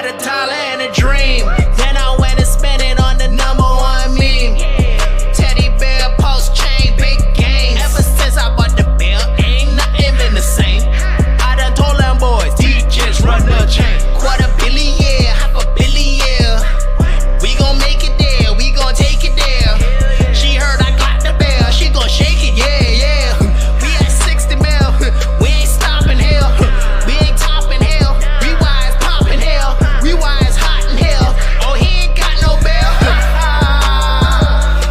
had $1 and a dream. Then I went and spent it on the #1 meme. Teddy bear, PulseChain, big game. Ever since I bought the bear, ain't nothing been the same. I done told them boys, DJs run the chain. $250 million, $500 million. We gon' make it there, we gon' take it there. She heard I got the bell, she gon' shake it, yeah. We at 60 mil, we ain't stopping hell. We ain't topping hell, rewise popping hell. Rewise hot in hell, oh he ain't got no bell.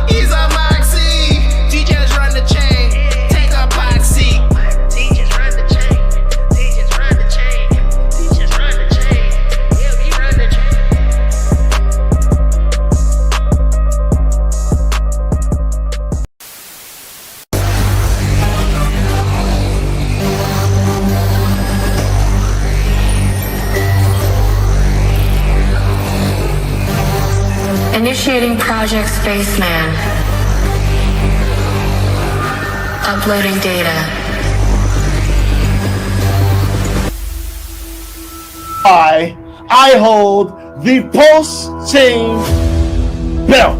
He's a Moxie, DJs run the chain, take a box seat. DJs run the chain, DJs run the chain, DJs run the chain, yeah we run the chain. Initiating Project Spaceman. Uploading data. I hold the PulseChain belt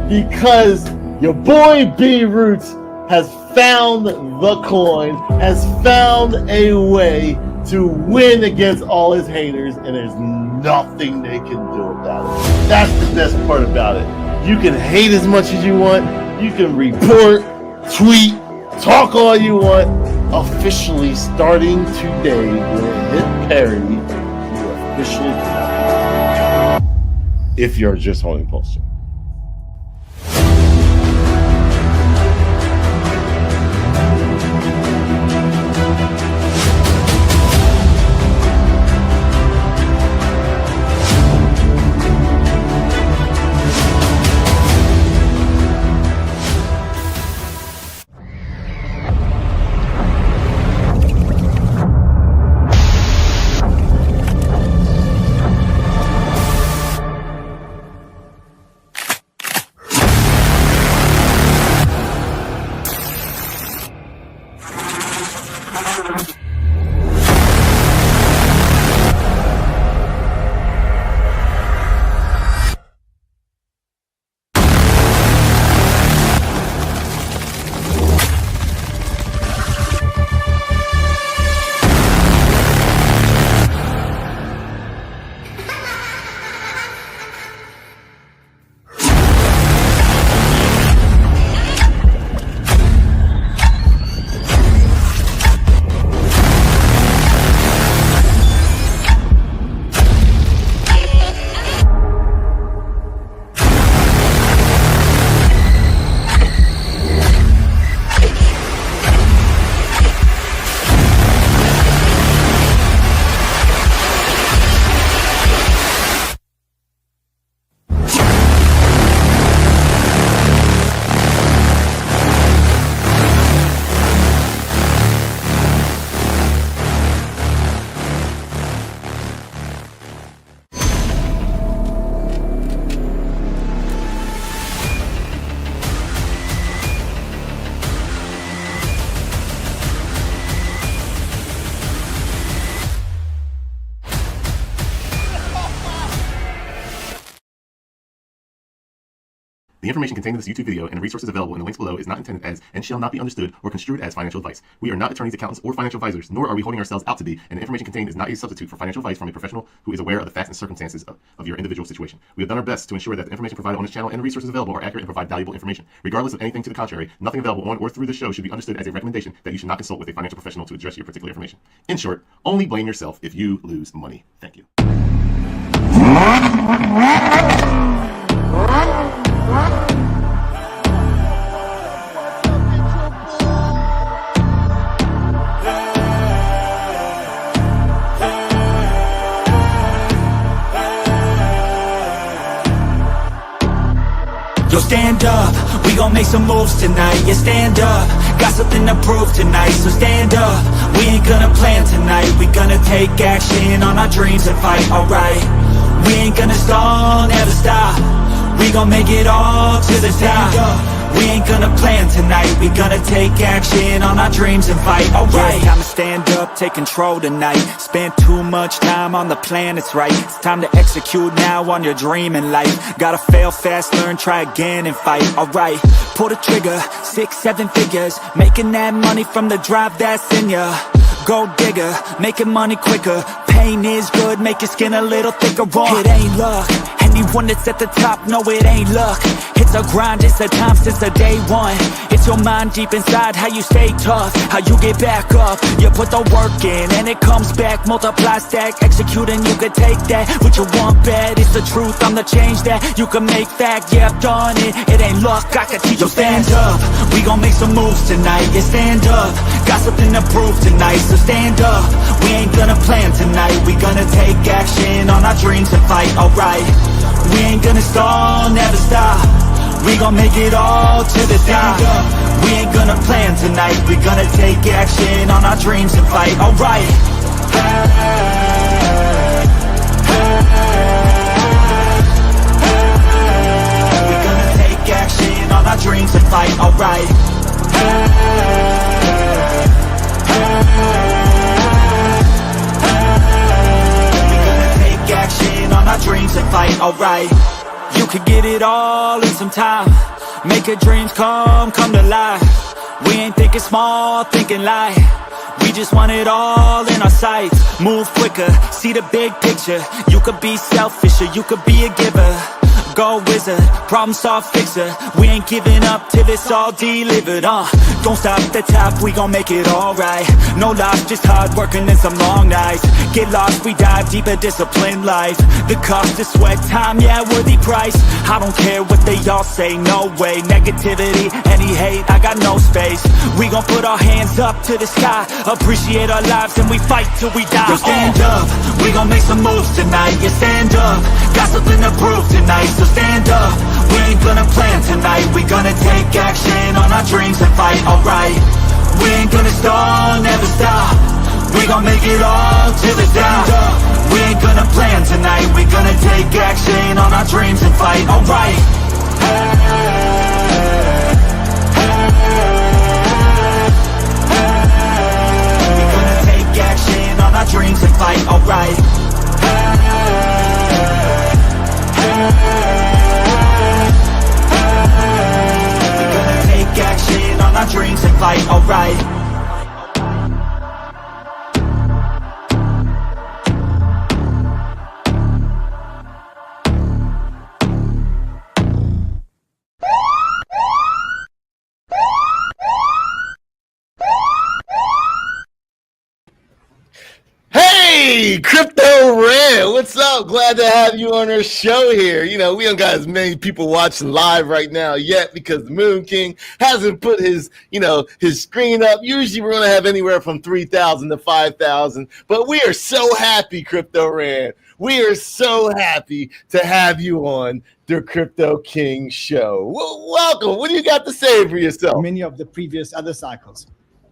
because your boy B Roots has found the coin, has found a way to win against all his haters, and there's nothing they can do about it. That's the best part about it. You can hate as much as you want, you can report, tweet, talk all you want. Officially starting today, when it hit parity, you officially can. If you're just holding PulseChain. The information contained in this YouTube video and the resources available in the links below is not intended as and shall not be understood or construed as financial advice. We are not attorneys, accountants, or financial advisors, nor are we holding ourselves out to be, and the information contained is not a substitute for financial advice from a professional who is aware of the facts and circumstances of your individual situation. We have done our best to ensure that the information provided on this channel and the resources available are accurate and provide valuable information. Regardless of anything to the contrary, nothing available on or through the show should be understood as a recommendation that you should not consult with a financial professional to address your particular information. In short, only blame yourself if you lose money. Thank you. Yo, stand up, we gon' make some moves tonight. Yeah, stand up, got something to prove tonight. So stand up, we ain't gonna plan tonight. We gonna take action on our dreams and fight, alright. We ain't gonna stall, never stop. We gon' make it all to the top. We ain't gonna plan tonight, we gonna take action on our dreams and fight. Alright, time to stand up, take control tonight. Spent too much time on the plan, it's right. It's time to execute now on your dream in life. Gotta fail fast, learn, try again and fight. Alright, pull the trigger, 6-7 figures, making that money from the drive that's in ya. Gold digger, making money quicker. Pain is good, make your skin a little thicker. It ain't luck, anyone that's at the top, no it ain't luck. It's a grind, it's a time since the day one. It's your mind deep inside, how you stay tough, how you get back up. You put the work in and it comes back. Multiply, stack, execute and you can take that. What you want bad, it's the truth, I'm the change that you can make fact. Yeah, I've done it, it ain't luck, I can teach you. Stand up, we gon' make some moves tonight. Yeah, stand up, got something to prove tonight. So stand up, we ain't gonna plan tonight. We gonna take action on our dreams and fight. Alright, we ain't gonna stall, never stop. We gon' make it all to the top. We ain't gonna plan tonight. We gonna take action on our dreams and fight. Alright. We gonna take action on our dreams and fight. Alright. We gonna take action on our dreams and fight. Alright. You could get it all in some time. Make your dreams come to life. We ain't thinking small, thinking light. We just want it all in our sights. Move quicker, see the big picture. You could be selfish or you could be a giver. Go wizard, problem solve fixer. We ain't giving up till it's all delivered. Don't stop at the top, we gon' make it alright. No loss, just hard working and some long nights. Get lost, we dive deeper, disciplined life. The cost of sweat, time, yeah, worthy price. I don't care what they all say, no way. Negativity, any hate, I got no space. We gon' put our hands up to the sky. Appreciate our lives and we fight till we die. Yo, stand up, we gon' make some moves tonight. Yeah, stand up, got something to prove tonight. So stand up, we ain't gonna plan tonight. We gonna take action on our dreams and fight. Alright, we ain't gonna stall, never stop. We gon' make it all to the top. We ain't gonna plan tonight. We gonna take action on our dreams and fight. Alright. We gonna take action on our dreams and fight. Alright. We gonna take action on our dreams and fight. Alright. Hey, Crypto Red, what's up? Glad to have you on our show here. You know, we don't got as many people watching live right now yet because the Moon King hasn't put his screen up. Usually we're going to have anywhere from 3,000 to 5,000, but we are so happy, Crypto Red. We are so happy to have you on the Crypto King show. Welcome. What do you got to say for yourself? Many of the previous other cycles.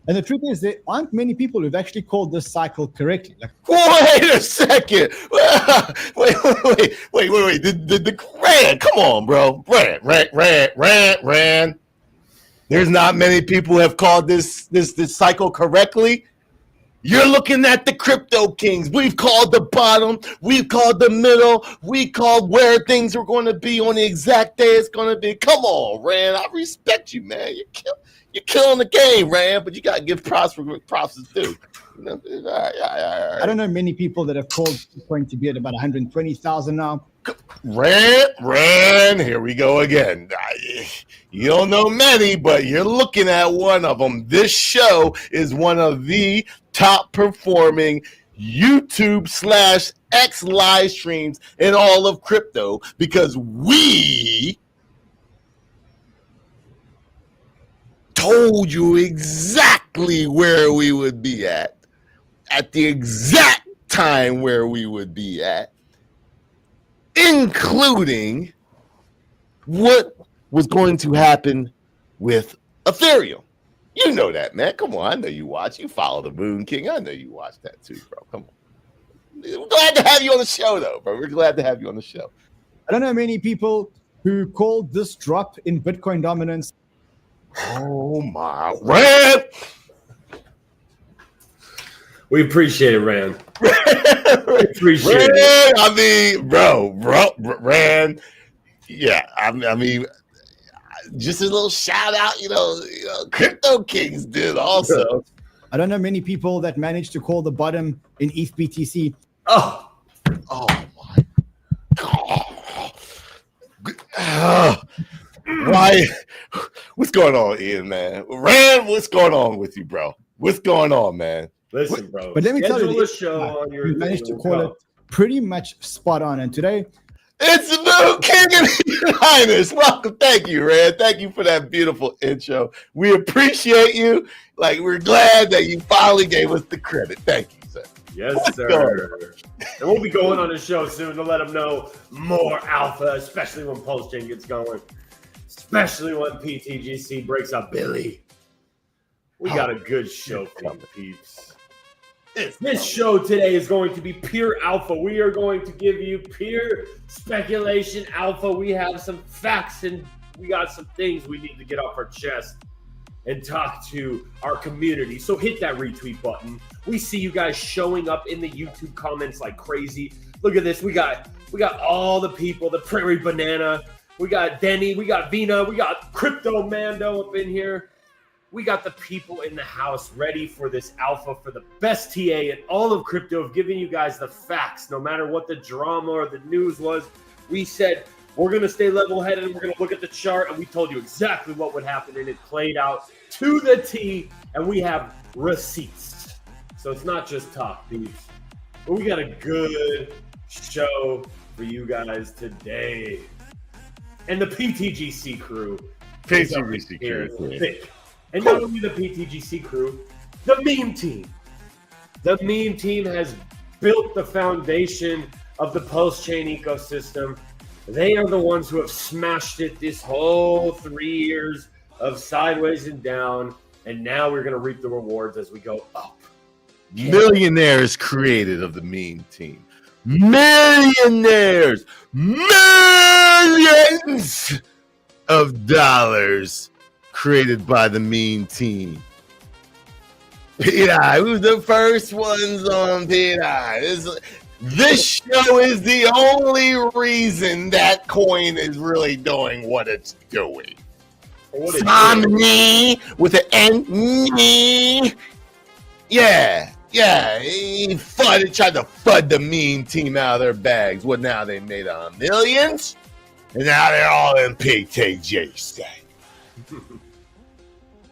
And the truth is, there aren't many people who've actually called this cycle correctly. Like, wait a second. Wait. Rand, come on, bro. Rand. There's not many people who have called this cycle correctly. You're looking at the Crypto Kings. We've called the bottom. We've called the middle. We called where things are going to be on the exact day it's going to be. Come on, Rand. I respect you, man. You're killing the game, Rand, but you got to give props for props is due. You know? All right. I don't know many people that have called Bitcoin to be at about 120,000 now. Rand, here we go again. You don't know many, but you're looking at one of them. This show is one of the top performing YouTube/X live streams in all of crypto because we told you exactly where we would be at the exact time where we would be at, including what was going to happen with Ethereum. You know that, man. Come on, I know you watch. You follow the Moon King. I know you watch that too, bro. Come on. We're glad to have you on the show, though, bro. We're glad to have you on the show. I don't know many people who called this drop in Bitcoin dominance Oh my Rand! We appreciate it, Rand. We appreciate Rand, it. I mean, bro, Rand. Yeah, I mean, just a little shout out, Crypto Kings did also. I don't know many people that managed to call the bottom in ETH BTC. Oh, my God. Why? What's going on, Ian, man? Rand, what's going on with you, bro? What's going on, man? listen, bro. But let me tell you, schedule a show on your you managed to thing, call we'll it pretty much spot on. And today, It's the new King of Your Highness. Welcome. Thank you, Rand. Thank you for that beautiful intro. We appreciate you. Like, we're glad that you finally gave us the credit. Thank you, sir. Yes, sir. And we'll be going on the show soon to let them know more alpha, especially when PulseChain gets going, especially when PTGC breaks up Billy. We got a good show for you, peeps. This show today is going to be pure alpha. We are going to give you pure speculation alpha. We have some facts and we got some things we need to get off our chest and talk to our community. So hit that retweet button. We see you guys showing up in the YouTube comments like crazy. Look at this. We got all the people, the Prairie Banana. We got Denny. We got Vina. We got Crypto Mando up in here. We got the people in the house ready for this alpha, for the best TA in all of crypto, of giving you guys the facts, no matter what the drama or the news was. We said, we're going to stay level-headed, and we're going to look at the chart, and we told you exactly what would happen, and it played out to the T, and we have receipts. So it's not just talk, peeps. But we got a good show for you guys today. And the PTGC crew. PTGC crew. Thick. And not only the PTGC crew, the meme team. The meme team has built the foundation of the PulseChain ecosystem. They are the ones who have smashed it this whole 3 years of sideways and down. And now we're going to reap the rewards as we go up. Millionaires created of the meme team. Millionaires. Millions of dollars created by the meme team. PI, who's the first ones on PI? This show is the only reason that coin is really doing what it's doing. Somni with an N. Yeah. He tried to FUD the meme team out of their bags. Well, now they made millions, and now they're all in PTGC.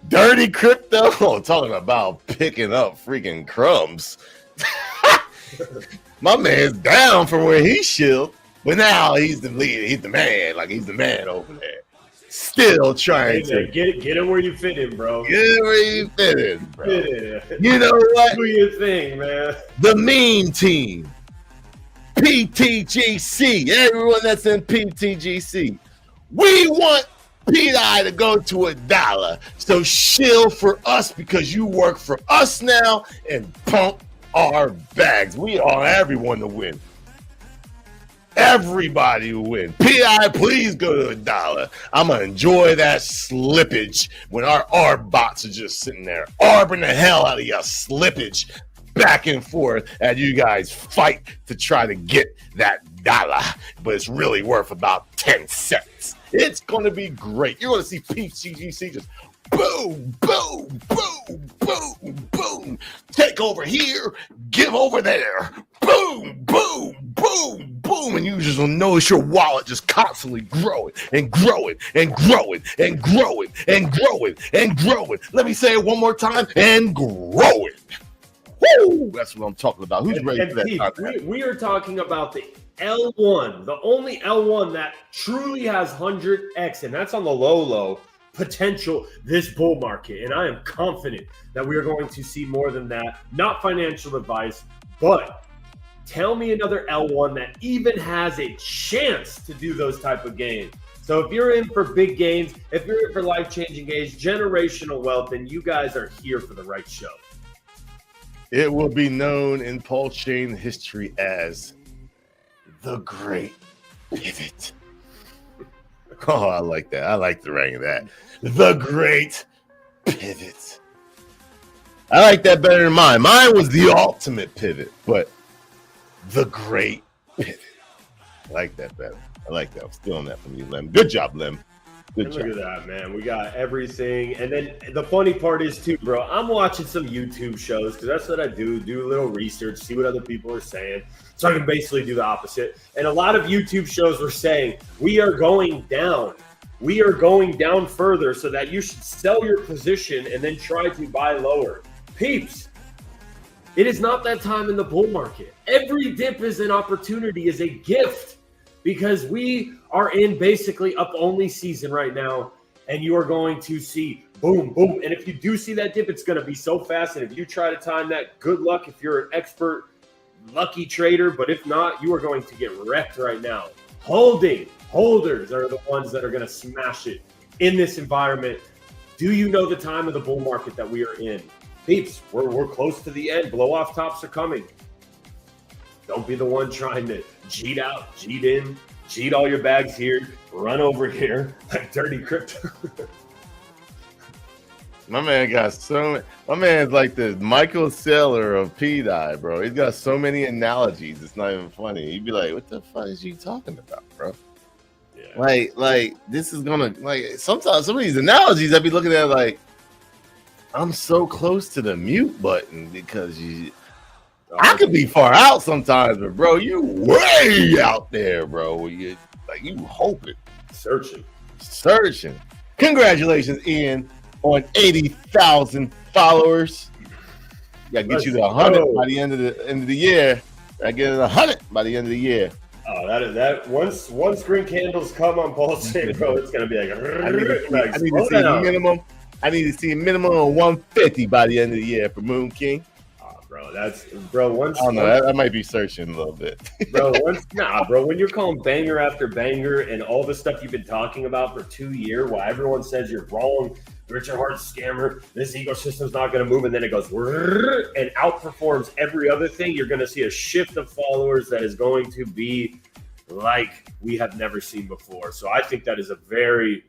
Dirty crypto, talking about picking up freaking crumbs. My man's down from where he shilled, but now he's the leader. He's the man. Like, he's the man over there. Still trying to get him where you fit in, bro. Get where you fit in, bro. Yeah. You know what? Do your thing, man. The meme team, PTGC, everyone that's in PTGC, we want PI to go to $1. So shill for us because you work for us now and pump our bags. We want everyone to win. Everybody will win. PI, please go to $1. I'm going to enjoy that slippage when our ARB bots are just sitting there arbing the hell out of your slippage back and forth as you guys fight to try to get that dollar. But it's really worth about 10 cents. It's going to be great. You're going to see PTGC just boom, boom, boom, boom, boom. Take over here, give over there. Boom, boom, boom, boom. And you just will notice your wallet just constantly growing and growing and growing and growing and growing and growing. Let me say it one more time, and growing. Woo! That's what I'm talking about. Who's ready for that? We are talking about the L1, the only L1 that truly has 100x, and that's on the low potential this bull market. And I am confident that we are going to see more than that. Not financial advice, but tell me another L1 that even has a chance to do those type of gains. So if you're in for big gains, if you're in for life-changing gains, generational wealth, then you guys are here for the right show. It will be known in PulseChain history as the Great Pivot. Oh, I like that. I like the ring of that. The great pivot. I like that better than mine. Mine was the ultimate pivot, but the great pivot. I like that better. I like that. I'm stealing that from you, Lim. Good job, Lim. Good job. Look at that, man. We got everything. And then the funny part is, too, bro, I'm watching some YouTube shows because that's what I do a little research, see what other people are saying. So I can basically do the opposite. And a lot of YouTube shows were saying, we are going down. We are going down further so that you should sell your position and then try to buy lower. Peeps, it is not that time in the bull market. Every dip is an opportunity, is a gift, because we are in basically up-only season right now, and you are going to see boom, boom. And if you do see that dip, it's going to be so fast. And if you try to time that, good luck if you're an expert, lucky trader. But if not, you are going to get wrecked right now. Holders are the ones that are going to smash it in this environment. Do you know the time of the bull market that we are in? Peeps, we're close to the end. Blow-off tops are coming. Don't be the one trying to cheat out, cheat in, cheat all your bags here, run over here like dirty crypto. My man got my man's like the Michael Saylor of P-Dye, bro. He's got so many analogies. It's not even funny. He'd be like, what the fuck is you talking about, bro? Yeah. Like this is gonna, like, sometimes some of these analogies I'd be looking at like, I'm so close to the mute button because I could be far out sometimes, but bro, you way out there, bro. You hope it. Searching. Congratulations, Ian, on 80,000 followers. Gotta get you to 100 by the end of the year. I get it 100 by the end of the year. Oh, that once green candles come on PulseChain, bro, it's gonna be like I need to see a minimum. I need to see a minimum of 150 by the end of the year for Moon King. Oh, bro, once I don't know. I might be searching a little bit, bro. When you're calling banger after banger and all the stuff you've been talking about for 2 years, while everyone says you're wrong, Richard Hart's scammer, this ecosystem's not going to move, and then it goes and outperforms every other thing, you're going to see a shift of followers that is going to be like we have never seen before. So I think that is a very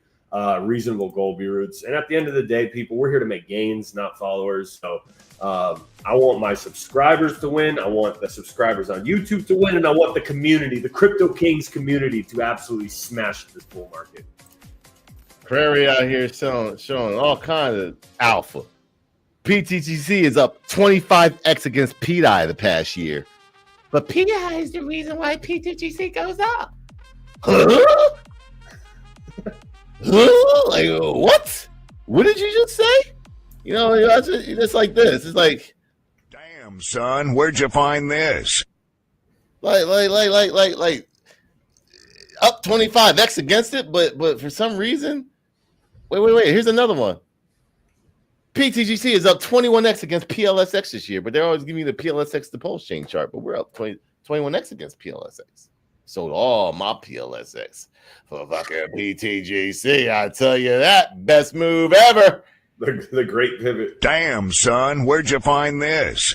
reasonable goal, B-Roots. And at the end of the day, people, we're here to make gains, not followers. So I want my subscribers to win. I want the subscribers on YouTube to win. And I want the community, the Crypto Kings community, to absolutely smash this bull market. Prairie out here showing all kinds of alpha. PTGC is up 25x against P-Dye the past year. But P-Dye is the reason why PTGC goes up. Huh? Like, what? What did you just say? You know, it's like this. It's like, damn, son, where'd you find this? Like up 25x against it, but for some reason, wait. Here's another one. PTGC is up 21x against PLSX this year, but they're always giving you the PLSX to PulseChain chart, but we're up 21x against PLSX. Sold all my PLSX for fucking PTGC. I tell you that. Best move ever. The great pivot. Damn, son, where'd you find this?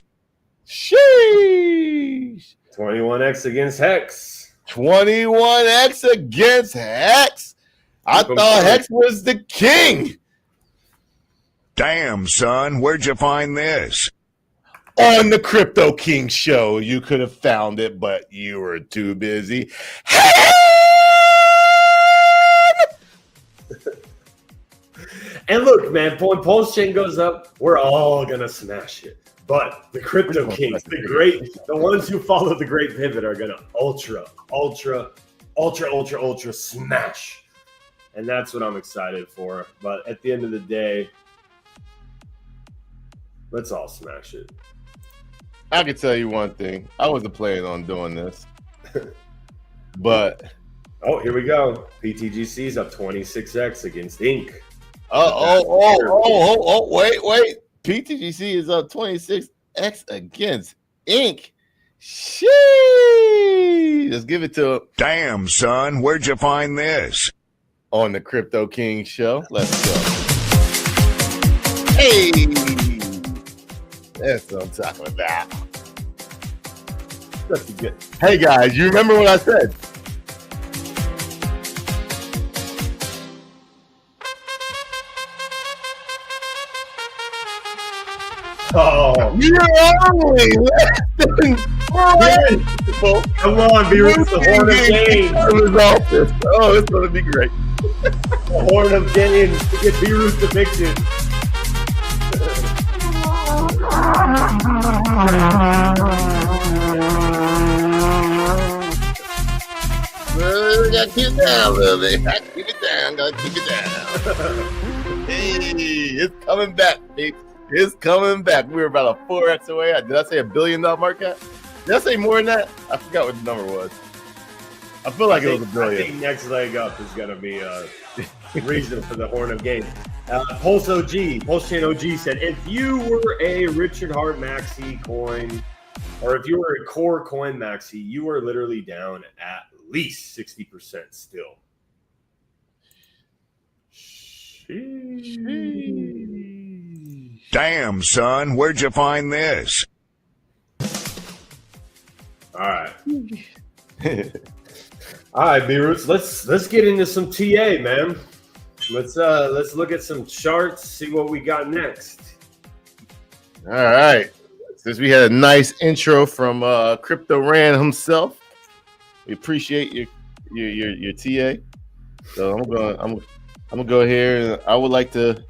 Sheesh. 21x against Hex. 21x against Hex. I thought Hex was the king. Damn, son, where'd you find this? On the Crypto King show, you could have found it, but you were too busy. And look, man, when PulseChain goes up, we're all gonna smash it. But the Crypto Kings, the ones who follow the great pivot, are gonna ultra smash. And that's what I'm excited for. But at the end of the day, let's all smash it. I can tell you one thing. I wasn't planning on doing this. But oh, here we go. PTGC's up 26x against Inc. Wait. PTGC is up 26x against Inc. Sheesh. Let's give it to him. Damn, son, where'd you find this? On the Crypto King show. Let's go. Hey. That's what I'm talking about. That's good. Hey guys, you remember what I said? Oh, You're only come on, B-Roots, the Horn of Games. Oh, it's gonna be great. The Horn of Games to get B-Roots evicted. Gotta keep it down a little bit. Gotta keep it down. Gotta keep it down. Hey, it's coming back, babe. It's coming back. We were about a 4x away. Did I say $1 billion market cap? Did I say more than that? I forgot what the number was. I feel like it was $1 billion. I think next leg up is going to be a reason for the Horn of Games. PulseChain OG said, if you were a Richard Hart Maxi coin, or if you were a core coin Maxi, you are literally down at least 60% still. Damn, son, where'd you find this? All right. All right, B-Roots, let's get into some TA, man. Let's look at some charts, see what we got next. All right. Since we had a nice intro from Crypto Ran himself, we appreciate your TA. So I'm gonna go here, and I would like to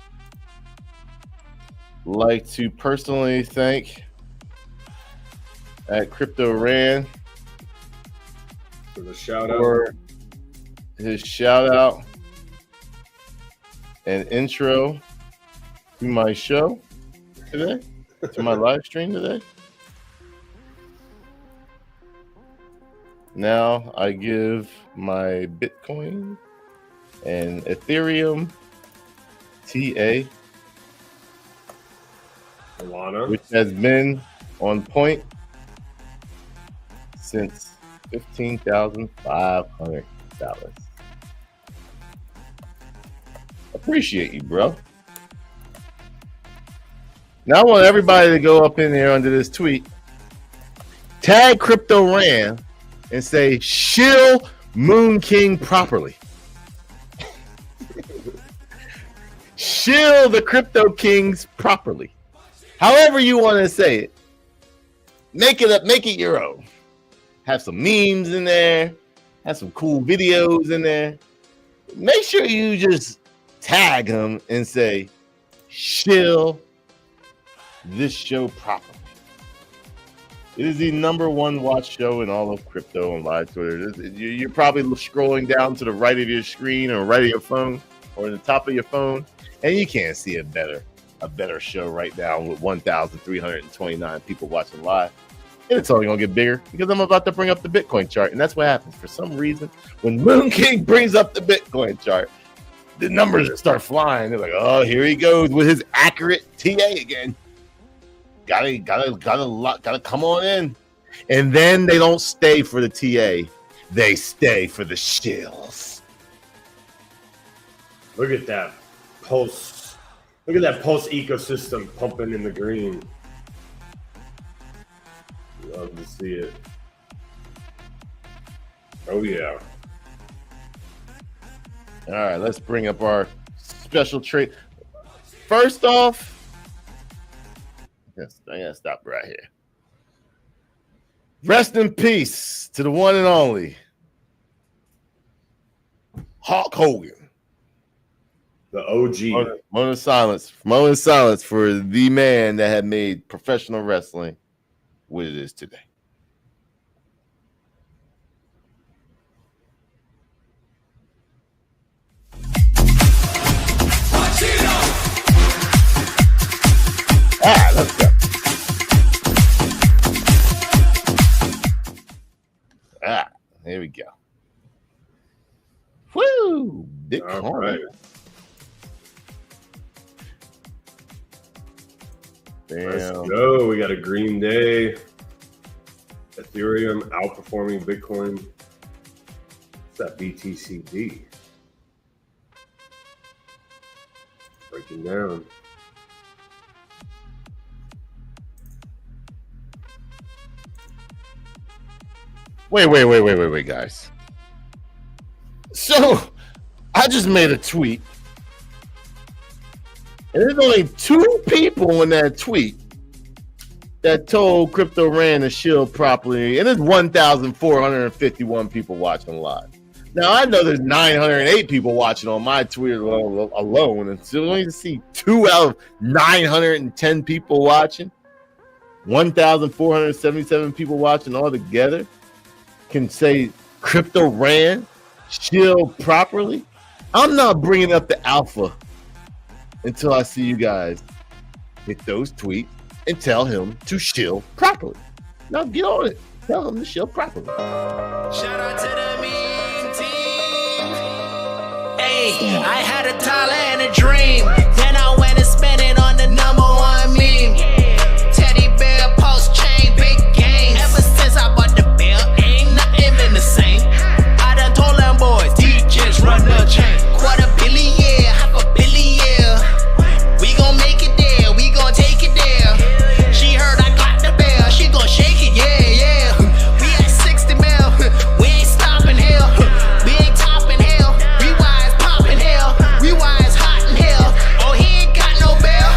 personally thank at Crypto Ran for the shout out, for his shout out and intro to my show today, to my live stream today. Now I give my Bitcoin and Ethereum TA, Solana, which has been on point since $15,500. Appreciate you, bro. Now I want everybody to go up in there under this tweet, tag Crypto Ran, and say, shill Moon King properly. Shill the Crypto Kings properly. However you want to say it. Make it up, make it your own. Have some memes in there. Have some cool videos in there. Make sure you just tag them and say, shill this show properly. It is the #1 watch show in all of crypto and live Twitter. You're probably scrolling down to the right of your screen or right of your phone or the top of your phone, and you can't see a better show right now with 1,329 people watching live. And it's only going to get bigger because I'm about to bring up the Bitcoin chart, and that's what happens. For some reason, when Moon King brings up the Bitcoin chart, the numbers start flying. They're like, oh, here he goes with his accurate TA again. Gotta come on in. And then they don't stay for the TA. They stay for the shills. look at that pulse. Look at that pulse ecosystem pumping in the green. Love to see it. Oh yeah. All right, let's bring up our special trade. First off, yes, I gotta stop right here. Rest in peace to the one and only Hulk Hogan. The OG. Moment of silence for the man that had made professional wrestling what it is today. Let's go. Here we go. Woo! Bitcoin. All right. Let's go. We got a green day. Ethereum outperforming Bitcoin. What's that BTCD? Breaking down. Wait, guys. So, I just made a tweet. And there's only 2 people in that tweet that told Crypto ran the shield properly, and there's 1,451 people watching live. Now I know there's 908 people watching on my Twitter alone, and so only to see 2 out of 910 people watching, 1,477 people watching all together can say Crypto ran shield properly. I'm not bringing up the alpha until I see you guys hit those tweets and tell him to shield properly. Now get on it. Tell him to shield properly. Shout out to the meme team. Hey, I had a dollar and a dream. Then I went and spent it on the #1 meme. Teddy bear, PulseChain, big games. Ever since I bought the bill, ain't nothing been the same. I done told them boys, DJs run the chain. $250 million, $500 million. We gon' make it there, we gon' take it there. She heard I got the bell, she gon' shake it, yeah. We at 60 mil, we ain't stopping hell. We ain't topping hell, rewise popping hell. Rewise hot in hell, oh he ain't got no bell.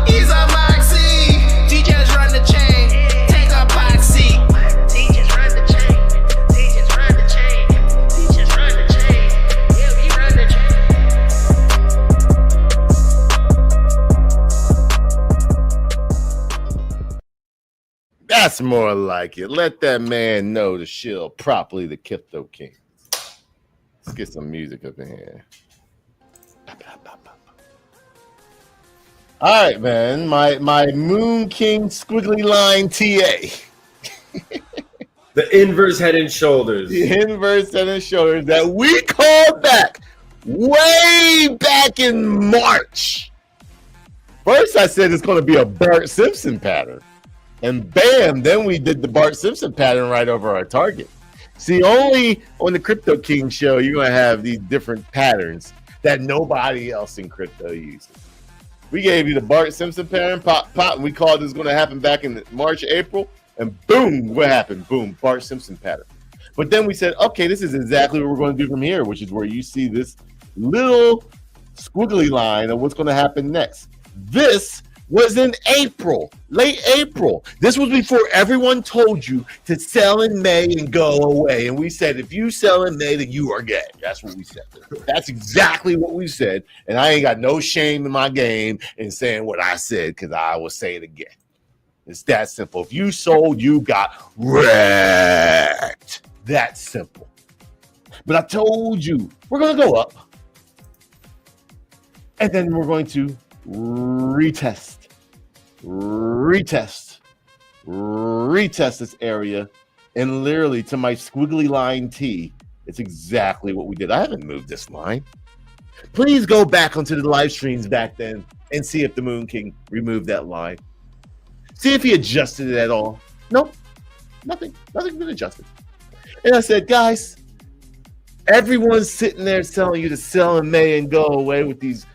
He's a Moxie, DJs run the chain, take a box seat. DJs run the chain, DJs run the chain, DJs run the chain, yeah we run the chain. That's more like it. Let that man know to shield properly the Crypto King. Let's get some music up in here. All right, man. My Moon King squiggly line TA. The inverse head and shoulders. The inverse head and shoulders that we called back way back in March. First, I said it's going to be a Bart Simpson pattern. And bam, then we did the Bart Simpson pattern right over our target. See, only on the Crypto King show, you're going to have these different patterns that nobody else in crypto uses. We gave you the Bart Simpson pattern, pop, and we called this going to happen back in March, April, and boom, what happened? Boom, Bart Simpson pattern. But then we said, okay, this is exactly what we're going to do from here, which is where you see this little squiggly line of what's going to happen next. This was in April, late April. This was before everyone told you to sell in May and go away. And we said, if you sell in May, then you are gay. That's what we said. That's exactly what we said. And I ain't got no shame in my game in saying what I said, because I will say it again. It's that simple. If you sold, you got wrecked. That simple. But I told you, we're going to go up. And then we're going to retest this area, and literally to my squiggly line T, it's exactly what we did. I haven't moved this line. Please go back onto the live streams back then and see if the Moon King removed that line. See if he adjusted it at all. Nope, nothing been adjusted. And I said, guys, everyone's sitting there telling you to sell in May and go away with these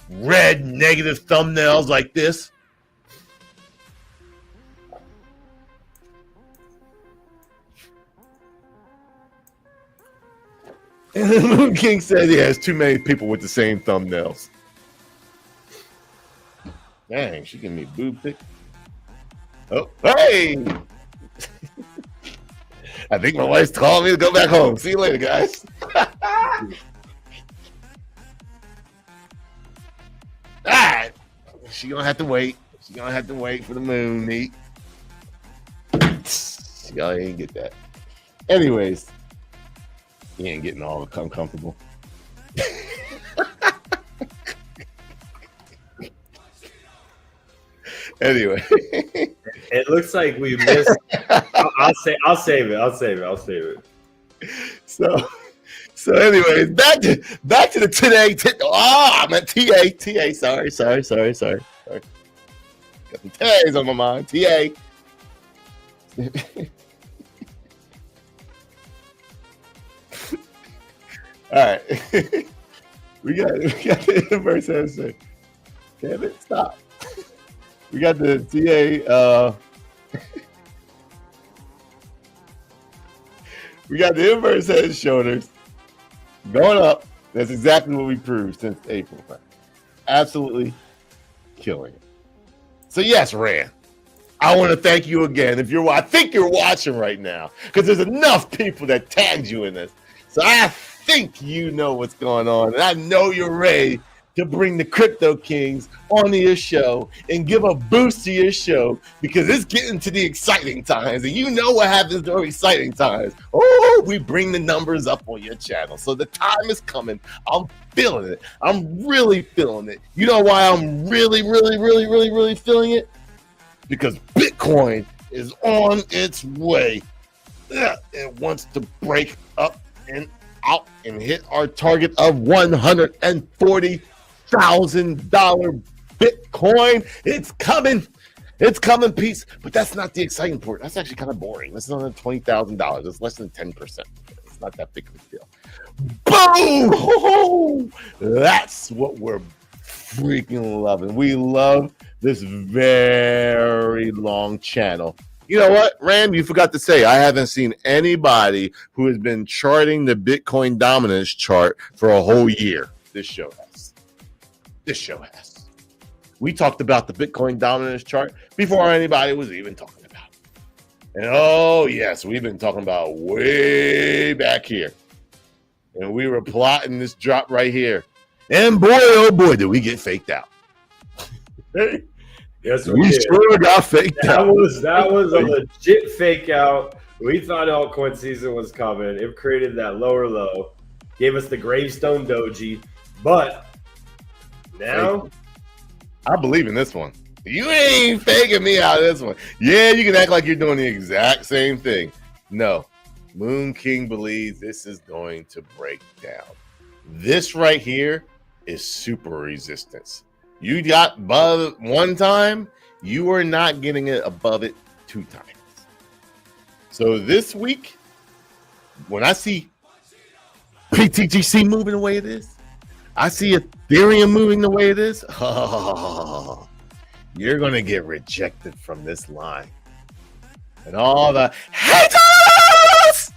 red negative thumbnails like this. And the Moon King said he has too many people with the same thumbnails. Dang, she giving me a boob pic. Oh, hey! I think my wife's calling me to go back home. See you later, guys. All right, she gonna have to wait. She gonna have to wait for the moon meet. Y'all ain't get that. Anyways, he ain't getting all uncomfortable. Anyway, it looks like we missed. I'll save it. So anyways, back to the today. I meant TA. Sorry. Got some TAs on my mind. TA. All right. we got the inverse answer. Damn it, stop. We got the TA. We got the inverse head and shoulders going up. That's exactly what we proved since April. Absolutely killing it. So yes, Rand, I want to thank you again. I think you're watching right now, because there's enough people that tagged you in this. So I think you know what's going on, and I know you're ready to bring the Crypto Kings onto your show and give a boost to your show, because it's getting to the exciting times, and you know what happens during exciting times. Oh, we bring the numbers up on your channel. So the time is coming. I'm feeling it. I'm really feeling it. You know why I'm really feeling it? Because Bitcoin is on its way. It wants to break up and out and hit our target of $140,000 Bitcoin. It's coming. It's coming, peace. But that's not the exciting part. That's actually kind of boring. This is only $20,000. It's less than 10%. It's not that big of a deal. Boom! Oh, that's what we're freaking loving. We love this very long channel. You know what, Rand? You forgot to say, I haven't seen anybody who has been charting the Bitcoin dominance chart for a whole year. This show has. This show has. We talked about the Bitcoin dominance chart before anybody was even talking about it. And oh, yes, we've been talking about way back here. And we were plotting this drop right here. And boy, oh boy, did we get faked out. Yes, we sure got faked out. That was a legit fake out. We thought altcoin season was coming. It created that lower low, gave us the gravestone doji, but now I believe in this one. You ain't faking me out of this one. Yeah, you can act like you're doing the exact same thing. No, Moon King believes this is going to break down. This right here is super resistance. You got above it one time, you are not getting it above it 2 times. So this week, when I see PTGC moving the way it is, I see Ethereum moving the way it is, oh, you're going to get rejected from this line. And all the haters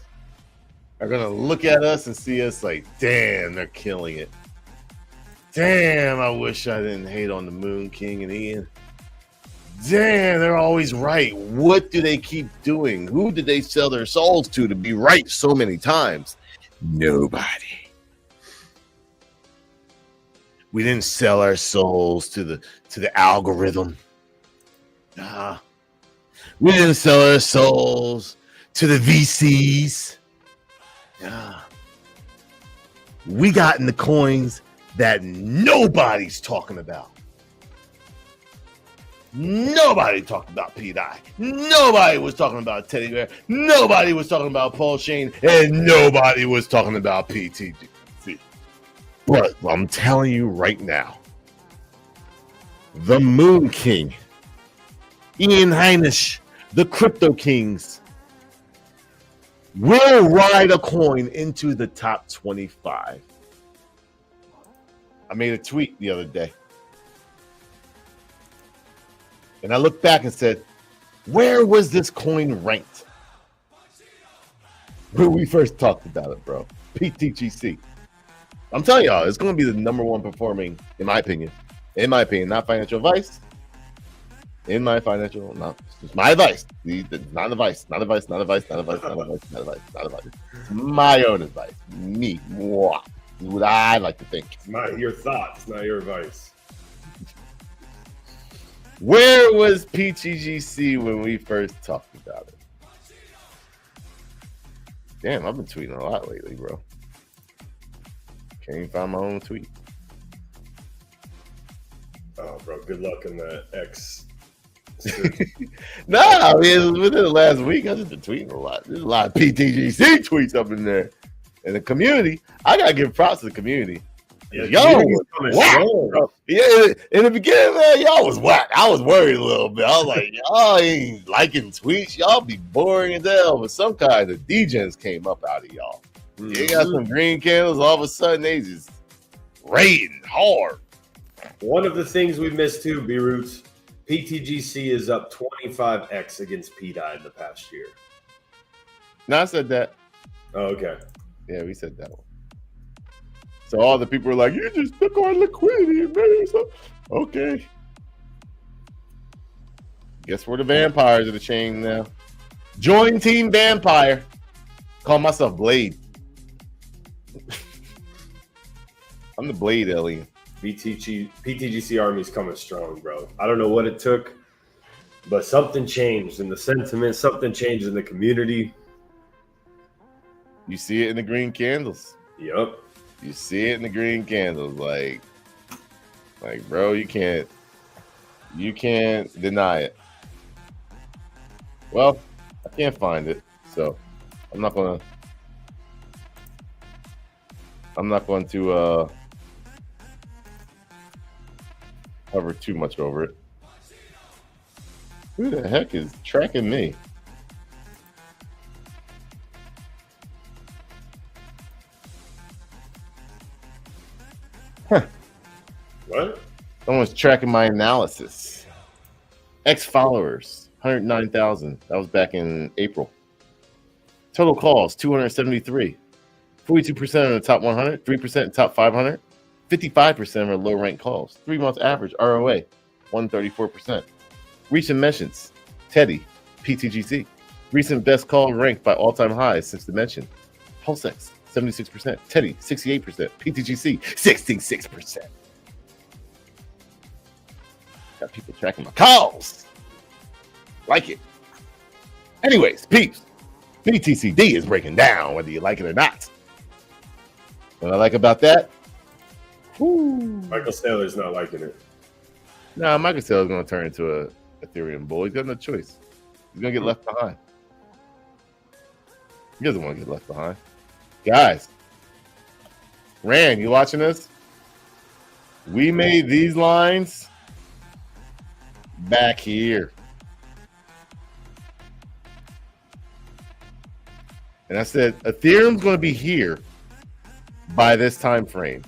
are going to look at us and see us like, damn, they're killing it. Damn, I wish I didn't hate on the Moon King and Ian. Damn, they're always right. What do they keep doing? Who did they sell their souls to be right so many times? Nobody. We didn't sell our souls to the algorithm. Nah. We didn't sell our souls to the VCs. Nah. We got in the coins that nobody's talking about. Nobody talked about PDI. Nobody was talking about Teddy Bear. Nobody was talking about PulseChain. And nobody was talking about PTGC. But I'm telling you right now, the Moon King, Ian Heinisch, the Crypto Kings will ride a coin into the top 25. I made a tweet the other day. And I looked back and said, where was this coin ranked? When we first talked about it, bro. PTGC. I'm telling y'all, it's going to be the #1 performing, in my opinion. In my opinion, not financial advice. In my financial, not it's my advice. Not advice. Not advice. Not advice. Not advice. Not advice. Not advice. Not advice. It's my own advice. Me. What would I like to think? It's not your thoughts, not your advice. Where was PTGC when we first talked about it? Damn, I've been tweeting a lot lately, bro. Can't even find my own tweet. Oh, bro, good luck in the X. Nah, I mean, within the last week, I've just been tweeting a lot. There's a lot of PTGC tweets up in there. And the community, I gotta give props to the community. Yeah, y'all was whack, bro. Yeah, in the beginning, man, y'all was whack. I was worried a little bit. I was like, y'all ain't liking tweets. Y'all be boring as hell. But some kind of degens came up out of y'all. You got some green candles. All of a sudden, they just raiding hard. One of the things we missed too, B-Roots, PTGC is up 25x against PDI in the past year. No, I said that. Oh, okay. Yeah, we said that one. So all the people were like, you just took our liquidity and made so okay. Guess we're the vampires of the chain now. Join Team Vampire. Call myself Blade. I'm the Blade alien. PTGC Army's coming strong, bro. I don't know what it took, but something changed in the sentiment. Something changed in the community. You see it in the green candles. Yep. You see it in the green candles. Like, bro, you can't deny it. Well, I can't find it, so I'm not going to cover too much over it. Who the heck is tracking me? Huh. What? Someone's tracking my analysis. Followers, 109,000. That was back in April. Total calls, 273. 42% of the top 100, 3% in top 500, 55% are low-ranked calls. 3-month average ROA, 134%. Recent mentions, Teddy, PTGC. Recent best call ranked by all-time highs since the mention. PulseX, 76%. Teddy, 68%. PTGC, 66%. Got people tracking my calls. Like it. Anyways, peeps. BTCD is breaking down, whether you like it or not. What I like about that? Michael Saylor's not liking it. Nah, Michael Saylor's going to turn into a Ethereum bull. He's got no choice. He's going to get left behind. He doesn't want to get left behind. Guys, Rand, you watching this? We made these lines back here. And I said, Ethereum's going to be here by this time frame.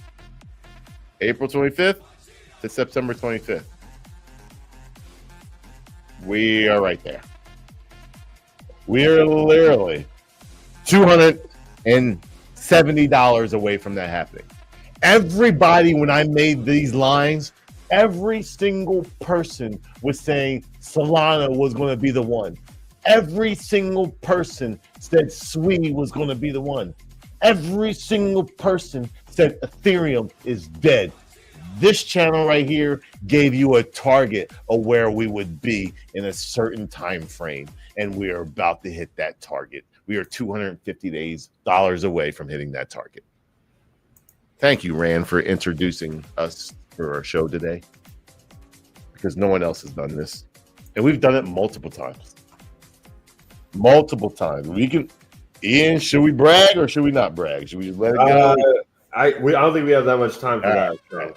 April 25th to September 25th. We are right there. We are literally $270 away from that happening. Everybody, when I made these lines, every single person was saying Solana was going to be the one. Every single person said Sui was going to be the one. Every single person said Ethereum is dead. This channel right here gave you a target of where we would be in a certain time frame, and we are about to hit that target. We are $250 away from hitting that target. Thank you, Rand, for introducing us for our show today, because no one else has done this, and we've done it multiple times. Multiple times. We can, Ian, should we brag or should we not brag? Should we just let it go? I don't think we have that much time for that. Right.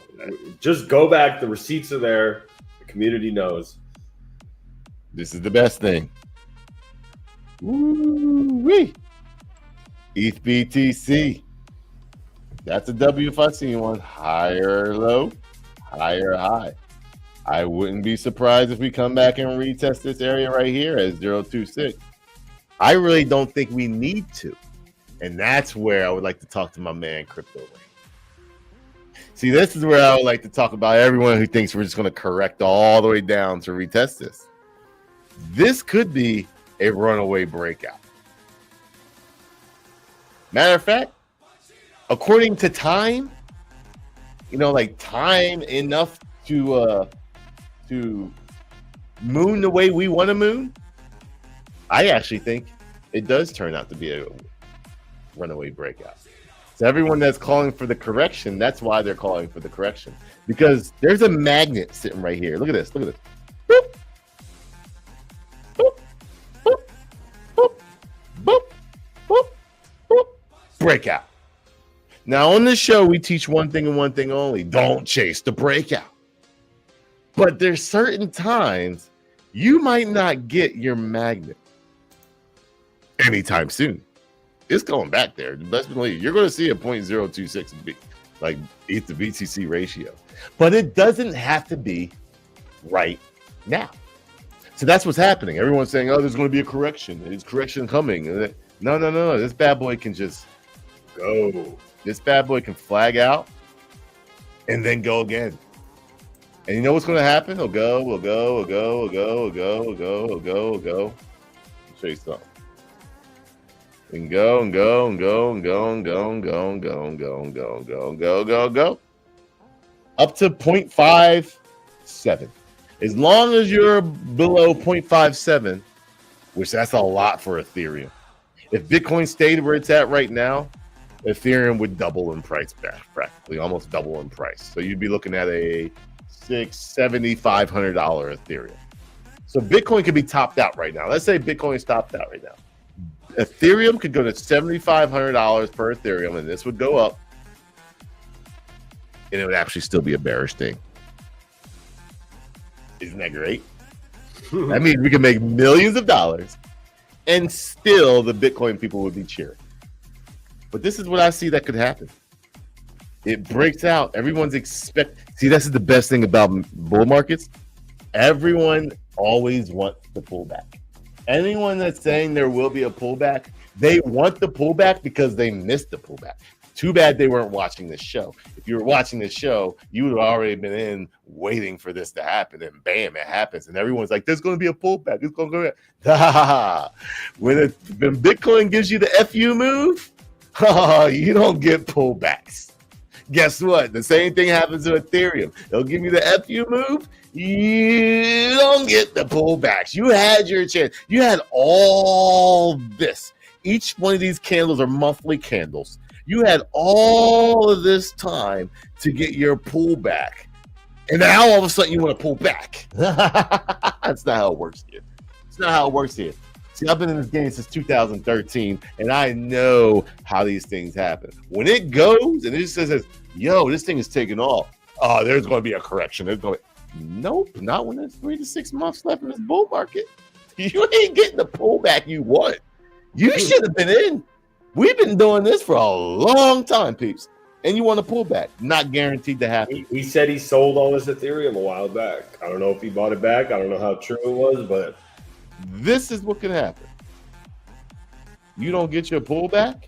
Just go back. The receipts are there. The community knows. This is the best thing. Woo-wee. ETH BTC. That's a W if I see one. Higher low, higher high. I wouldn't be surprised if we come back and retest this area right here as 0.26. I really don't think we need to. And that's where I would like to talk to my man, Crypto Ray. See, this is where I would like to talk about everyone who thinks we're just going to correct all the way down to retest this. This could be a runaway breakout. Matter of fact, according to time, like time enough to moon the way we want to moon, I actually think it does turn out to be a runaway breakout. So everyone that's calling for the correction, that's why they're calling for the correction. Because there's a magnet sitting right here. Look at this. Look at this. Boop. Boop. Boop. Boop. Boop. Boop. Boop. Breakout. Now on this show, we teach one thing and one thing only. Don't chase the breakout. But there's certain times you might not get your magnet anytime soon. It's going back there. Best believe you're going to see a 0.026 like ETH to BTC ratio, but it doesn't have to be right now. So that's what's happening. Everyone's saying, "Oh, there's going to be a correction. Is correction coming?" No. This bad boy can just go. This bad boy can flag out and then go again. And you know what's going to happen? It'll go. I'll show you something. We can go. Up to 0.57. As long as you're below 0.57, which that's a lot for Ethereum. If Bitcoin stayed where it's at right now, Ethereum would double in price, practically almost double in price. So you'd be looking at a $7,500 Ethereum. So Bitcoin could be topped out right now. Let's say Bitcoin is topped out right now. Ethereum could go to $7,500 per Ethereum, and this would go up, and it would actually still be a bearish thing. Isn't that great? That means we can make millions of dollars, and still the Bitcoin people would be cheering. But this is what I see that could happen. It breaks out. Everyone's See, this is the best thing about bull markets. Everyone always wants the pullback. Anyone that's saying there will be a pullback, they want the pullback because they missed the pullback. Too bad they weren't watching this show. If you were watching this show, you would have already been in waiting for this to happen, and bam, it happens. And everyone's like, there's going to be a pullback. It's going to go. When Bitcoin gives you the FU move, you don't get pullbacks. Guess what? The same thing happens to Ethereum. They'll give you the FU move. You don't get the pullbacks. You had your chance. You had all this. Each one of these candles are monthly candles. You had all of this time to get your pullback. And now all of a sudden you want to pull back. That's not how it works here. It's not how it works here. See, I've been in this game since 2013, and I know how these things happen. When it goes and it just says, yo, this thing is taking off. Oh, there's going to be a correction. Nope, not when there's 3 to 6 months left in this bull market. You ain't getting the pullback you want. You should have been in. We've been doing this for a long time, peeps. And you want to pull back. Not guaranteed to happen. He said he sold all his Ethereum a while back. I don't know if he bought it back. I don't know how true it was, but this is what can happen. You don't get your pullback.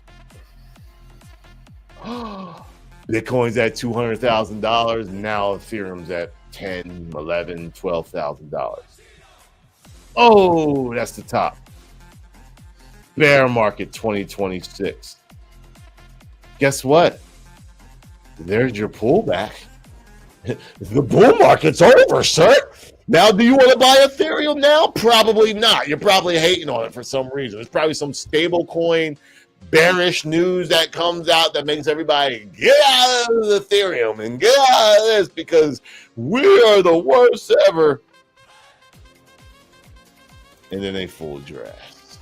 Bitcoin's at $200,000. Now Ethereum's at $10,000, $11,000, $12,000. Oh, that's the top. Bear market 2026. Guess what? There's your pullback. The bull market's over, sir. Now, do you want to buy Ethereum now? Probably not. You're probably hating on it for some reason. There's probably some stable coin bearish news that comes out that makes everybody get out of Ethereum and get out of this because we are the worst ever. And then they fooled your ass.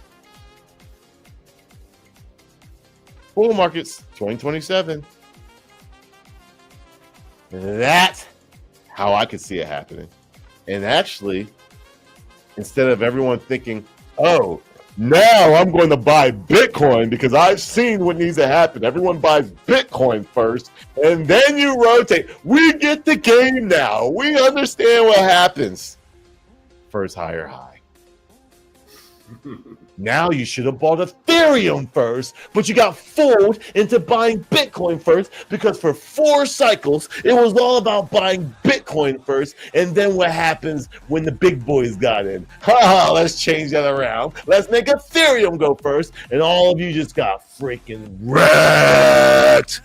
Bull markets 2027. That's how I could see it happening. And actually, instead of everyone thinking, oh, now I'm going to buy Bitcoin because I've seen what needs to happen. Everyone buys Bitcoin first, and then you rotate. We get the game now. We understand what happens. First higher high. Now you should have bought Ethereum first, but you got fooled into buying Bitcoin first because for 4 cycles, it was all about buying Bitcoin first. And then what happens when the big boys got in? Let's change that around. Let's make Ethereum go first. And all of you just got freaking wrecked.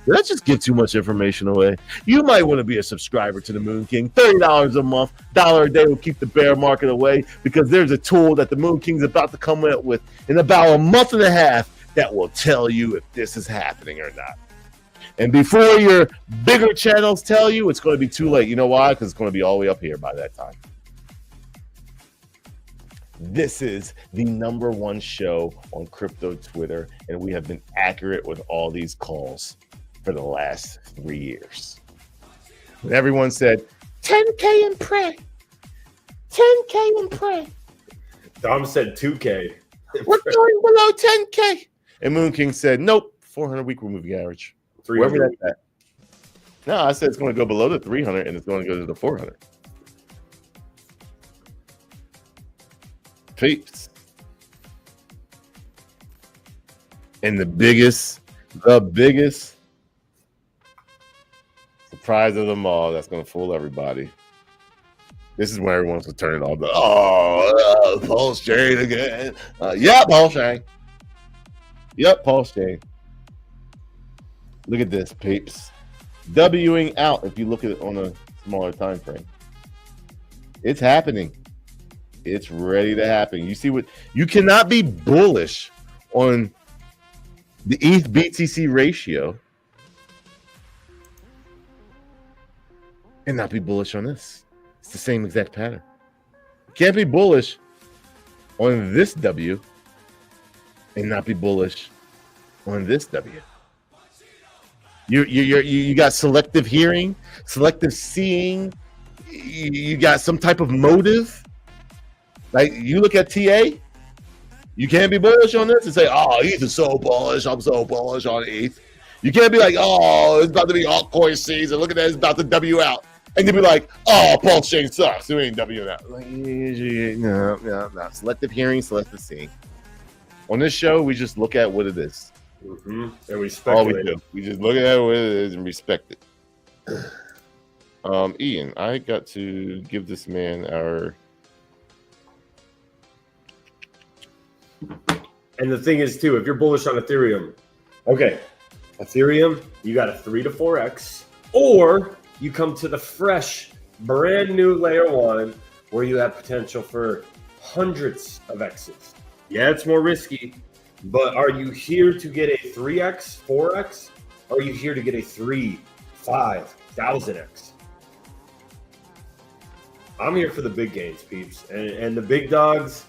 Did I just give too much information away? You might want to be a subscriber to the Moon King. $30 a month, $1 a day will keep the bear market away because there's a tool that the Moon King's about to come up with in about a month and a half that will tell you if this is happening or not. And before your bigger channels tell you, it's going to be too late. You know why? Because it's going to be all the way up here by that time. This is the #1 show on crypto Twitter, and we have been accurate with all these calls for the last 3 years. When everyone said, 10K and pray. 10K and pray. Dom said 2K. We're going below 10K. And Moon King said, nope, 400 week moving average. Wherever that's at. No, I said it's going to go below the 300 and it's going to go to the 400. Peeps. And the biggest surprise of them all. That's going to fool everybody. This is when everyone's going to turn it on. Oh, PulseChain again. Yeah, PulseChain. Yep, PulseChain. Look at this, peeps. Wing out if you look at it on a smaller time frame. It's happening. It's ready to happen. You see what? You cannot be bullish on the ETH BTC ratio and not be bullish on this. It's the same exact pattern. You can't be bullish on this W and not be bullish on this W. You got selective hearing, selective seeing. You got some type of motive. Like you look at TA, you can't be bullish on this and say, "Oh, ETH is so bullish. I'm so bullish on ETH." You can't be like, "Oh, it's about to be altcoin season. Look at that, it's about to W out." And you'll be like, "Oh, PulseChain sucks. It ain't W out." Like, no. Selective hearing, selective seeing. On this show, we just look at what it is. Mm-hmm. And we speculate. All we do. We just look at what it is and respect it. Ian, I got to give this man our. And the thing is, too, if you're bullish on Ethereum, okay, Ethereum, you got a 3 to 4x, or you come to the fresh, brand new layer 1 where you have potential for hundreds of X's. Yeah, it's more risky, but are you here to get a 3x, 4x, or are you here to get a 3, 5, 1000x? I'm here for the big gains, peeps. And the big dogs,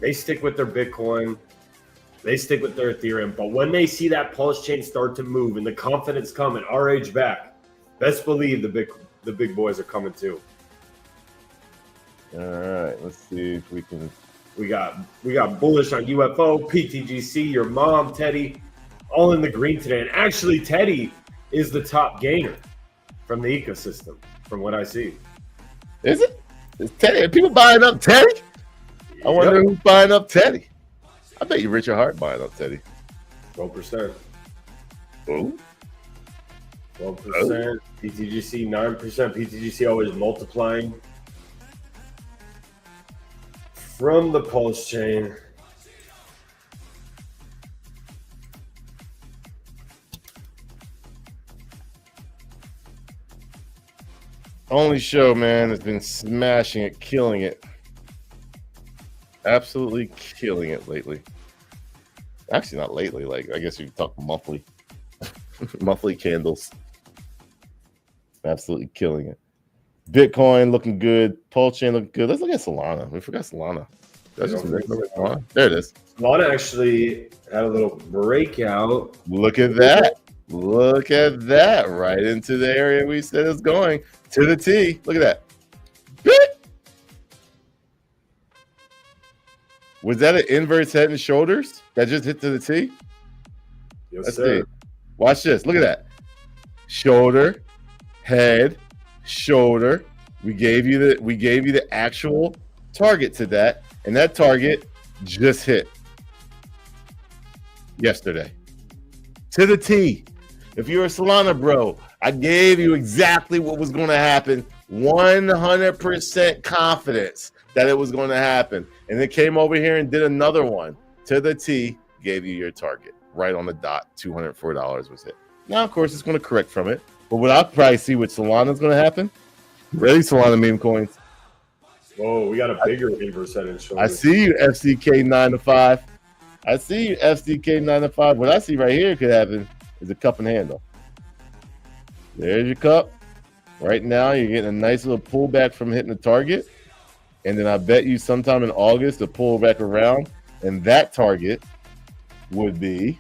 they stick with their Bitcoin. They stick with their Ethereum. But when they see that PulseChain start to move and the confidence coming, RH back, best believe the big boys are coming too. All right, let's see if we can. We got bullish on UFO, PTGC, your mom, Teddy, all in the green today. And actually, Teddy is the top gainer from the ecosystem, from what I see. Is it? Is Teddy? Are people buying up Teddy? I wonder who's buying up Teddy. I bet you Richard Hart buying up Teddy. 12%. Oh. 12%. PTGC 9%. PTGC always multiplying from the PulseChain. Only show, man, has been smashing it, killing it. Absolutely killing it lately. Actually, not lately. Like, I guess you talk monthly. Monthly candles. Absolutely killing it. Bitcoin looking good. PulseChain looking good. Let's look at Solana. We forgot Solana. That's just Solana. There it is. Solana actually had a little breakout. Look at that. Look at that. Right into the area we said it's going. To the T. Look at that. Beep. Was that an inverse head and shoulders that just hit to the T? Yes, Let's sir. see. Watch this. Look at that. Shoulder, head, shoulder. We gave you the actual target to that, and that target just hit yesterday. To the T. If you're a Solana bro, I gave you exactly what was going to happen. 100% confidence that it was going to happen. And it came over here and did another one to the T, gave you your target right on the dot. $204 was hit. Now, of course, it's going to correct from it. But what I'll probably see with Solana is going to happen, really, Solana meme coins. Whoa, we got a bigger inverse head and shoulders. I see you, FCK 9 to 5. I see you, FCK 9 to 5. What I see right here could happen is a cup and handle. There's your cup. Right now, you're getting a nice little pullback from hitting the target. And then I bet you sometime in August to pull back around. And that target would be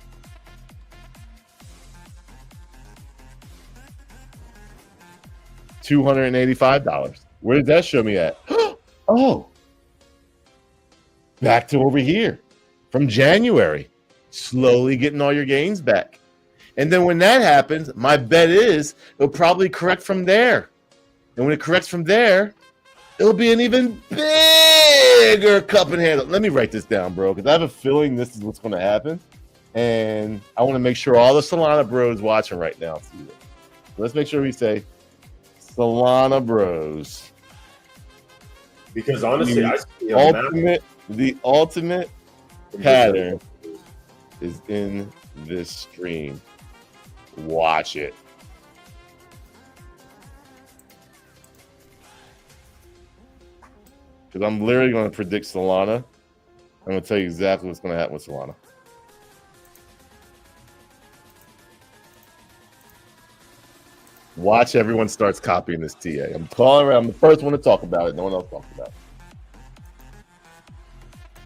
$285. Where did that show me at? Oh, back to over here from January. Slowly getting all your gains back. And then when that happens, my bet is it'll probably correct from there. And when it corrects from there, it'll be an even bigger cup and handle. Let me write this down, bro, because I have a feeling this is what's going to happen. And I want to make sure all the Solana bros watching right now see this. Let's make sure we say Solana Bros. Because honestly, I see a The ultimate pattern is in this stream. Watch it. Because I'm literally going to predict Solana. I'm going to tell you exactly what's going to happen with Solana. Watch everyone starts copying this TA. I'm calling around. I'm the first one to talk about it. No one else talks about it.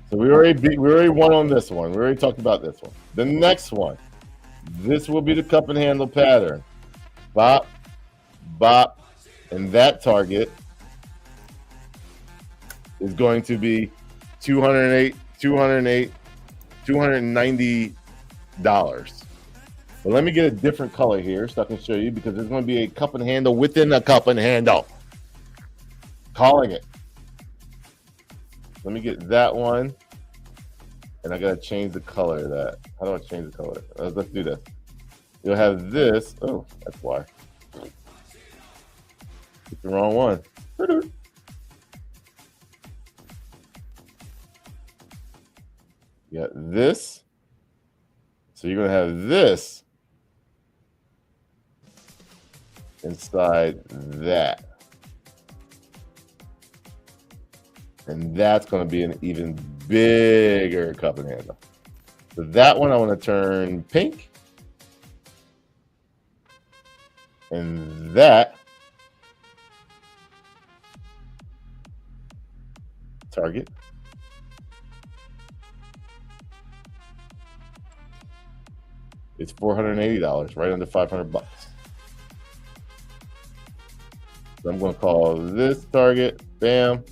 So we already won on this one. We already talked about this one. The next one. This will be the cup and handle pattern. Bop, bop, and that target is going to be $290. But let me get a different color here so I can show you, because there's going to be a cup and handle within a cup and handle. Calling it. Let me get that one. And I got to change the color of that. How do I change the color? Let's do this. You'll have this. Oh, that's why. It's the wrong one. You got this. So you're going to have this inside that. And that's going to be an even bigger cup and handle. So that one I want to turn pink. And that target. It's $480, right under $500. So I'm going to call this target, bam,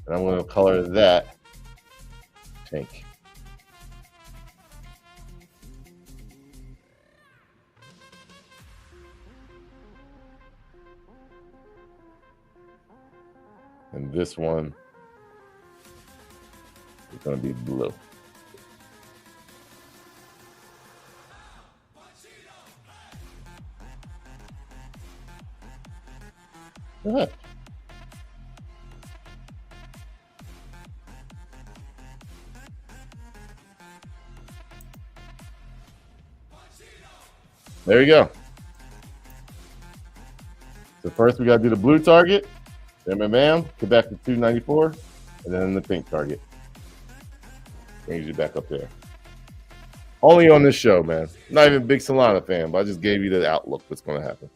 and I'm going to color that pink. And this one is going to be blue. Go ahead. There you go. So first we got to do the blue target. Bam, get back to 294, and then the pink target. Brings you back up there. Only on this show, man. Not even a big Solana fan, but I just gave you the outlook what's going to happen.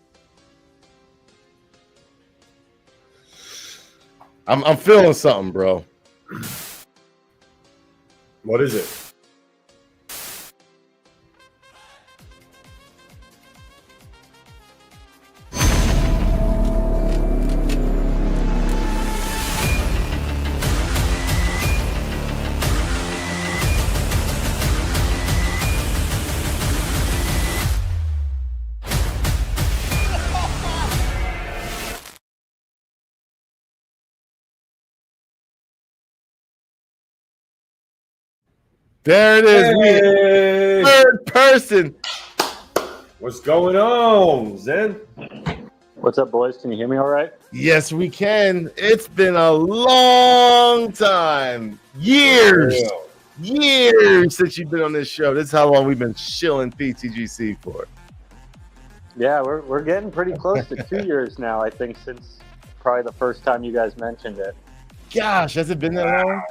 I'm feeling something, bro. What is it? There it is. Hey! Third person. What's going on, Zen? What's up, boys? Can you hear me all right? Yes, we can. It's been a long time. Years since you've been on this show. This is how long we've been shilling PTGC for. Yeah, we're getting pretty close to 2 years now, I think, since probably the first time you guys mentioned it. Gosh, has it been that long?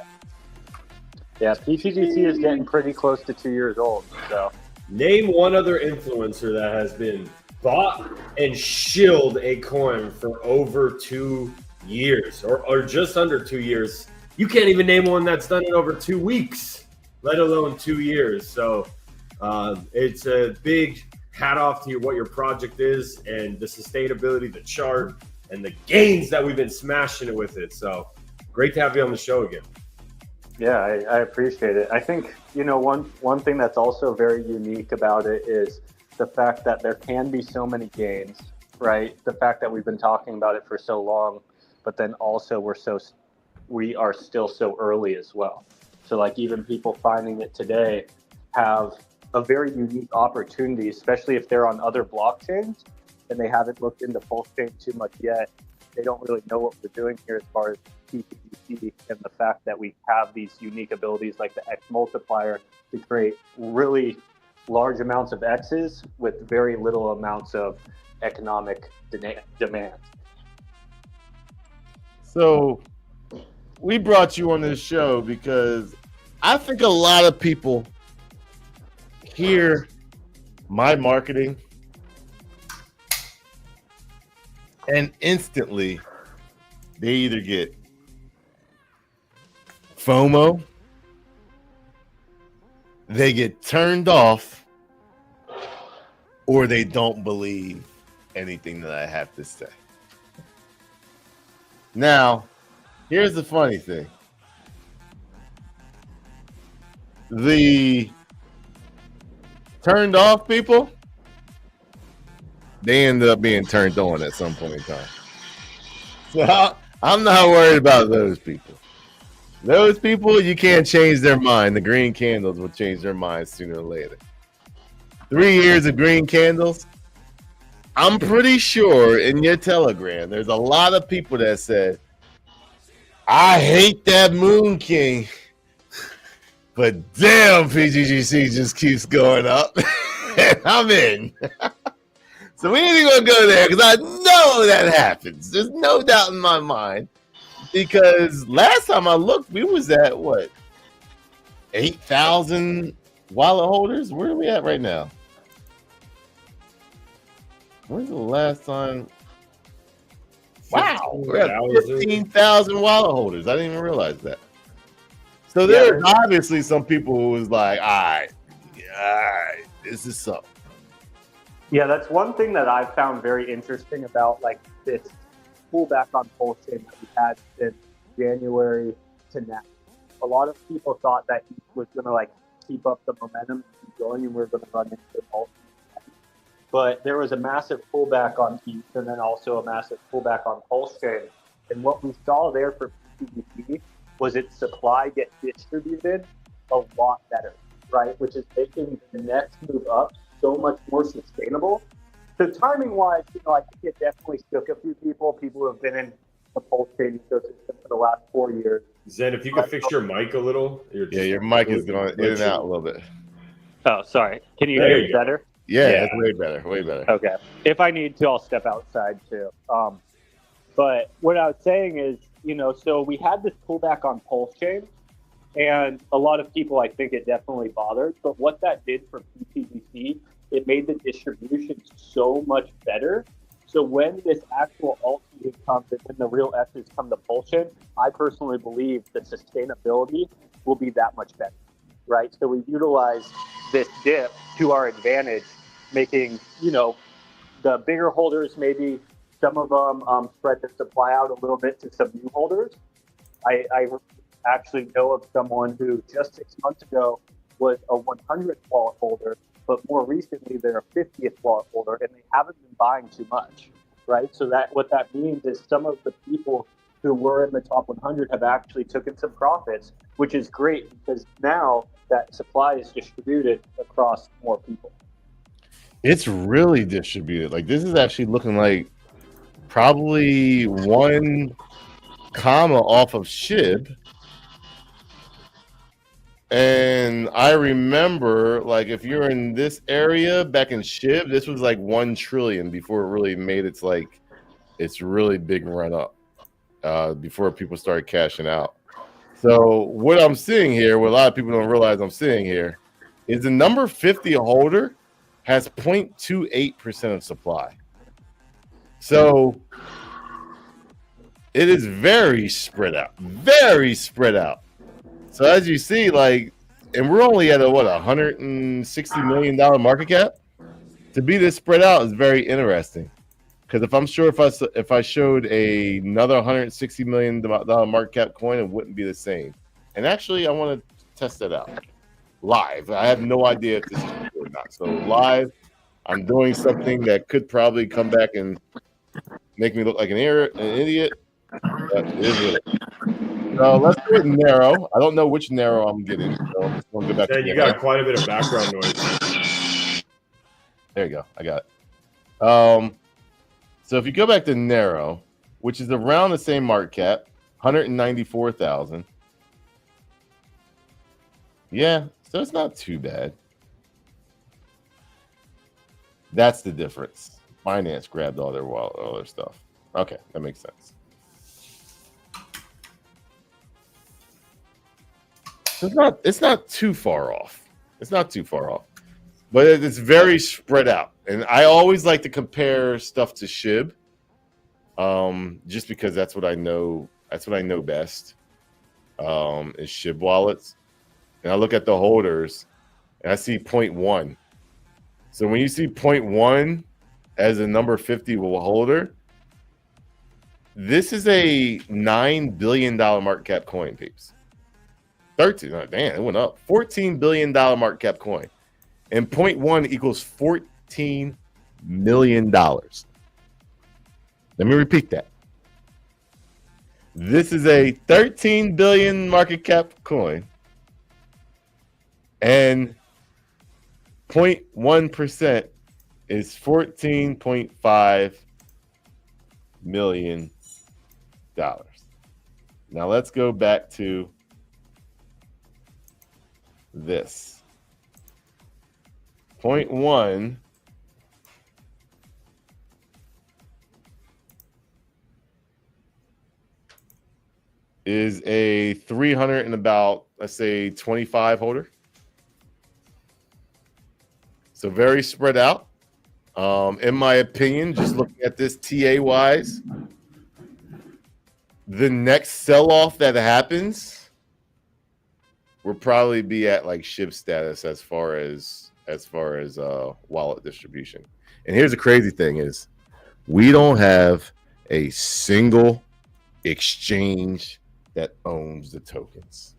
Yeah, PTGC is getting pretty close to 2 years old. So, name one other influencer that has been bought and shilled a coin for over 2 years, or just under 2 years. You can't even name one that's done it over 2 weeks, let alone 2 years. So it's a big hat off to what your project is and the sustainability, the chart, and the gains that we've been smashing it with it. So great to have you on the show again. yeah, I appreciate it. I think, one thing that's also very unique about it is the fact that there can be so many gains, right? The fact that we've been talking about it for so long, but then also we are still so early as well. So like even people finding it today have a very unique opportunity, especially if they're on other blockchains, and they haven't looked into PulseChain too much yet, they don't really know what we're doing here as far as PTGC and the fact that we have these unique abilities like the X multiplier to create really large amounts of X's with very little amounts of economic demand. So we brought you on this show because I think a lot of people hear my marketing and instantly they either get FOMO, they get turned off, or they don't believe anything that I have to say. Now, here's the funny thing. The turned off people, they ended up being turned on at some point in time. So I'm not worried about those people. Those people, you can't change their mind. The green candles will change their minds sooner or later. 3 years of green candles. I'm pretty sure in your Telegram, there's a lot of people that said, I hate that Moon King, but damn, PTGC just keeps going up. And I'm in. So we ain't even gonna go there because I know that happens. There's no doubt in my mind. Because last time I looked, we was at what? 8,000 wallet holders? Where are we at right now? When's the last time? Wow, we're at 15,000 wallet holders. I didn't even realize that. So there's obviously some people who was like, all right, this is something. Yeah, that's one thing that I found very interesting about like this pullback on PulseChain that we had since January to now. A lot of people thought that he was going to like keep up the momentum and keep going, and we are going to run into the Altcoin. But there was a massive pullback on ETH and then also a massive pullback on PulseChain. And what we saw there for PTGC was its supply get distributed a lot better, right? Which is making the next move up so much more sustainable. So timing-wise, I think it definitely shook a few people who have been in the PulseChain ecosystem for the last 4 years. Zen, if you could fix your mic a little. Your mic is going in and out a little bit. Oh, sorry. Can you hear me better? Yeah, that's way better, way better. Okay. If I need to, I'll step outside too. But what I was saying is, so we had this pullback on PulseChain, and a lot of people, I think it definitely bothered. But what that did for PTGC, it made the distribution so much better. So when this actual alt season comes and when the real S's come to PulseChain, I personally believe the sustainability will be that much better, right? So we utilize this dip to our advantage, making, the bigger holders, maybe some of them spread the supply out a little bit to some new holders. I actually know of someone who just 6 months ago was a 100th wallet holder, but more recently they're a 50th wallet holder, and they haven't been buying too much, right? So that what that means is some of the people who were in the top 100 have actually taken some profits, which is great because now that supply is distributed across more people. It's really distributed. Like this is actually looking like probably 1 comma off of SHIB. And I remember, like, if you're in this area back in SHIB, this was like 1 trillion before it really made its really big run up, before people started cashing out. So what I'm seeing here, what a lot of people don't realize I'm seeing here, is the number 50 holder has 0.28% of supply. So it is very spread out, very spread out. So as you see, and we're only at a $160 million market cap. To be this spread out is very interesting, because if I showed another $160 million market cap coin, it wouldn't be the same. And actually, I want to test that out live. I have no idea if this is true or not. So live, I'm doing something that could probably come back and make me look like an idiot. But it is what it is. So let's do it narrow. I don't know which narrow I'm getting. So I'm just going to go back. You got quite a bit of background noise. There you go. I got it. So if you go back to Narrow, which is around the same market cap, 194,000. Yeah, so it's not too bad. That's the difference. Finance grabbed all their stuff. Okay, that makes sense. It's not too far off. It's not too far off. But it's very spread out. And I always like to compare stuff to SHIB. Just because that's what I know. That's what I know best. Is SHIB wallets. And I look at the holders and I see 0.1. So when you see 0.1 as a number 50 holder, this is a $9 billion market cap coin, peeps. 13, oh, damn, it went up. $14 billion market cap coin. And 0.1 equals $14 million. Let me repeat that. This is a 13 billion market cap coin. And 0.1% is $14.5 million. Now let's go back to this. 0.1 is a 300 and about, let's say, 25 holder. So very spread out. In my opinion, just looking at this TA wise, the next sell-off that happens will probably be at like SHIB status as far as wallet distribution. And here's the crazy thing is we don't have a single exchange that owns the tokens.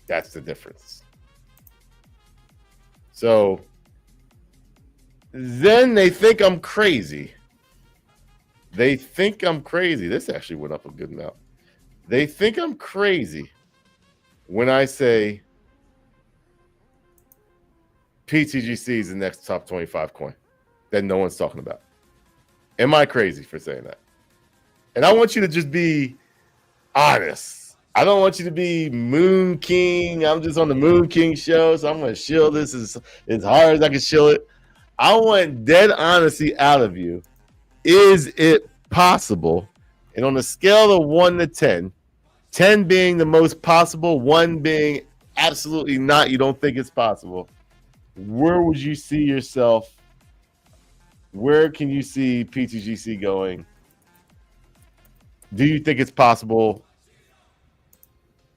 That's the difference. So then they think I'm crazy. They think I'm crazy. This actually went up a good amount. They think I'm crazy when I say PTGC is the next top 25 coin that no one's talking about. Am I crazy for saying that? And I want you to just be honest. I don't want you to be Moon King. I'm just on the Moon King show, so I'm going to shield this as hard as I can shield it. I want dead honesty out of you. Is it possible? And on a scale of 1 to 10, 10 being the most possible, 1 being absolutely not, you don't think it's possible, where would you see yourself? Where can you see PTGC going? Do you think it's possible?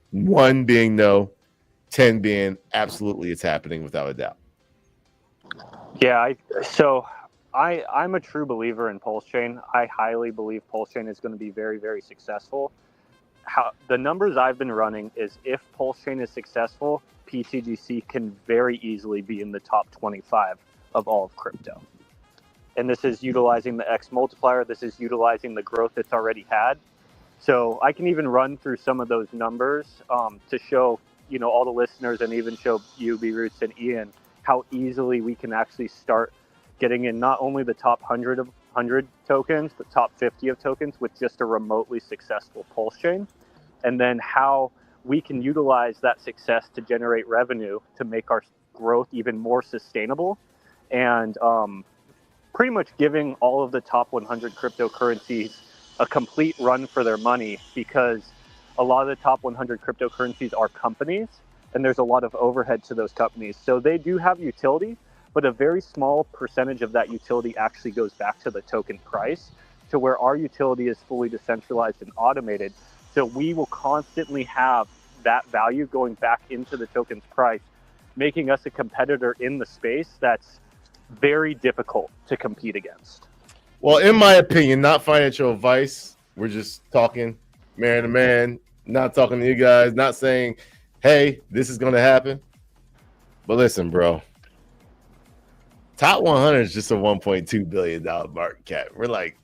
1 being no, 10 being absolutely it's happening without a doubt. Yeah, I'm a true believer in PulseChain. I highly believe PulseChain is going to be very, very successful. The numbers I've been running is if PulseChain is successful, PTGC can very easily be in the top 25 of all of crypto. And this is utilizing the X multiplier. This is utilizing the growth it's already had. So I can even run through some of those numbers to show, all the listeners and even show you, B Roots and Ian, how easily we can actually start getting in not only the top 100 tokens, the top 50 of tokens with just a remotely successful PulseChain, and then how we can utilize that success to generate revenue to make our growth even more sustainable, and pretty much giving all of the top 100 cryptocurrencies a complete run for their money, because a lot of the top 100 cryptocurrencies are companies, and there's a lot of overhead to those companies. So they do have utility, but a very small percentage of that utility actually goes back to the token price, to where our utility is fully decentralized and automated. So we will constantly have that value going back into the token's price, making us a competitor in the space that's very difficult to compete against. Well, in my opinion, not financial advice. We're just talking man to man, not talking to you guys, not saying, hey, this is going to happen. But listen, bro, top 100 is just a $1.2 billion market cap. We're like,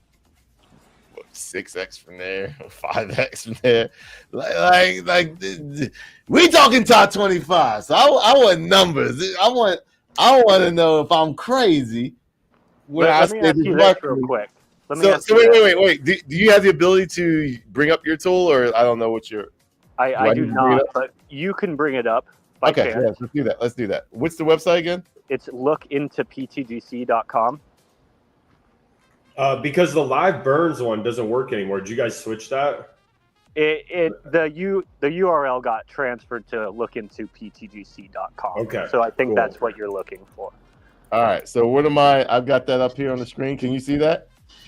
6x from there, 5x from there. Like we talking top 25. So I want numbers. I want to know if I'm crazy. Let me ask you this real quick. Let me So ask you that. wait. Do you have the ability to bring up your tool, or I don't know what your? I do need to bring it not, up? but you can bring it up by Okay, chance. yeah, let's do that. What's the website again? It's lookintoptgc.com. Because the live burns one doesn't work anymore. Did you guys switch that? The URL got transferred to lookintoptgc.com. Okay, So I think cool. that's what you're looking for. All right. So what am I? I've got that up here on the screen. Can you see that?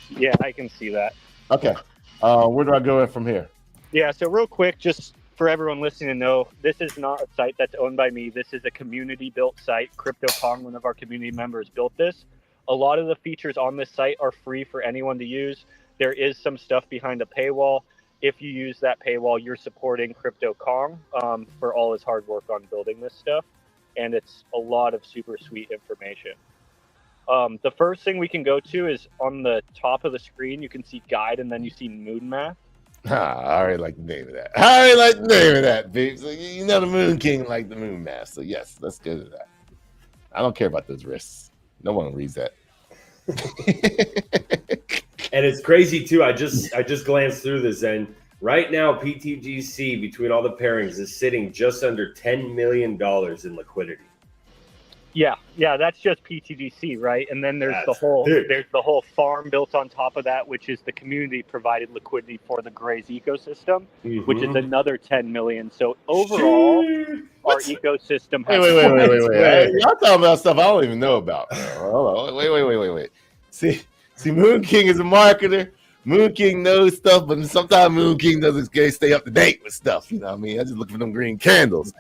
Yeah, I can see that. Okay. Where do I go in from here? Yeah, so real quick, just for everyone listening to know, this is not a site that's owned by me. This is a community-built site. CryptoPong, one of our community members, built this. A lot of the features on this site are free for anyone to use. There is some stuff behind a paywall. If you use that paywall, you're supporting CryptoPong for all his hard work on building this stuff. And it's a lot of super sweet information. The first thing we can go to is on the top of the screen, you can see guide, and then you see moon math. I already like the name of that. I already like the name of that, babe. So you know the Moon King like the Moon Math. So yes, let's go to that. I don't care about those risks. No one reads that. And it's crazy too. I just glanced through this, and right now PTGC between all the pairings is sitting just under $10 million in liquidity. Yeah, that's just PTGC, right? And then there's That's the whole farm built on top of that, which is the community provided liquidity for the Grays ecosystem, which is another 10 million. So overall, our ecosystem has Wait. Y'all talking about stuff I don't even know about. Hold on. Wait. See, Moon King is a marketer. Moon King knows stuff, but sometimes Moon King doesn't stay up to date with stuff. You know what I mean? I just look for them green candles.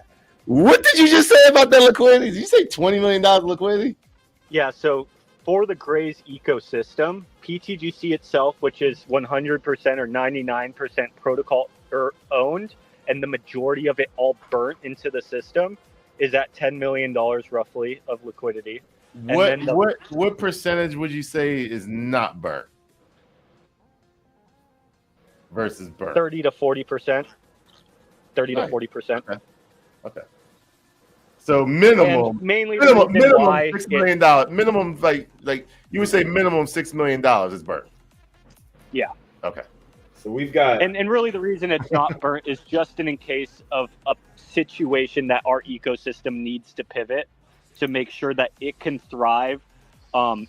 What did you just say about that liquidity? Did you say $20 million liquidity? Yeah, so for the Grays ecosystem, PTGC itself, which is 100% or 99% protocol owned, and the majority of it all burnt into the system, is at $10 million roughly of liquidity. What percentage would you say is not burnt versus burnt? 30 to 40%. 30 to 40%. Okay. So minimum, and mainly minimum why $6 million. Minimum, like you would say, minimum $6 million is burnt. Yeah. Okay. So we've got, and really the reason it's not burnt is just in case of a situation that our ecosystem needs to pivot to make sure that it can thrive,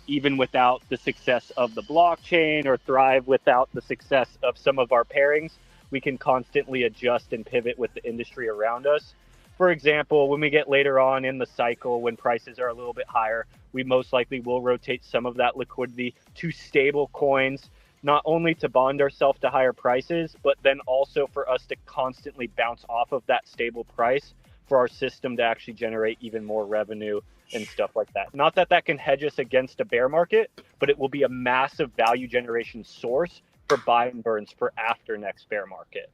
even without the success of the blockchain, or thrive without the success of some of our pairings. We can constantly adjust and pivot with the industry around us. For example, when we get later on in the cycle, when prices are a little bit higher, we most likely will rotate some of that liquidity to stable coins, not only to bond ourselves to higher prices, but then also for us to constantly bounce off of that stable price for our system to actually generate even more revenue and stuff like that. Not that that can hedge us against a bear market, but it will be a massive value generation source for buy and burns for after next bear market.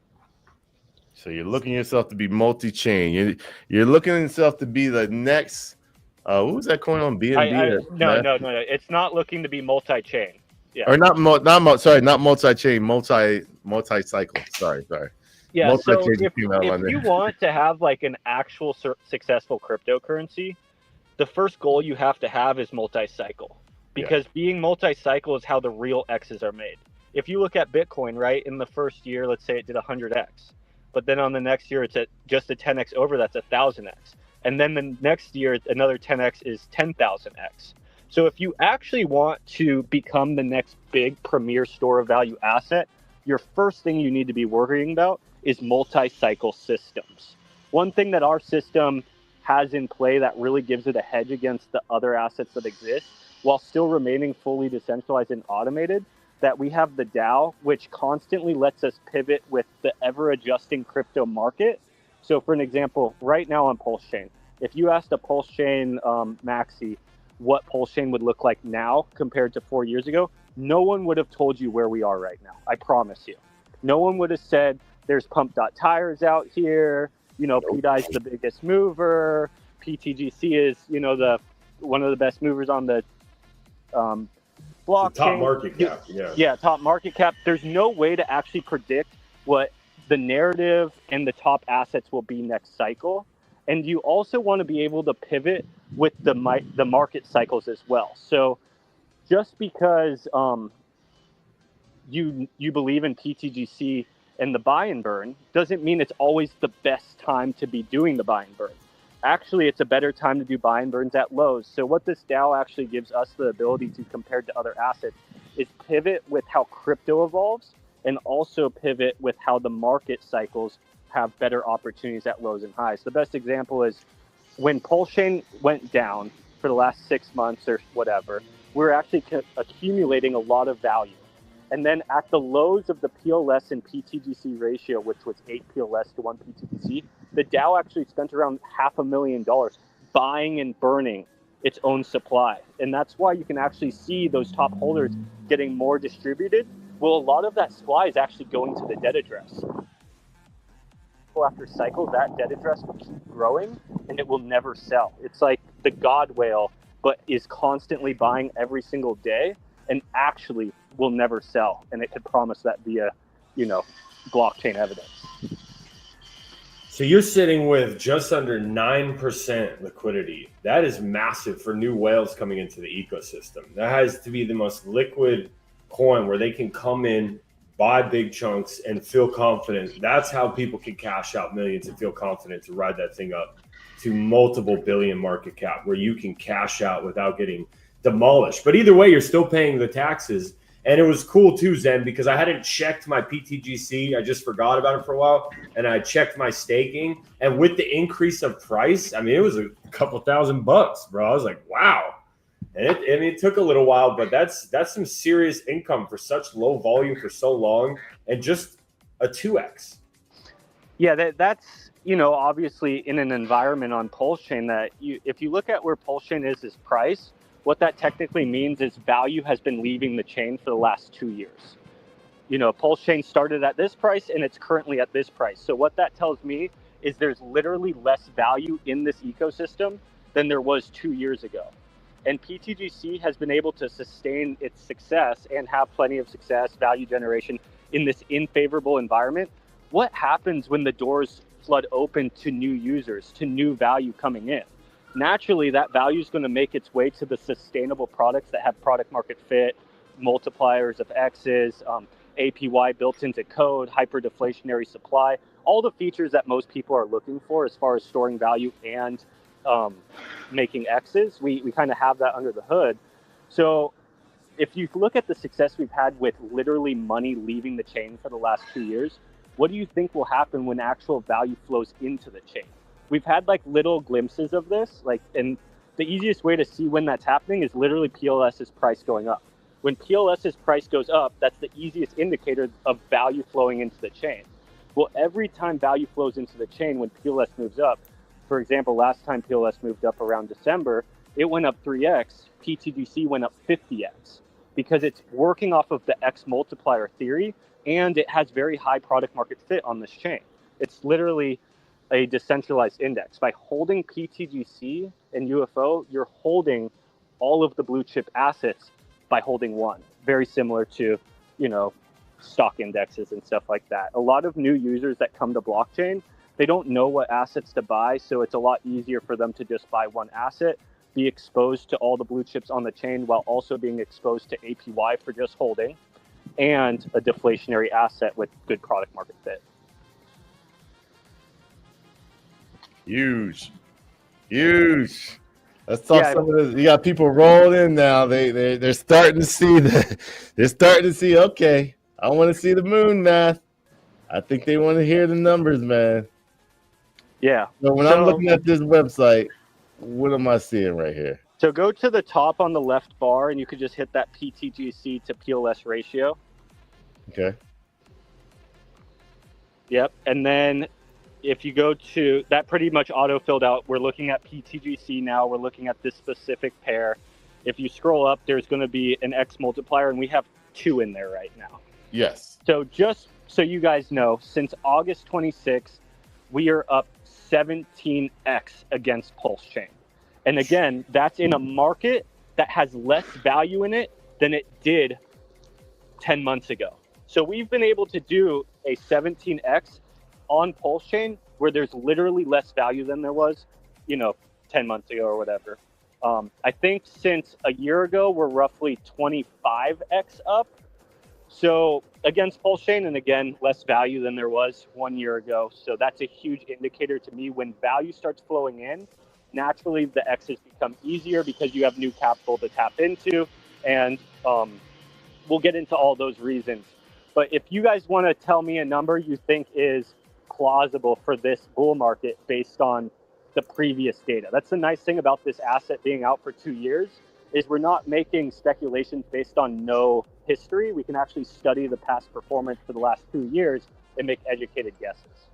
So you're looking yourself to be multi-chain. You're looking at yourself to be the next. What was that coin on BNB? No. It's not looking to be multi-chain. Yeah. Or not multi-chain, multi-cycle. Sorry. Yeah. So if you want to have like an actual successful cryptocurrency, the first goal you have to have is multi-cycle, because being multi-cycle is how the real X's are made. If you look at Bitcoin, right, in the first year, let's say it did 100x. But then on the next year, it's at just a 10x over, that's 1,000x. And then the next year, another 10x is 10,000x. So if you actually want to become the next big premier store of value asset, your first thing you need to be worrying about is multi-cycle systems. One thing that our system has in play that really gives it a hedge against the other assets that exist, while still remaining fully decentralized and automated, that we have the DAO, which constantly lets us pivot with the ever-adjusting crypto market. So for an example, right now on PulseChain, if you asked a PulseChain maxi what PulseChain would look like now compared to 4 years ago, no one would have told you where we are right now. I promise you. No one would have said there's pump.tires out here, PDI's the biggest mover, PTGC is, one of the best movers on the blockchain. Top market cap, yeah, top market cap. There's no way to actually predict what the narrative and the top assets will be next cycle. And you also want to be able to pivot with the market cycles as well. So just because you believe in PTGC and the buy and burn doesn't mean it's always the best time to be doing the buy and burn. Actually, it's a better time to do buy and burns at lows. So what this DAO actually gives us the ability to, compared to other assets, is pivot with how crypto evolves and also pivot with how the market cycles have better opportunities at lows and highs. The best example is when PulseChain went down for the last 6 months or whatever, we're actually accumulating a lot of value. And then at the lows of the PLS and PTGC ratio, which was 8 PLS to 1 PTGC, the DAO actually spent around $500,000 buying and burning its own supply. And that's why you can actually see those top holders getting more distributed. Well, a lot of that supply is actually going to the debt address. After cycle, that debt address will keep growing and it will never sell. It's like the God whale, but is constantly buying every single day and actually will never sell. And it could promise that via, blockchain evidence. So you're sitting with just under 9% liquidity. That is massive for new whales coming into the ecosystem. That has to be the most liquid coin where they can come in, buy big chunks, and feel confident. That's how people can cash out millions and feel confident to ride that thing up to multiple billion market cap, where you can cash out without getting demolished. But either way, you're still paying the taxes. And it was cool too, Zen, because I hadn't checked my PTGC. I just forgot about it for a while. And I checked my staking. And with the increase of price, I mean, it was a couple $1,000, bro. I was like, wow. And it took a little while, but that's some serious income for such low volume for so long, and just a 2x. Yeah, that's obviously in an environment on PulseChain that if you look at where PulseChain is price, what that technically means is value has been leaving the chain for the last 2 years. PulseChain started at this price and it's currently at this price. So what that tells me is there's literally less value in this ecosystem than there was 2 years ago. And PTGC has been able to sustain its success and have plenty of success, value generation in this unfavorable environment. What happens when the doors flood open to new users, to new value coming in? Naturally, that value is going to make its way to the sustainable products that have product market fit, multipliers of X's, APY built into code, hyper-deflationary supply, all the features that most people are looking for as far as storing value and making X's. We kind of have that under the hood. So if you look at the success we've had with literally money leaving the chain for the last 2 years, what do you think will happen when actual value flows into the chain? We've had like little glimpses of this, and the easiest way to see when that's happening is literally PLS's price going up. When PLS's price goes up, that's the easiest indicator of value flowing into the chain. Well, every time value flows into the chain when PLS moves up, for example, last time PLS moved up around December, it went up 3x, PTGC went up 50x, because it's working off of the X multiplier theory, and it has very high product market fit on this chain. It's literally a decentralized index. By holding PTGC and UFO, you're holding all of the blue chip assets by holding one. Very similar to, stock indexes and stuff like that. A lot of new users that come to blockchain, they don't know what assets to buy, so it's a lot easier for them to just buy one asset, be exposed to all the blue chips on the chain while also being exposed to APY for just holding, and a deflationary asset with good product market fit. Huge. Let's talk some of this. You got people rolling in now. They're starting to see okay, I want to see the moon math. I think they want to hear the numbers, man. Yeah. So when I'm looking at this website, what am I seeing right here? So go to the top on the left bar and you could just hit that PTGC to PLS ratio. Okay. Yep. And then if you go to that, pretty much auto filled out. We're looking at PTGC now. We're looking at this specific pair. If you scroll up, there's going to be an X multiplier, and we have 2 in there right now. Yes. So just so you guys know, since August 26th, we are up 17x against PulseChain. And again, that's in a market that has less value in it than it did 10 months ago. So we've been able to do a 17x on PulseChain where there's literally less value than there was, 10 months ago or whatever. I think since a year ago, we're roughly 25x up. So against PulseChain, and again, less value than there was 1 year ago. So that's a huge indicator to me. When value starts flowing in, naturally the exits become easier because you have new capital to tap into. And we'll get into all those reasons. But if you guys want to tell me a number you think is plausible for this bull market based on the previous data. That's the nice thing about this asset being out for 2 years, is we're not making speculations based on no history. We can actually study the past performance for the last 2 years and make educated guesses.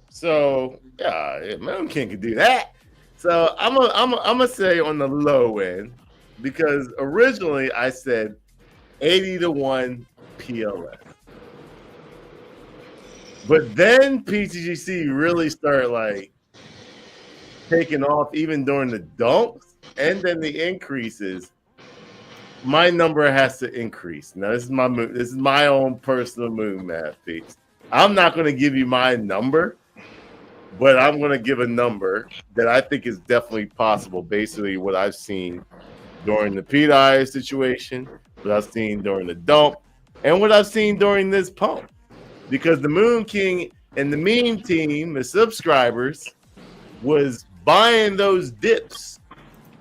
So yeah, Memecoin can do that. So I'm gonna say on the low end, because originally I said 80-1 PLS. But then PTGC really started like taking off even during the dumps and then the increases. My number has to increase. Now this is my own personal moon math piece. I'm not going to give you my number, but I'm going to give a number that I think is definitely possible, basically what I've seen during the PTI situation, what I've seen during the dump, and what I've seen during this pump. Because the Moon King and the meme team, the subscribers, was buying those dips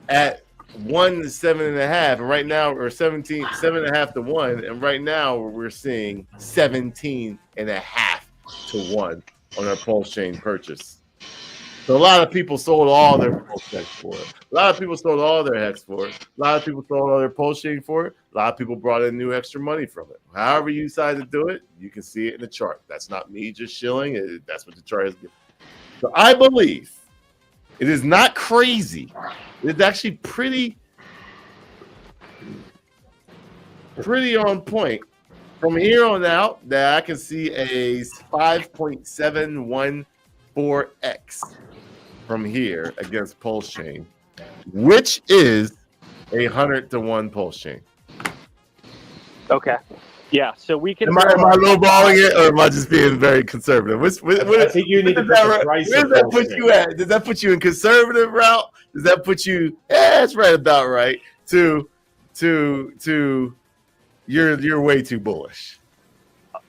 at 1 to 7.5, and right now we're 7.5 to 1, and right now we're seeing 17.5 to 1 on our PulseChain purchase. So a lot of people sold all their PulseChain for it. A lot of people sold all their Hex for it. A lot of people sold all their PulseChain for it. A lot of people brought in new extra money from it. However you decide to do it, you can see it in the chart. That's not me just shilling. That's what the chart is giving. So I believe it is not crazy. It's actually pretty on point. From here on out, that I can see a 5.714x from here against PulseChain, which is 100 to 1 PulseChain. Okay. Yeah, so we can. Am I lowballing it, or am I just being very conservative? I think you need to put the price. Where does that put you at? Does that put you in conservative route? Does that put you? That's right about right. To you're way too bullish.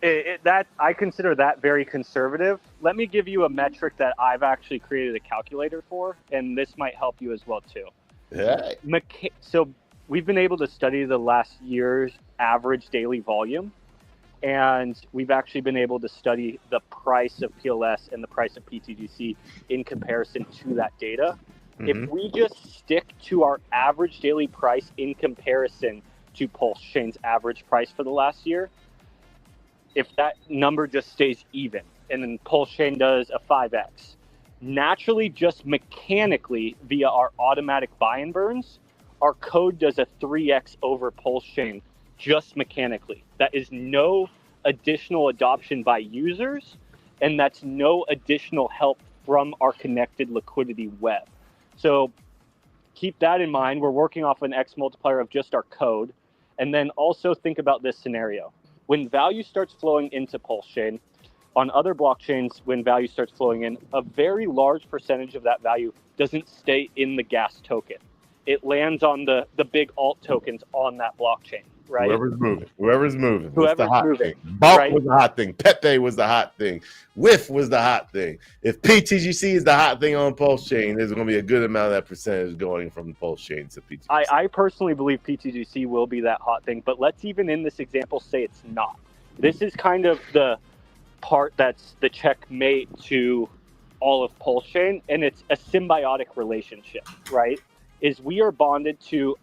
That I consider that very conservative. Let me give you a metric that I've actually created a calculator for, and this might help you as well too. Yeah. So we've been able to study the last year's average daily volume, and we've actually been able to study the price of PLS and the price of PTGC in comparison to that data. Mm-hmm. If we just stick to our average daily price in comparison to PulseChain's average price for the last year, if that number just stays even, and then PulseChain does a 5x, naturally, just mechanically via our automatic buy and burns, our code does a 3x over PulseChain just mechanically. That is no additional adoption by users, and that's no additional help from our connected liquidity web. So keep that in mind. We're working off an X multiplier of just our code. And then also think about this scenario. When value starts flowing into PulseChain, on other blockchains, when value starts flowing in, a very large percentage of that value doesn't stay in the gas token. It lands on the big alt tokens on that blockchain, right? Whoever's moving. Whoever's moving. Thing. Bulk right? was the hot thing. Pepe was the hot thing. Whiff was the hot thing. If PTGC is the hot thing on PulseChain, there's going to be a good amount of that percentage going from PulseChain to PTGC. I personally believe PTGC will be that hot thing, but let's even in this example say it's not. This is kind of the part that's the checkmate to all of PulseChain, and it's a symbiotic relationship, right? Is we are bonded to,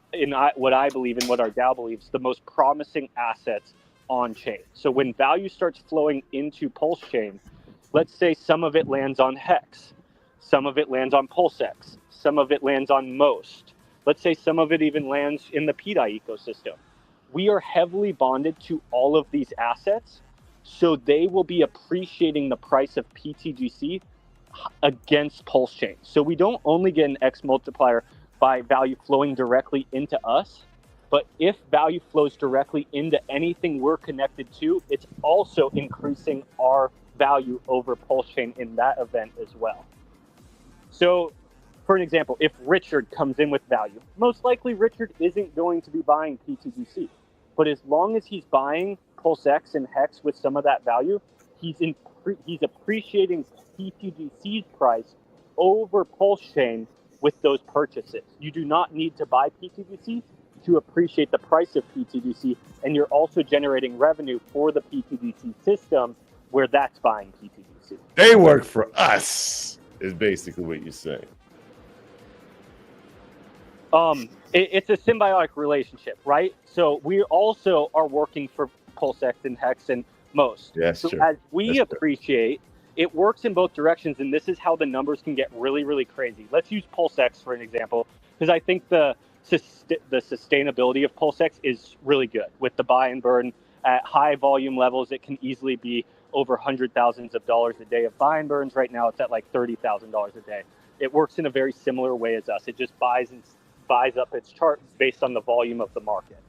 what I believe and what our DAO believes, the most promising assets on chain. So when value starts flowing into PulseChain, let's say some of it lands on Hex, some of it lands on PulseX, some of it lands on Most. Let's say some of it even lands in the PTI ecosystem. We are heavily bonded to all of these assets, so they will be appreciating the price of PTGC against PulseChain. So we don't only get an X multiplier by value flowing directly into us, but if value flows directly into anything we're connected to, it's also increasing our value over PulseChain in that event as well. So for an example, if Richard comes in with value, most likely Richard isn't going to be buying PTGC, but as long as he's buying PulseX and Hex with some of that value, he's appreciating PTGC's price over PulseChain with those purchases. You do not need to buy PTGC to appreciate the price of PTGC, and you're also generating revenue for the PTGC system where that's buying PTGC. They work for us, is basically what you're saying. It's a symbiotic relationship, right? So we also are working for PulseX and Hex and most. Yes, so true. as we That's appreciate, it works in both directions, and this is how the numbers can get really, really crazy. Let's use PulseX for an example, because I think the sustainability of PulseX is really good. With the buy and burn at high volume levels, it can easily be over $100,000s of dollars a day of buy and burns. Right now, it's at like $30,000 a day. It works in a very similar way as us. It just buys up its chart based on the volume of the market.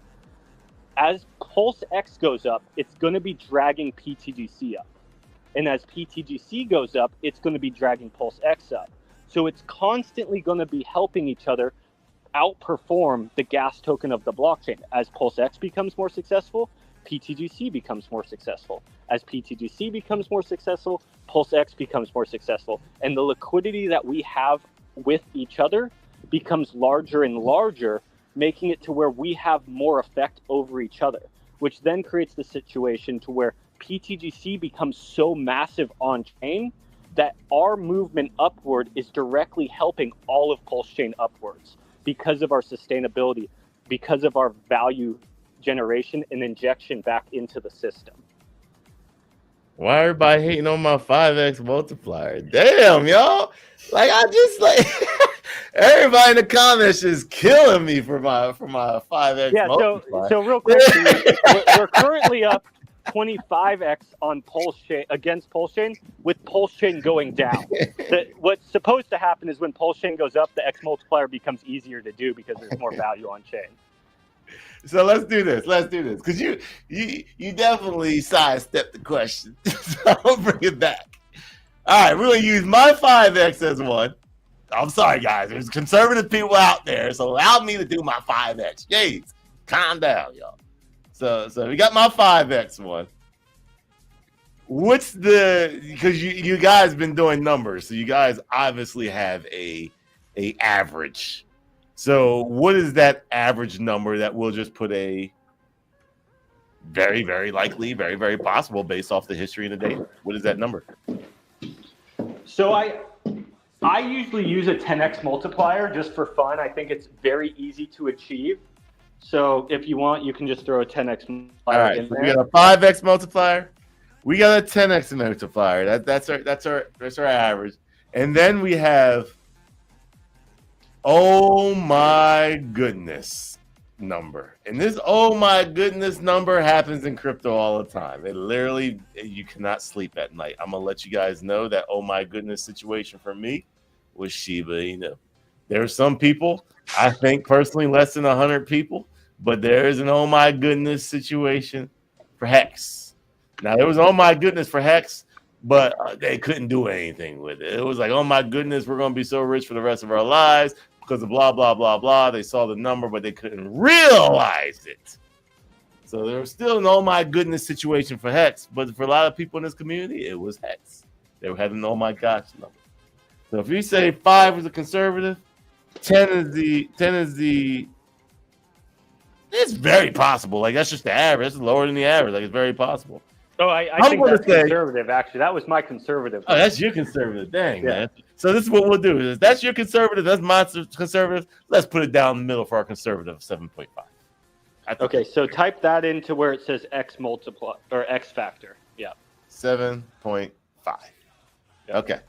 As PulseX goes up, it's going to be dragging PTGC up. And as PTGC goes up, it's going to be dragging PulseX up. So it's constantly going to be helping each other outperform the gas token of the blockchain. As PulseX becomes more successful, PTGC becomes more successful. As PTGC becomes more successful, PulseX becomes more successful. And the liquidity that we have with each other becomes larger and larger, making it to where we have more effect over each other, which then creates the situation to where PTGC becomes so massive on chain that our movement upward is directly helping all of PulseChain upwards because of our sustainability, because of our value generation and injection back into the system. Why everybody hating on my 5x multiplier? Damn, y'all. Like, I just like everybody in the comments is killing me for my 5x multiplier. So real quick, we're currently up 25x on PulseChain against PulseChain, with PulseChain going down. What's supposed to happen is when PulseChain goes up, the X multiplier becomes easier to do because there's more value on chain. So let's do this. Because you definitely sidestepped the question. So I'll bring it back. All right, we're going to use my 5x as one. I'm sorry, guys. There's conservative people out there, so allow me to do my 5x. Jeez, calm down, y'all. So we got my 5x one. What's because you guys been doing numbers, so you guys obviously have a average. So what is that average number that we'll just put a very, very likely, very, very possible based off the history and the data? What is that number? So I usually use a 10x multiplier just for fun. I think it's very easy to achieve. So if you want, you can just throw a 10x multiplier. All right, in so there. we got a 5x multiplier. We got a 10x multiplier. That's our average. And then we have, oh my goodness number. And this oh my goodness number happens in crypto all the time. It literally, you cannot sleep at night. I'm gonna let you guys know that oh my goodness situation for me was Shiba Inu. There are some people, I think personally less than 100 people, but there is an oh my goodness situation for Hex. Now there was oh my goodness for Hex, but they couldn't do anything with it. It was like, oh my goodness, we're going to be so rich for the rest of our lives because of blah, blah, blah, blah. They saw the number, but they couldn't realize it. So there was still an oh my goodness situation for Hex, but for a lot of people in this community, it was Hex. They were having an oh my gosh number. So if you say 5 is a conservative, 10 is the it's very possible. Like, that's just the average. It's lower than the average. Like, it's very possible. Oh, I think that's conservative, actually. That was my conservative. Oh, that's your conservative. Dang, yeah. Man. So this is what we'll do. Is that's your conservative. That's my conservative. Let's put it down the middle for our conservative 7.5. Okay, so type that into where it says X multiply or X factor. Yeah. 7.5. Okay.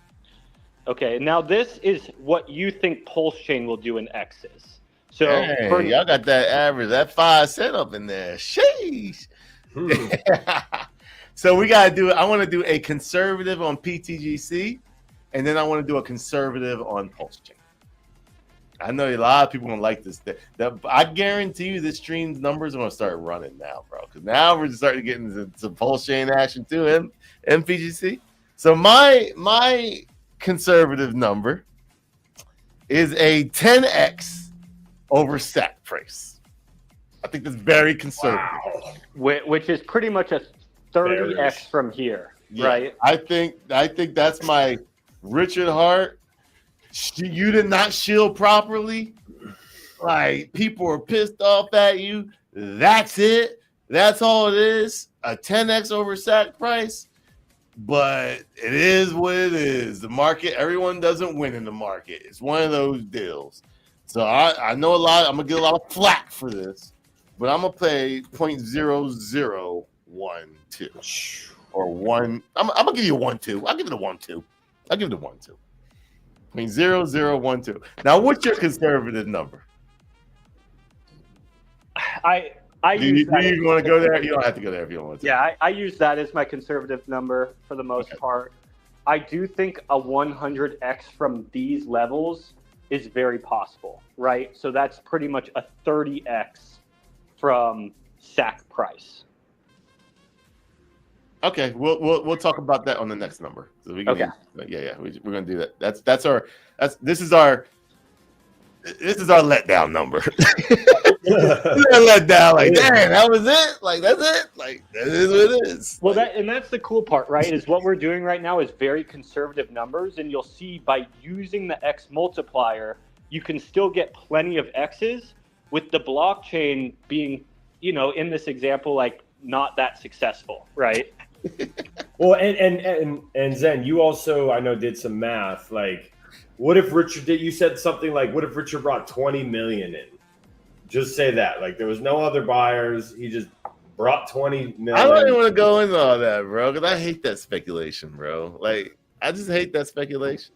Okay, now this is what you think PulseChain will do in X's. So hey, y'all got that average, that 5 cent up in there. Sheesh. So we gotta do. I want to do a conservative on PTGC, and then I want to do a conservative on PulseChain. I know a lot of people gonna like this. I guarantee you, this stream's numbers are gonna start running now, bro. Because now we're just starting to get into some PulseChain action too, and PGC. So my conservative number is a 10x over stack price. I think that's very conservative. Wow. Which is pretty much a 30x from here, Yeah, right? I think that's my Richard Hart. You did not shield properly. Like, people are pissed off at you. That's it. That's all it is. A 10x over sack price. But it is what it is. The market, everyone doesn't win in the market. It's one of those deals. So I know a lot. I'm gonna get a lot of flack for this, but I'm gonna pay 0.0012 or one. I'm gonna give you a 1-2. I'll give it a 1-2. I'll give it a 1-2. 0.0012. Now, what's your conservative number? Do you want to go there? You don't have to go there if you don't want to. Yeah, I use that as my conservative number for the most part. I do think a 100x from these levels is very possible, right? So that's pretty much a 30x from sack price. Okay, we'll talk about that on the next number. So we can, we're gonna do that. This is our letdown number. Letdown, like, damn, that was it. Like, that's it. Like, that is what it is. Well, that's the cool part, right? Is what we're doing right now is very conservative numbers, and you'll see by using the X multiplier, you can still get plenty of X's with the blockchain being, in this example, like not that successful, right? Well, and Zen, you also, I know, did some math. Like, what if Richard did? You said something like, what if Richard brought 20 million in? Just say that. Like, there was no other buyers. He just brought 20 million. I don't even want to go into all that, bro, because I hate that speculation, bro. Like, I just hate that speculation.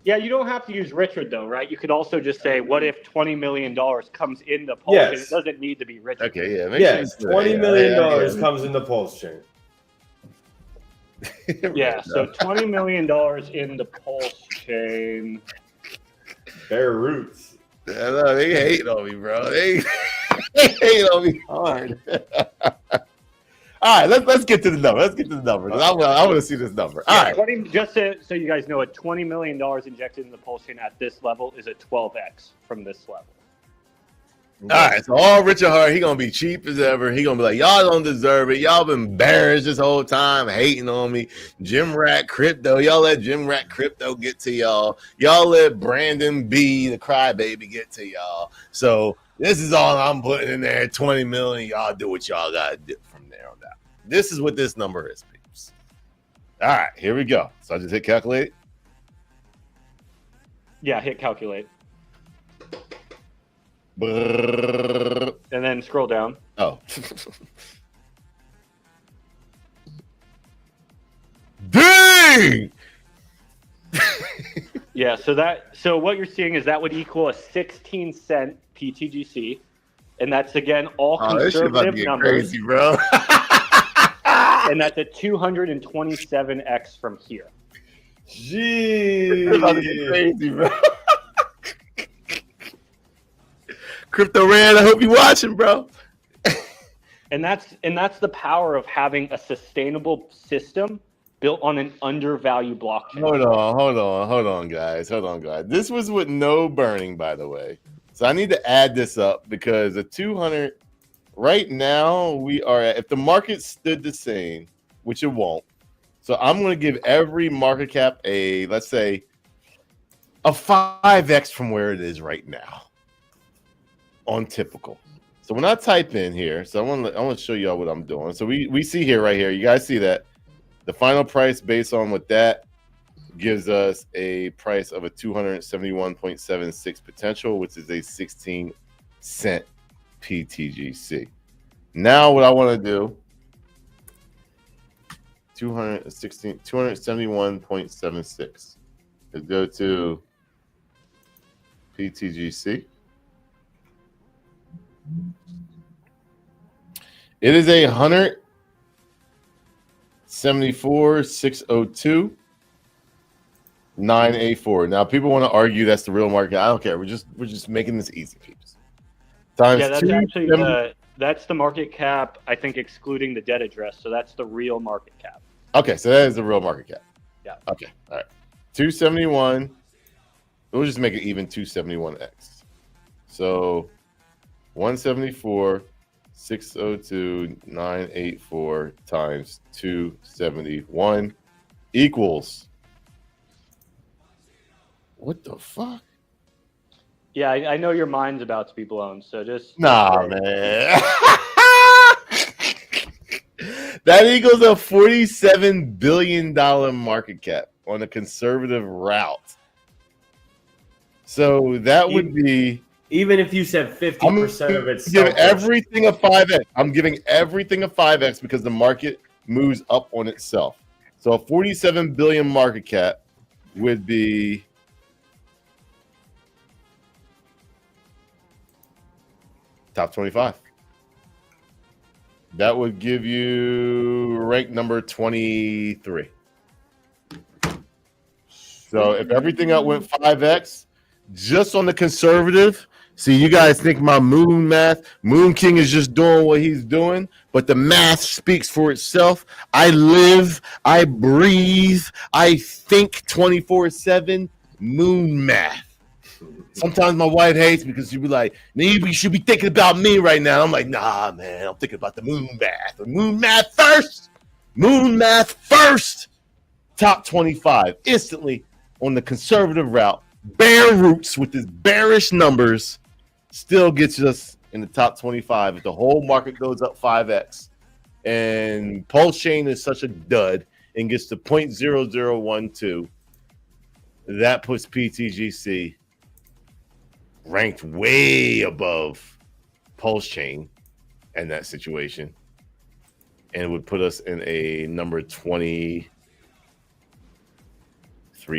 Yeah, you don't have to use Richard, though, right? You could also just say, what if $20 million comes in the PulseChain? Yes. It doesn't need to be Richard. Okay, yeah. Yes, $20 million comes in the PulseChain. Yeah, so $20 million in the PulseChain. Bare roots. I know, they hate on me, bro. They hate on me hard. All right, let's get to the number. Let's get to the number. I want to see this number. All right. 20, just so you guys know, $20 million injected in the PulseChain at this level is a 12x from this level. All right, so all Richard Hart, he gonna be cheap as ever. He gonna be like, y'all don't deserve it. Y'all been embarrassed this whole time, hating on me. Jim Rat Crypto, y'all let Jim Rat Crypto get to y'all. Y'all let Brandon B, the crybaby, get to y'all. So this is all I'm putting in there. 20 million. Y'all do what y'all gotta do from there on out. This is what this number is, peeps. All right, here we go. So I just hit calculate. Yeah, hit calculate. Brrr. And then scroll down. Oh. Dang! Yeah, so what you're seeing is that would equal a 16-cent PTGC, and that's again all conservative numbers. Crazy, bro. And that's a 227x from here. Jeez. It's about to get crazy, bro. Crypto Red, I hope you're watching, bro. And that's the power of having a sustainable system built on an undervalued blockchain. Hold on, guys. This was with no burning, by the way. So I need to add this up because a 200 right now we are at, if the market stood the same, which it won't. So I'm going to give every market cap let's say a 5x from where it is right now. On typical. So when I type in here, so I want to show y'all what I'm doing. So we see here, right here, you guys see that the final price based on what that gives us a price of a 271.76 potential, which is a 16-cent PTGC. Now what I want to do, 271.76 is go to PTGC. It is a 174,602 984. Now people want to argue that's the real market. I don't care. We're just making this easy, peeps. Times yeah, that's actually that's the market cap, I think, excluding the debt address. So that's the real market cap. Okay, so that is the real market cap. Yeah. Okay. All right. 271. We'll just make it even 271x. So 174, 602, 984 times 271 equals. What the fuck? Yeah, I know your mind's about to be blown, so just Nah, man. That equals a $47 billion market cap on a conservative route. So that would be, even if you said 50% of it's give everything a 5x. I'm giving everything a 5x because the market moves up on itself. So a 47 billion market cap would be top 25. That would give you rank number 23. So if everything else went 5x, just on the conservative, see, you guys think my moon math, Moon King is just doing what he's doing, but the math speaks for itself. I live, I breathe, I think 24/7 moon math. Sometimes my wife hates me because she'll be like, maybe you should be thinking about me right now. I'm like, nah, man, I'm thinking about the moon math. The moon math first. Moon math first. Top 25. Instantly on the conservative route. Bear roots with his bearish numbers still gets us in the top 25 if the whole market goes up 5x. And PulseChain is such a dud and gets to 0.0012. That puts PTGC ranked way above PulseChain in that situation, and it would put us in a number 23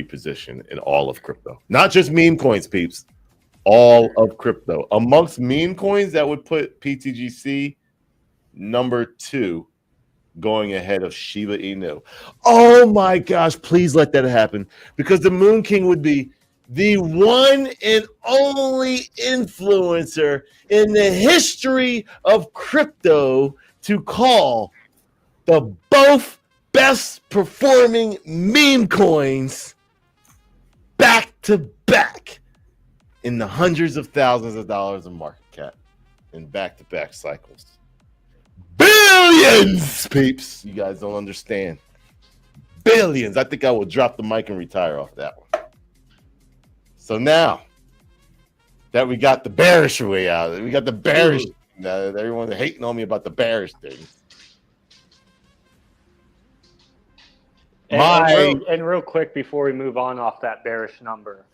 position in all of crypto. Not just meme coins, peeps. All of crypto. Amongst meme coins, that would put PTGC number 2, going ahead of Shiba Inu. Oh my gosh, please let that happen, because the Moon King would be the one and only influencer in the history of crypto to call the both best performing meme coins back to back in the hundreds of thousands of dollars of market cap in back-to-back cycles. Billions, peeps. You guys don't understand. Billions. I think I will drop the mic and retire off that one. So now that we got the bearish way out of it, we got the bearish. Everyone's hating on me about the bearish thing. And real quick before we move on off that bearish number.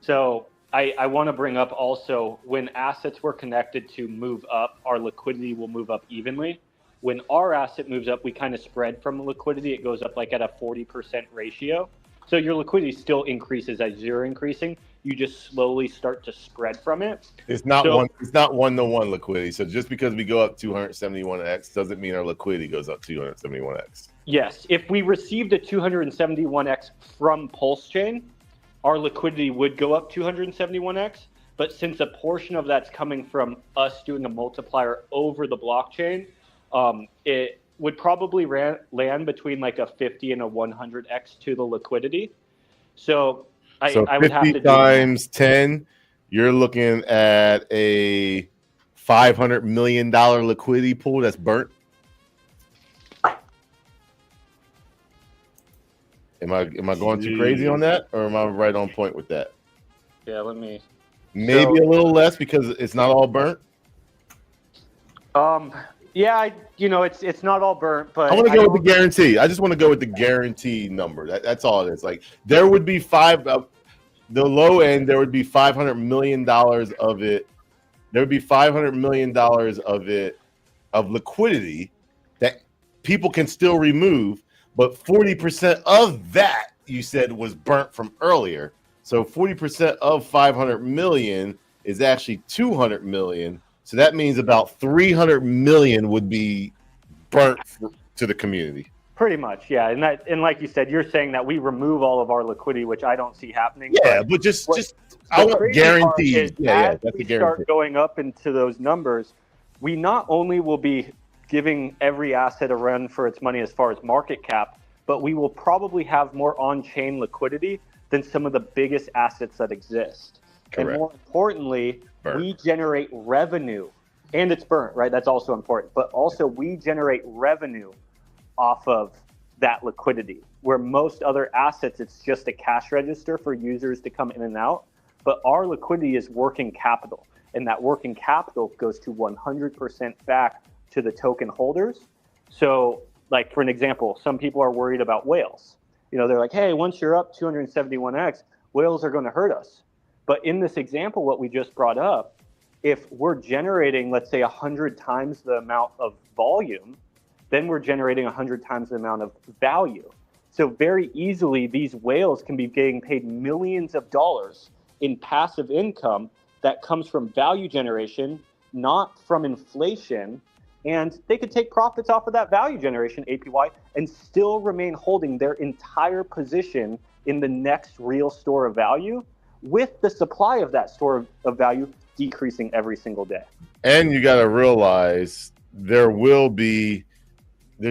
So I want to bring up also, when assets were connected to move up, our liquidity will move up evenly. When our asset moves up, we kind of spread from the liquidity. It goes up like at a 40% ratio. So your liquidity still increases as you're increasing. You just slowly start to spread from it. It's not one. It's not 1-to-1 liquidity. So just because we go up 271x doesn't mean our liquidity goes up 271x. Yes, if we received a 271x from PulseChain, our liquidity would go up 271x. But since a portion of that's coming from us doing a multiplier over the blockchain, it would probably land between like a 50 and a 100x to the liquidity. So I would have to do times 10, you're looking at a $500 million liquidity pool that's burnt. Am I going too crazy on that, or am I right on point with that? Yeah, let me. Maybe a little less because it's not all burnt. Yeah, it's not all burnt, but I want to go with the guarantee. I just want to go with the guarantee number. That's all it is. Like, there would be the low end, there would be $500 million of it. There would be $500 million of it, of liquidity that people can still remove, but 40% of that, you said, was burnt from earlier. So 40% of 500 million is actually 200 million. So that means about 300 million would be burnt to the community. Pretty much, yeah. And like you said, you're saying that we remove all of our liquidity, which I don't see happening. Yeah, but just I want guarantees. Yeah, that's a guarantee. Start going up into those numbers, we not only will be giving every asset a run for its money as far as market cap, but we will probably have more on-chain liquidity than some of the biggest assets that exist. Correct. And more importantly, burnt. we generate revenue, and it's burnt, right? That's also important. But also we generate revenue off of that liquidity, where most other assets, it's just a cash register for users to come in and out. But our liquidity is working capital, and that working capital goes to 100% back to the token holders. So, like, for an example, some people are worried about whales. You know, they're like, hey, once you're up 271x, whales are going to hurt us. But in this example, what we just brought up, if we're generating, let's say, 100 times the amount of volume, then we're generating 100 times the amount of value. So very easily, these whales can be getting paid millions of dollars in passive income that comes from value generation, not from inflation. And they could take profits off of that value generation APY and still remain holding their entire position in the next real store of value, with the supply of that store of value decreasing every single day. And you got to realize there's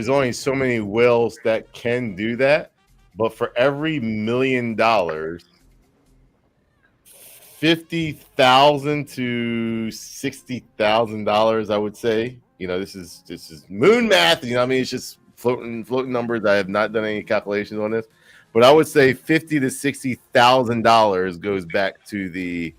only so many whales that can do that. But for every $1 million, $50,000 to $60,000, I would say. You know, this is moon math. You know what I mean? It's just floating numbers. I have not done any calculations on this, but I would say $50,000 to $60,000 goes back to the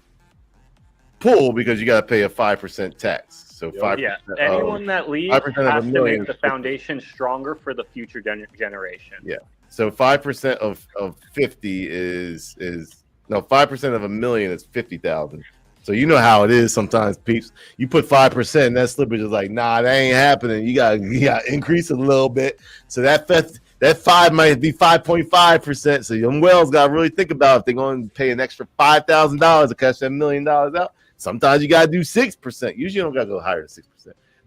pool because you got to pay a 5% tax. So 5%. Yeah, anyone that leaves has to make the foundation stronger for the future generation. Yeah. So 5% of 50 is 5% of $1 million is 50,000. So you know how it is sometimes, peeps. You put 5%, and that slippage is like, nah, that ain't happening. You got to increase it a little bit. So that 5 might be 5.5%. So young whales got to really think about if they're going to pay an extra $5,000 to catch that $1 million out. Sometimes you got to do 6%. Usually you don't got to go higher than 6%.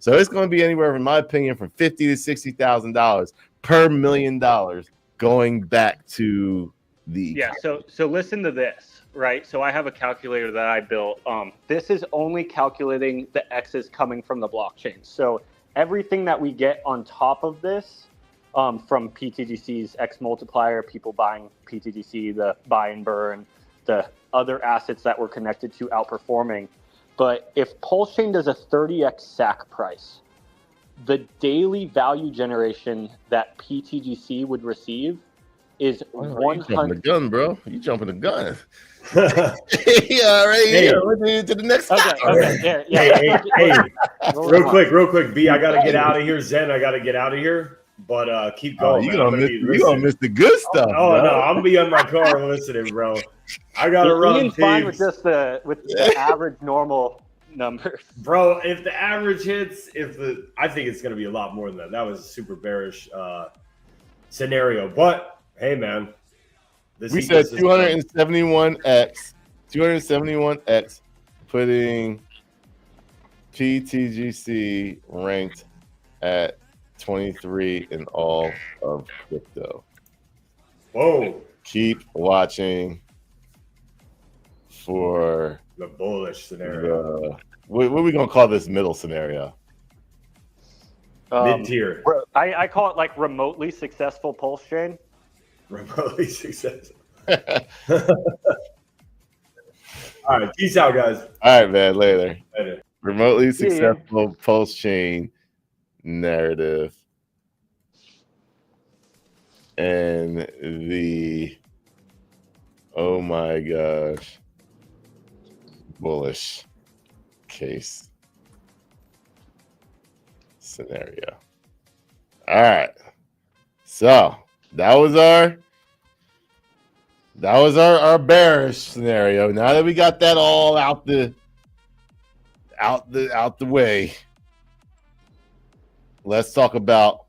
So it's going to be anywhere, in my opinion, from $50,000 to $60,000 per $1 million going back to the So listen to this. Right, so I have a calculator that I built. This is only calculating the X's coming from the blockchain. So everything that we get on top of this, from PTGC's X multiplier, people buying PTGC, the buy and burn, the other assets that we're connected to outperforming. But if PulseChain does a 30x SAC price, the daily value generation that PTGC would receive is 100. You jumping the gun, bro. You jumping the gun. Yeah, right here. We're to the next. Okay. Hey, real quick, B. I gotta get out of here. Zen, I gotta get out of here. But keep going. You gonna miss the good stuff. Oh bro. No, I'm gonna be on my car listening, bro. I gotta run. Ian's fine with just the average normal numbers, bro. If the average hits, I think it's gonna be a lot more than that. That was a super bearish scenario, but. Hey, man. We said 271x, putting PTGC ranked at 23 in all of crypto. Whoa. Keep watching for the bullish scenario. What are we going to call this middle scenario? Mid-tier. I call it like remotely successful PulseChain. Remotely successful. All right, peace out, guys. All right, man. Later. Remotely successful PulseChain narrative and the oh my gosh bullish case scenario. All right, so. That was our bearish scenario. Now that we got that all out the way, let's talk about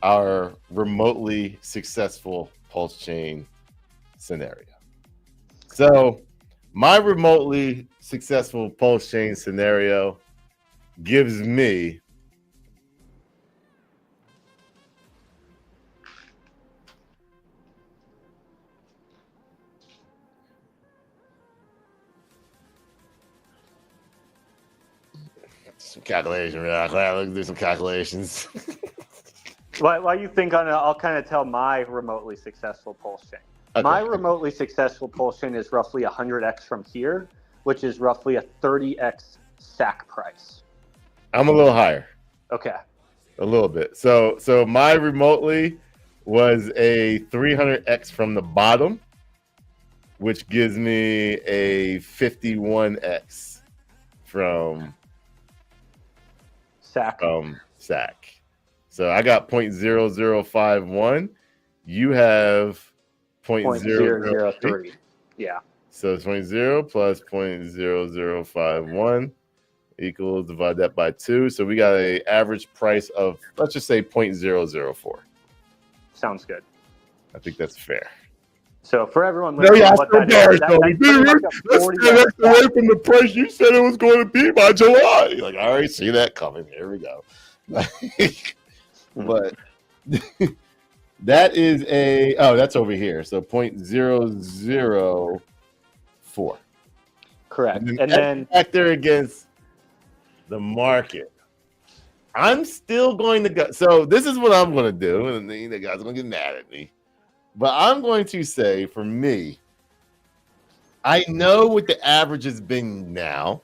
our remotely successful PulseChain scenario. So, my remotely successful PulseChain scenario gives me some calculation. Let's do some calculations. While you think on it, I'll kind of tell my remotely successful PulseChain. Okay. My remotely successful PulseChain is roughly 100x from here, which is roughly a 30x SAC price. I'm a little higher. Okay. A little bit. So my remotely was a 300x from the bottom, which gives me a 51x from SAC. SAC. So I got 0.0051. You have 0.003. Yeah. So it's 0.0 plus 0.0051 equals, divide that by 2. So we got an average price of, let's just say 0.004. Sounds good. I think that's fair. So for everyone No, listening, yeah, what that is, that's that's away from the price you said it was going to be by July. Like, I already see that coming. Here we go. But that is that's over here. So 0.004. Correct. And then factor against the market. I'm still going to go. So this is what I'm going to do. And the guys are going to get mad at me. But I'm going to say, for me, I know what the average has been now,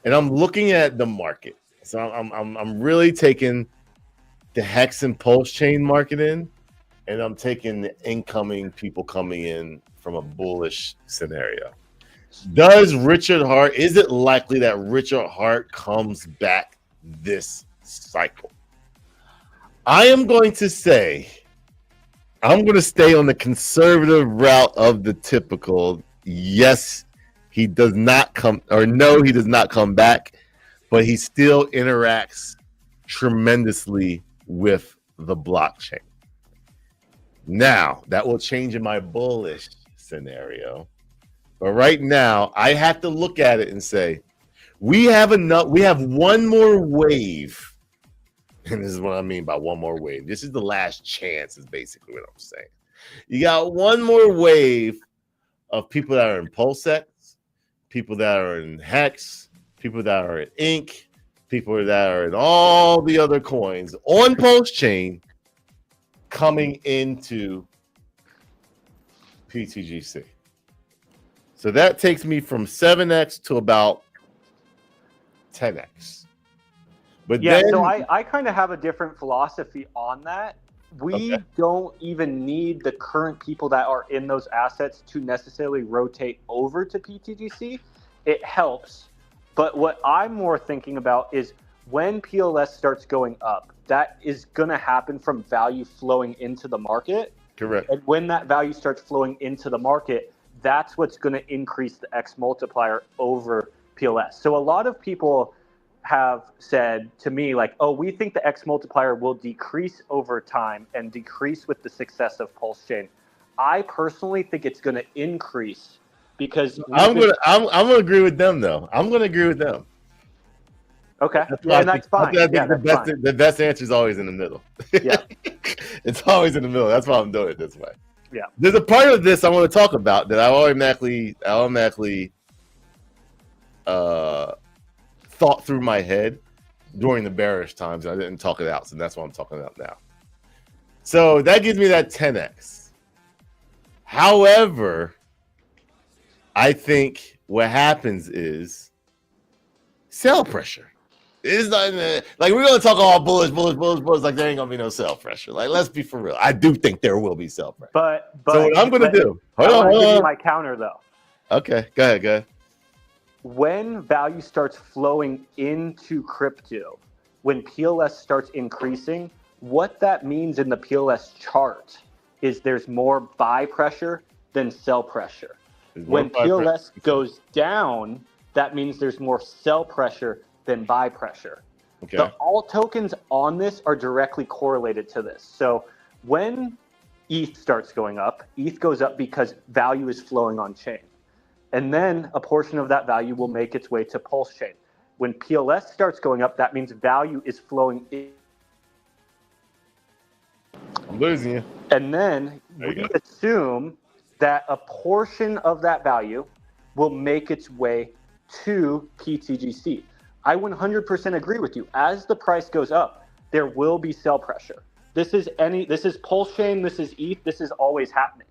and I'm looking at the market. So I'm really taking the Hex and PulseChain market in, and I'm taking the incoming people coming in from a bullish scenario. Is it likely that Richard Hart comes back this cycle? I am going to say, I'm going to stay on the conservative route of the typical. Yes, he does not come, or no, he does not come back, but he still interacts tremendously with the blockchain. Now, that will change in my bullish scenario. But right now, I have to look at it and say, we have one more wave. And this is what I mean by one more wave. This is the last chance, is basically what I'm saying. You got one more wave of people that are in PulseX, people that are in Hex, people that are in Ink, people that are in all the other coins on PulseChain coming into PTGC. So that takes me from 7x to about 10x. But yeah, then, so I kind of have a different philosophy on that. We don't even need the current people that are in those assets to necessarily rotate over to PTGC. It helps. But what I'm more thinking about is when PLS starts going up, that is going to happen from value flowing into the market. Correct. And when that value starts flowing into the market, that's what's going to increase the X multiplier over PLS. So a lot of people have said to me, like, oh, we think the X multiplier will decrease over time and decrease with the success of PulseChain. I personally think it's going to increase because I'm gonna agree with them, though. I'm gonna agree with them. Okay, and that's fine. The best answer is always in the middle. Yeah, it's always in the middle. That's why I'm doing it this way. Yeah, there's a part of this I want to talk about that I automatically thought through my head during the bearish times. I didn't talk it out, so that's what I'm talking about now. So that gives me that 10x. However, I think what happens is sell pressure. It's not like we're gonna talk all bullish, like there ain't gonna be no sell pressure. Like, let's be for real. I do think there will be sell pressure. But so what I'm gonna do? Hold on. My counter though. Okay, go ahead. When value starts flowing into crypto, when PLS starts increasing, what that means in the PLS chart is there's more buy pressure than sell pressure. When PLS goes down, that means there's more sell pressure than buy pressure. Okay. The alt tokens on this are directly correlated to this. So when ETH starts going up, ETH goes up because value is flowing on chain. And then a portion of that value will make its way to PulseChain. When PLS starts going up, that means value is flowing in. I'm losing you. And then we assume that a portion of that value will make its way to PTGC. I 100% agree with you. As the price goes up, there will be sell pressure. This is PulseChain, this is ETH, this is always happening.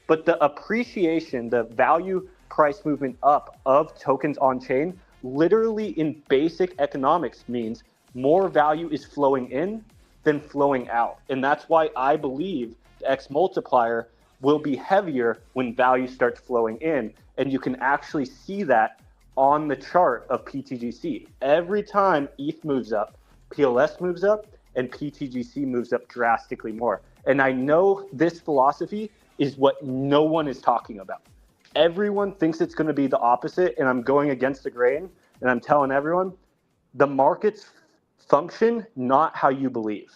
But the appreciation, the value price movement up of tokens on chain literally in basic economics means more value is flowing in than flowing out. And that's why I believe the X multiplier will be heavier when value starts flowing in. And you can actually see that on the chart of PTGC. Every time ETH moves up, PLS moves up, and PTGC moves up drastically more. And I know this philosophy is what no one is talking about. Everyone thinks it's going to be the opposite, and I'm going against the grain, and I'm telling everyone, the markets function not how you believe.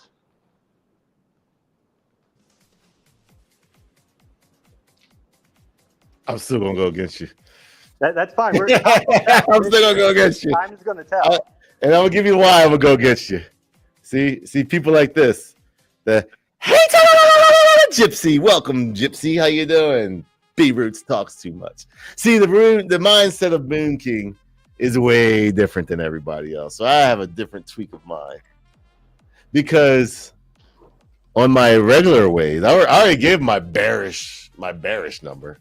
I'm still going to go against you. That's fine. I'm still going to go against you. Time is going to tell. And I'm going to give you why I'm going to go against you. See people like this. Hey, Gypsy. Welcome, Gypsy. How you doing? B-Roots talks too much. See, the mindset of Moon King is way different than everybody else. So I have a different tweak of mine. Because on my regular ways, I already gave my bearish number.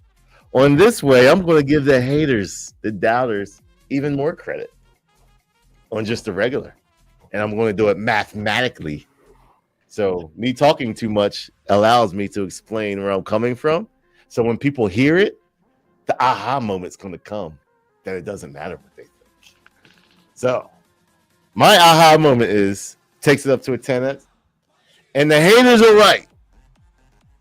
On this way, I'm going to give the haters, the doubters, even more credit on just the regular. And I'm going to do it mathematically. So me talking too much allows me to explain where I'm coming from. So when people hear it, the aha moment's going to come that it doesn't matter what they think. So my aha moment takes it up to a 10x. And the haters are right.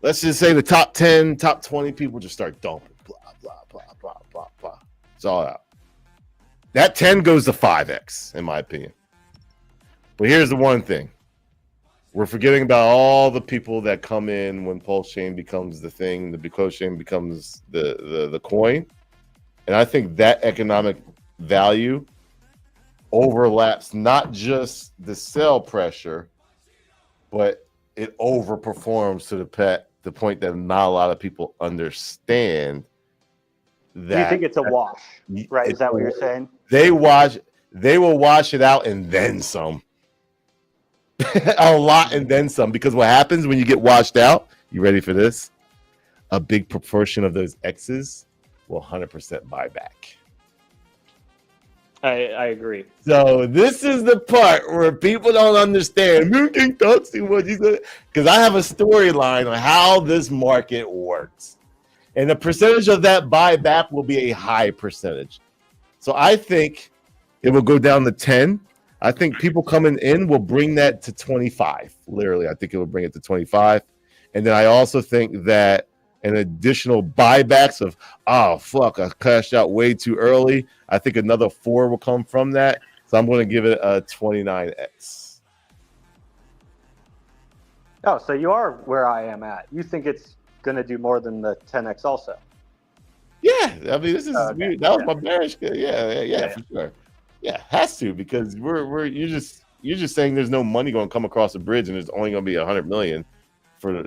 Let's just say the top 10, top 20 people just start dumping. Blah, blah, blah, blah, blah, blah. It's all out. That 10 goes to 5x, in my opinion. But here's the one thing. We're forgetting about all the people that come in when PulseChain becomes the thing, the PulseChain becomes the coin. And I think that economic value overlaps not just the sell pressure, but it overperforms to the point that not a lot of people understand that. You think it's a wash, right? Is that what you're saying? They will wash it out and then some. A lot and then some, because what happens when you get washed out, you ready for this? A big proportion of those X's will 100% buy back. I agree. So this is the part where people don't understand. Moon King talks too much. Because I have a storyline on how this market works. And the percentage of that buyback will be a high percentage. So I think it will go down to 10. I think people coming in will bring that to 25. Literally, I think it will bring it to 25. And then I also think that an additional buybacks of, oh, fuck, I cashed out way too early. I think another 4 will come from that. So I'm going to give it a 29x. Oh, so you are where I am at. You think it's going to do more than the 10x also? Yeah, I mean, this is okay. That was my bearish. Yeah, for sure. Yeah, has to, because you're just saying there's no money going to come across the bridge, and there's only going to be 100 million for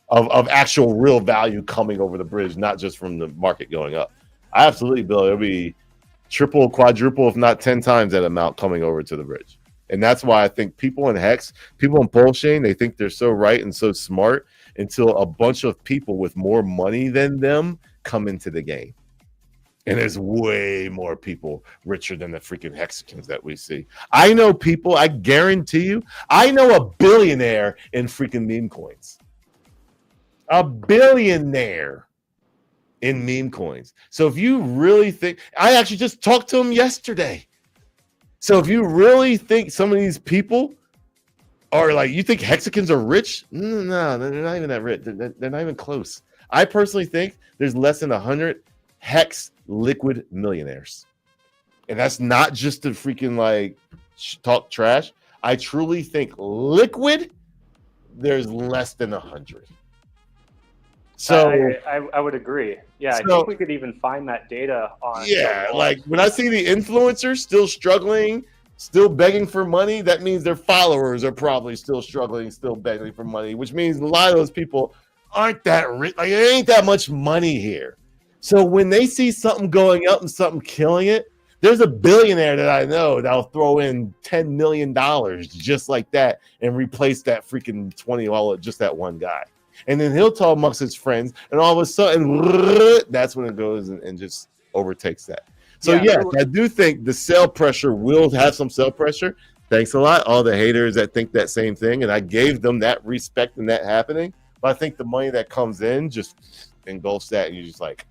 of actual real value coming over the bridge, not just from the market going up. I absolutely believe it'll be triple, quadruple, if not 10 times that amount coming over to the bridge. And that's why I think people in Hex, people in PulseChain, they think they're so right and so smart until a bunch of people with more money than them come into the game. And there's way more people richer than the freaking Hexicans that we see. I know people, I guarantee you, I know a billionaire in freaking meme coins. A billionaire in meme coins. So if you really think, I actually just talked to him yesterday. So if you really think some of these people are like, you think Hexicans are rich? No, they're not even that rich. They're not even close. I personally think there's less than 100 Hex liquid millionaires. And that's not just to freaking like talk trash. I truly think liquid, there's less than 100. So I would agree. Yeah, so, I think we could even find that data on. Yeah, like when I see the influencers still struggling, still begging for money, that means their followers are probably still struggling, still begging for money, which means a lot of those people aren't that rich. Like, there ain't that much money here. So when they see something going up and something killing it, there's a billionaire that I know that'll throw in $10 million just like that and replace that freaking 20, all just that one guy. And then he'll talk amongst his friends, and all of a sudden, that's when it goes and just overtakes that. So yes, I do think the sell pressure will have some sell pressure. Thanks a lot, all the haters that think that same thing, and I gave them that respect and that happening. But I think the money that comes in just engulfs that, and you're just like,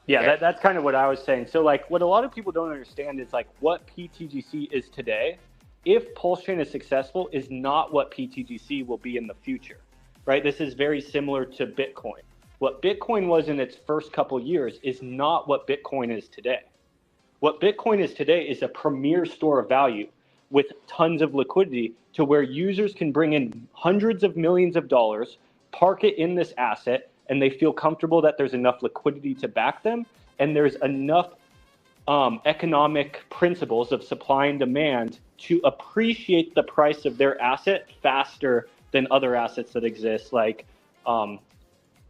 yeah, that's kind of what I was saying. So like, what a lot of people don't understand is like what PTGC is today. If PulseChain is successful, is not what PTGC will be in the future, right? This is very similar to Bitcoin. What Bitcoin was in its first couple years is not what Bitcoin is today. What Bitcoin is today is a premier store of value with tons of liquidity to where users can bring in hundreds of millions of dollars, park it in this asset, and they feel comfortable that there's enough liquidity to back them, and there's enough economic principles of supply and demand to appreciate the price of their asset faster than other assets that exist, like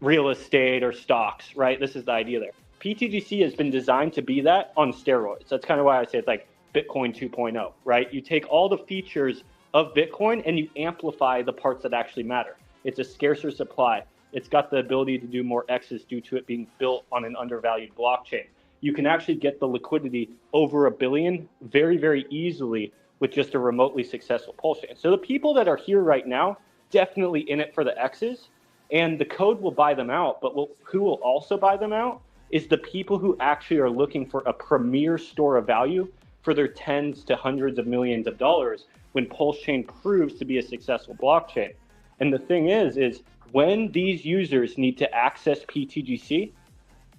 real estate or stocks, right? This is the idea there. PTGC has been designed to be that on steroids. That's kind of why I say it's like Bitcoin 2.0, right? You take all the features of Bitcoin and you amplify the parts that actually matter. It's a scarcer supply. It's got the ability to do more X's due to it being built on an undervalued blockchain. You can actually get the liquidity over $1 billion very, very easily with just a remotely successful PulseChain. So the people that are here right now, definitely in it for the X's, and the code will buy them out, but who will also buy them out is the people who actually are looking for a premier store of value for their tens to hundreds of millions of dollars when PulseChain proves to be a successful blockchain. And the thing is when these users need to access PTGC,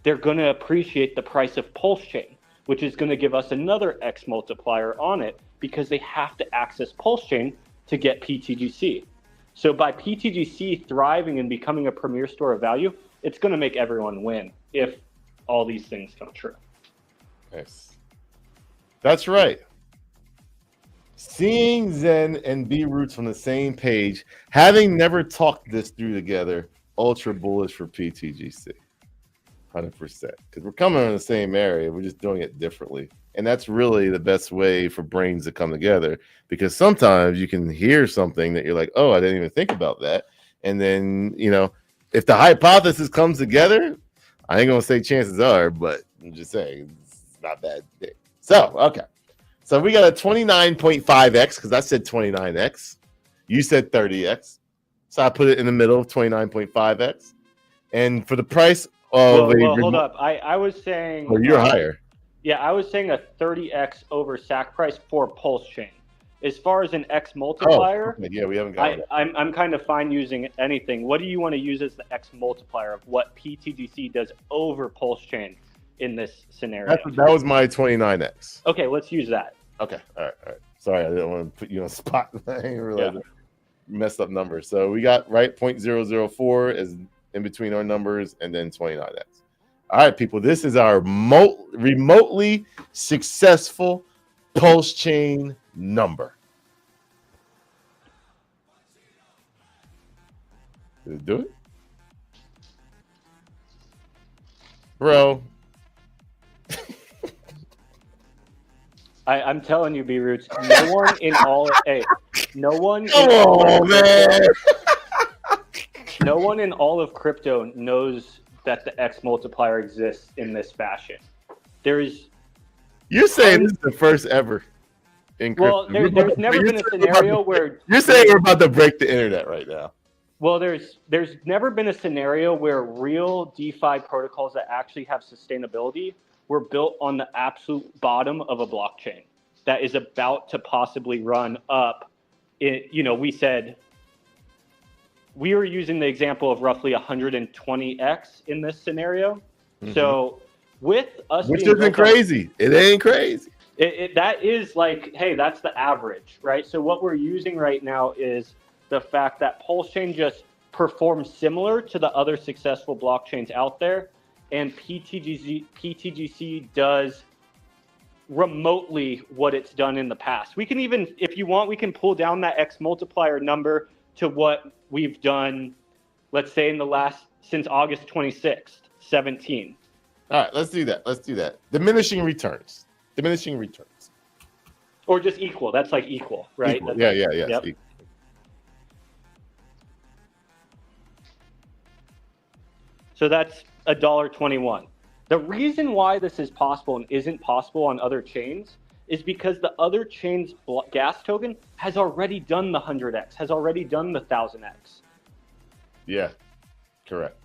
they're going to appreciate the price of PulseChain, which is going to give us another X multiplier on it because they have to access PulseChain to get PTGC. So by PTGC thriving and becoming a premier store of value, it's going to make everyone win if all these things come true. Yes. That's right. Seeing Zen and B Roots on the same page, having never talked this through together, ultra bullish for PTGC. 100%. Because we're coming in the same area. We're just doing it differently. And that's really the best way for brains to come together. Because sometimes you can hear something that you're like, oh, I didn't even think about that. And then, if the hypothesis comes together, I ain't going to say chances are, but I'm just saying it's not that big. So, okay. So we got a 29.5x because I said 29x. You said 30x. So I put it in the middle of 29.5x. And for the price of well, hold up. I was saying... Well, you're higher. Yeah, I was saying a 30x over SAC price for PulseChain. As far as an X multiplier, yeah, we haven't got it. I'm kind of fine using anything. What do you want to use as the X multiplier of what PTGC does over PulseChain in this scenario? That was my 29x. Okay, let's use that. Okay, all right. Sorry, I didn't want to put you on the spot. I didn't realize messed up numbers. So we got 0.004 is in between our numbers, and then 29x. All right, people, this is our remotely successful PulseChain number. Did it do it? Bro. I'm telling you, B-Roots, no one in all of crypto knows that the X multiplier exists in this fashion. You're saying this is the first ever in crypto. Well, there's never been a scenario where... You're saying we're about to break the internet right now. Well, there's never been a scenario where real DeFi protocols that actually have sustainability were built on the absolute bottom of a blockchain that is about to possibly run up. We said we were using the example of roughly 120x in this scenario. Mm-hmm. So with us, which isn't crazy. It ain't crazy. That is like, hey, that's the average, right? So what we're using right now is the fact that PulseChain just performs similar to the other successful blockchains out there, and PTGC does remotely what it's done in the past. We can even, if you want, we can pull down that X multiplier number to what we've done, let's say since August 26th, 17. All right, let's do that. Diminishing returns. Or just equal. That's like equal, right? Equal. Yeah. Yep. So that's $1.21. The reason why this is possible and isn't possible on other chains is because the other chain's gas token has already done the 100x, has already done the 1000x. Yeah, correct.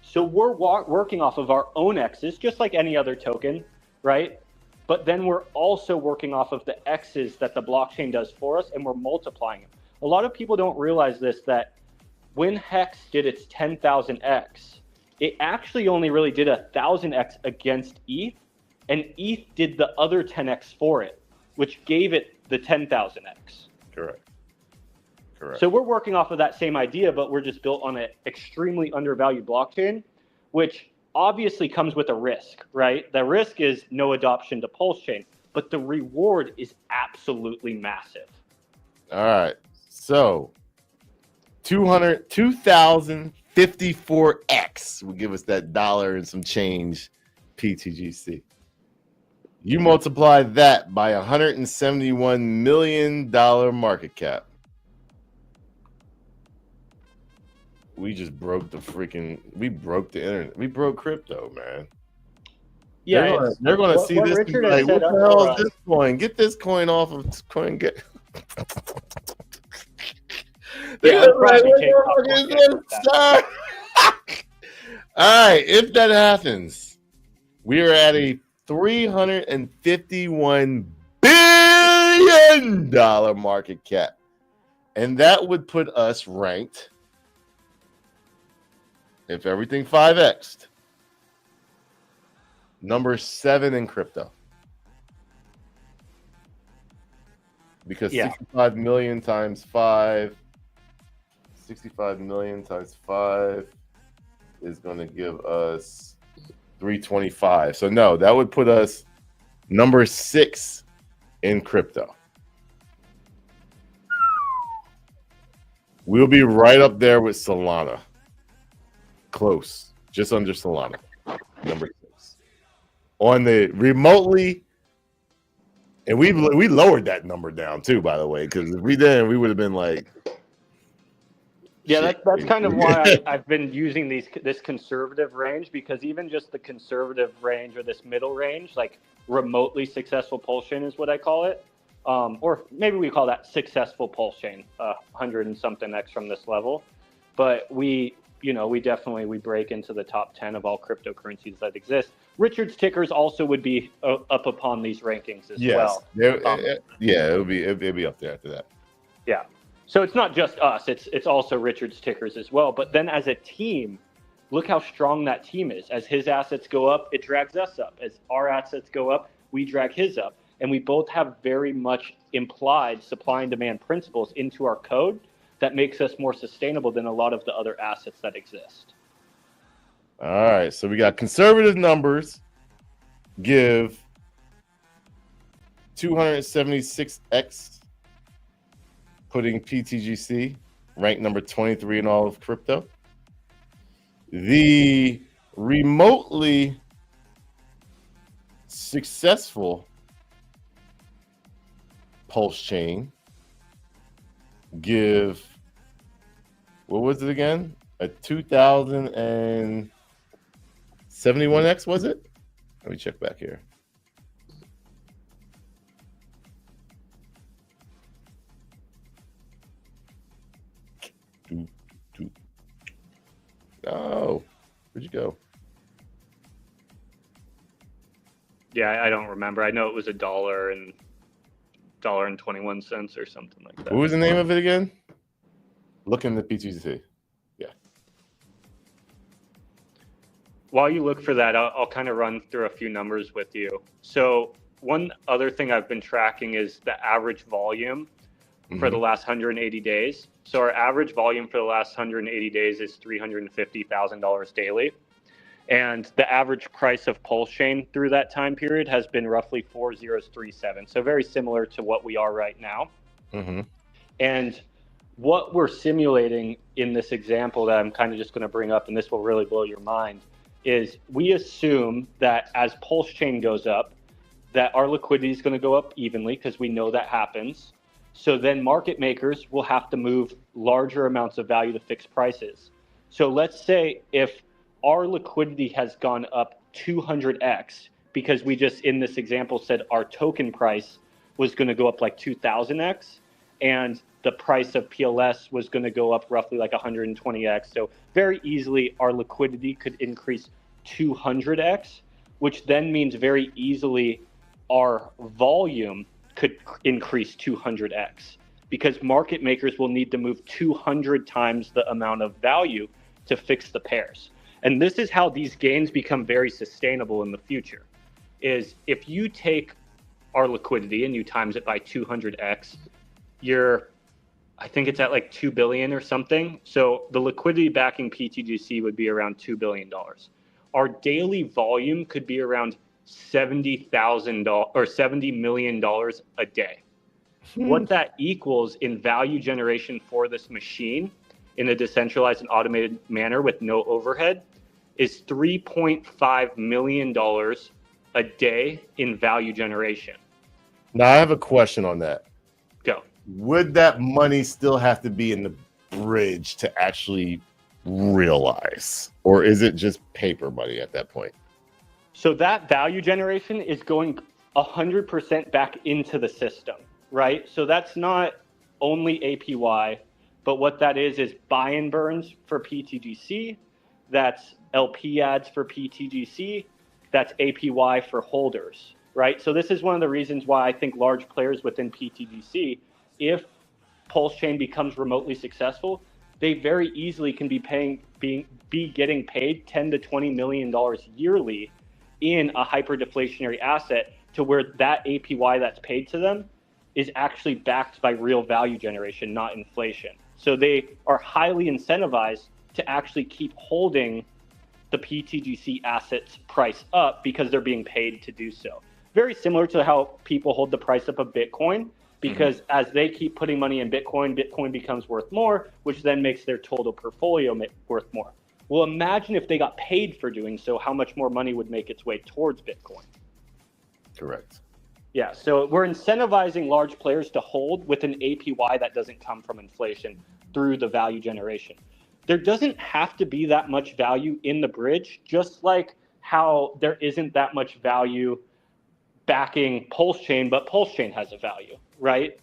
So we're working off of our own X's, just like any other token, right? But then we're also working off of the X's that the blockchain does for us, and we're multiplying them. A lot of people don't realize this, that when Hex did its 10,000x, it actually only really did 1,000x against ETH, and ETH did the other 10x for it, which gave it the 10,000x. Correct. So we're working off of that same idea, but we're just built on an extremely undervalued blockchain, which obviously comes with a risk, right? The risk is no adoption to PulseChain, but the reward is absolutely massive. All right. So 2,054x will give us that dollar and some change PTGC. You multiply that by $171 million market cap. We just broke the internet. We broke crypto, man. Yeah, they're gonna see this and be like, what the hell is this coin? Get this coin off of coin. Get. All right, if that happens, we are at a $351 billion market cap, and that would put us ranked, if everything 5x'd, number 7 in crypto. Because 65 million times 5, 65 million times 5 is going to give us 325. So no, that would put us number 6 in crypto. We'll be right up there with Solana. Close, just under Solana, number 6. On the remotely, and we lowered that number down too, by the way, because if we didn't, we would have been like, yeah, that's kind of why I've been using this conservative range, because even just the conservative range or this middle range, like remotely successful PulseChain is what I call it, or maybe we call that successful PulseChain, 100 and something X from this level, but we definitely break into the top 10 of all cryptocurrencies that exist. Richard's tickers also would be up upon these rankings as well. It'll be up there after that. Yeah. So it's not just us, it's also Richard's tickers as well. But then as a team, look how strong that team is. As his assets go up, it drags us up. As our assets go up, we drag his up. And we both have very much implied supply and demand principles into our code that makes us more sustainable than a lot of the other assets that exist. All right, so we got conservative numbers give 276x, putting PTGC ranked number 23 in all of crypto. The remotely successful PulseChain give, what was it again? A 2,071x, was it? Let me check back here. Oh, where'd you go? Yeah, I don't remember. I know it was $1.21 or something like that. What was the name of it again? Look in the PTGC. Yeah. While you look for that, I'll kind of run through a few numbers with you. So one other thing I've been tracking is the average volume for the last 180 days. So our average volume for the last 180 days is $350,000 daily. And the average price of PulseChain through that time period has been roughly 4037. So very similar to what we are right now. And what we're simulating in this example that I'm kind of just going to bring up, and this will really blow your mind, is we assume that as PulseChain goes up, that our liquidity is going to go up evenly, because we know that happens. So then market makers will have to move larger amounts of value to fix prices. So let's say if our liquidity has gone up 200x because we just, in this example, said our token price was going to go up like 2000x, and the price of PLS was going to go up roughly like 120x. So very easily our liquidity could increase 200x, which then means very easily our volume could increase 200x, because market makers will need to move 200 times the amount of value to fix the pairs. And this is how these gains become very sustainable in the future, is if you take our liquidity and you times it by 200x, I think it's at like 2 billion or something. So the liquidity backing PTGC would be around $2 billion. Our daily volume could be around $70,000 or $70 million a day. What that equals in value generation for this machine in a decentralized and automated manner with no overhead is $3.5 million a day in value generation. Now, I have a question on that. Go. Would that money still have to be in the bridge to actually realize, or is it just paper money at that point? So that value generation is going 100% back into the system, right? So that's not only APY, but what that is buy and burns for PTGC, that's LP ads for PTGC, that's APY for holders, right? So this is one of the reasons why I think large players within PTGC, if PulseChain becomes remotely successful, they very easily can be getting paid $10 to $20 million yearly in a hyper-deflationary asset, to where that APY that's paid to them is actually backed by real value generation, not inflation. So they are highly incentivized to actually keep holding the PTGC assets price up because they're being paid to do so. Very similar to how people hold the price up of Bitcoin, because as they keep putting money in Bitcoin, Bitcoin becomes worth more, which then makes their total portfolio worth more. Well, imagine if they got paid for doing so, how much more money would make its way towards Bitcoin. Correct. Yeah, so we're incentivizing large players to hold with an APY that doesn't come from inflation through the value generation. There doesn't have to be that much value in the bridge, just like how there isn't that much value backing PulseChain, but PulseChain has a value, right?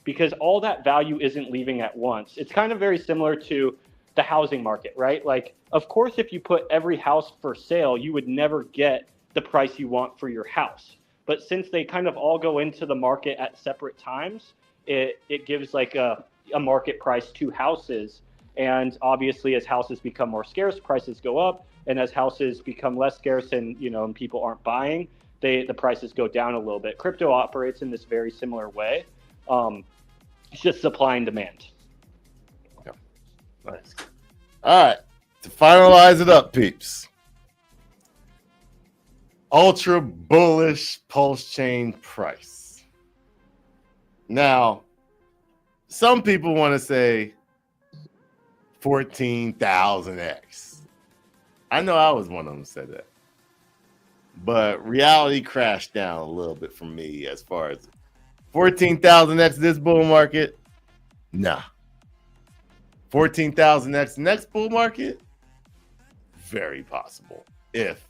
Because all that value isn't leaving at once. It's kind of very similar to the housing market, right? Like, of course, if you put every house for sale, you would never get the price you want for your house. But since they kind of all go into the market at separate times, it gives like a market price to houses. And obviously, as houses become more scarce, prices go up. And as houses become less scarce and people aren't buying, the prices go down a little bit. Crypto operates in this very similar way. It's just supply and demand. Okay. Nice. All right. To finalize it up, peeps. Ultra bullish PulseChain price. Now, some people want to say 14,000x. I know I was one of them who said that. But reality crashed down a little bit for me as far as 14,000x this bull market. Nah. 14,000x next bull market? Very possible if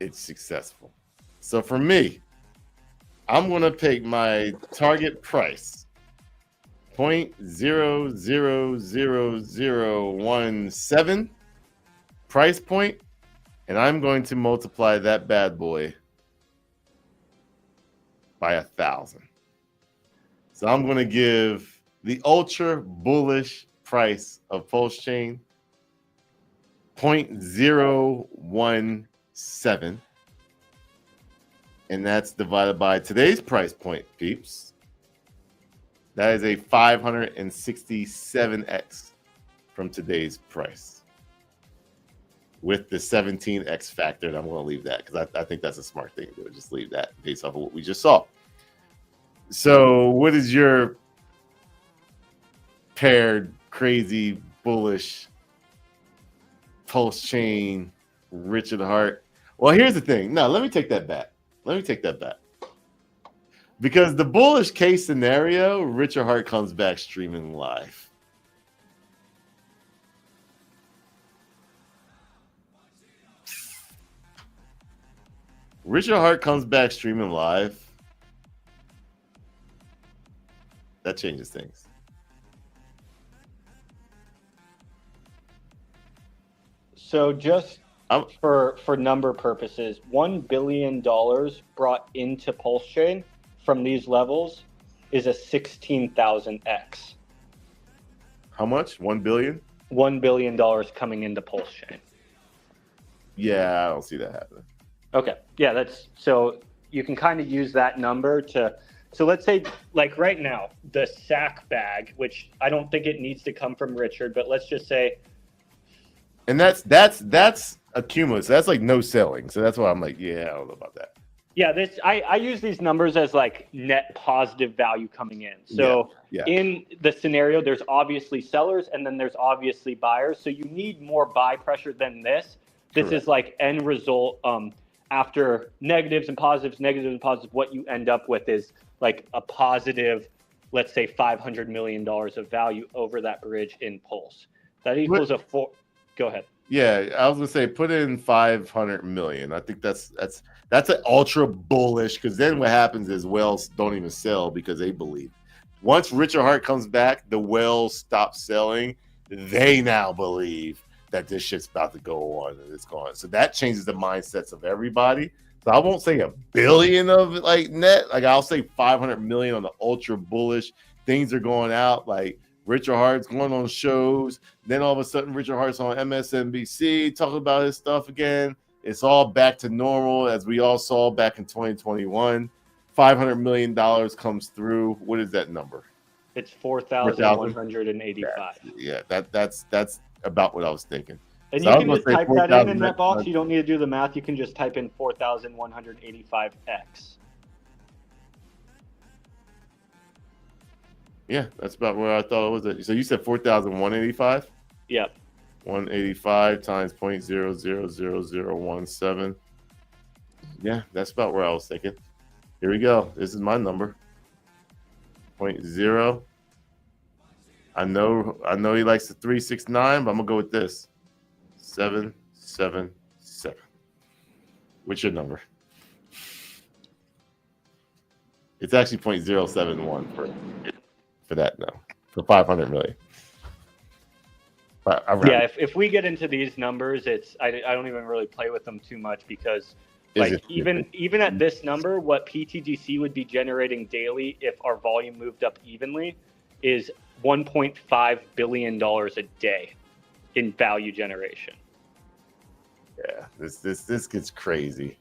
it's successful. So for me, I'm going to pick my target price, 0.00017 price point, and I'm going to multiply that bad boy by 1,000. So I'm going to give the ultra bullish price of PulseChain 0.017, and that's divided by today's price point, peeps. That is a 567x from today's price, with the 17x factor. And I'm going to leave that because I think that's a smart thing to do. Just leave that based off of what we just saw. So what is your paired crazy bullish PulseChain Richard Hart? Well, here's the thing. No, let me take that back. Because the bullish case scenario, Richard Hart comes back streaming live. Richard Hart comes back streaming live. That changes things. So just for number purposes, $1 billion brought into PulseChain from these levels is a 16,000x. How much? 1 billion? $1 billion coming into PulseChain. Yeah, I don't see that happening. Okay. Yeah, that's so you can kind of use that number to. So let's say, like right now, the sack bag, which I don't think it needs to come from Richard, but let's just say. And that's a cumulus. That's like no selling. So that's why I'm like, yeah, I don't know about that. Yeah, I use these numbers as like net positive value coming in. So in the scenario, there's obviously sellers and then there's obviously buyers. So you need more buy pressure than this. This is like end result after negatives and positives, what you end up with is like a positive, let's say $500 million of value over that bridge in Pulse. That equals a four. Go ahead. Yeah, I was gonna say put in 500 million. I think that's an ultra bullish because then what happens is whales don't even sell because they believe. Once Richard Hart comes back, the whales stop selling. They now believe that this shit's about to go on and it's gone. So that changes the mindsets of everybody. So I won't say a billion of like net. Like I'll say 500 million on the ultra bullish. Things are going out like. Richard Hart's going on shows. Then all of a sudden, Richard Hart's on MSNBC talking about his stuff again. It's all back to normal, as we all saw back in 2021. $500 million comes through. What is that number? It's 4,185. Yeah, that's about what I was thinking. And so you can just type that in that box. You don't need to do the math. You can just type in 4,185x. Yeah, that's about where I thought it was. So you said 4,185? Yep. 185 times 0.000017. Yeah, that's about where I was thinking. Here we go. This is my number. 0.0. I know he likes the 369, but I'm gonna go with this. 777. What's your number? It's actually 0.071 for that now, for 500 million. Yeah, if we get into these numbers, I don't even really play with them too much because like even at this number, what PTGC would be generating daily if our volume moved up evenly is $1.5 billion a day in value generation. Yeah, this gets crazy.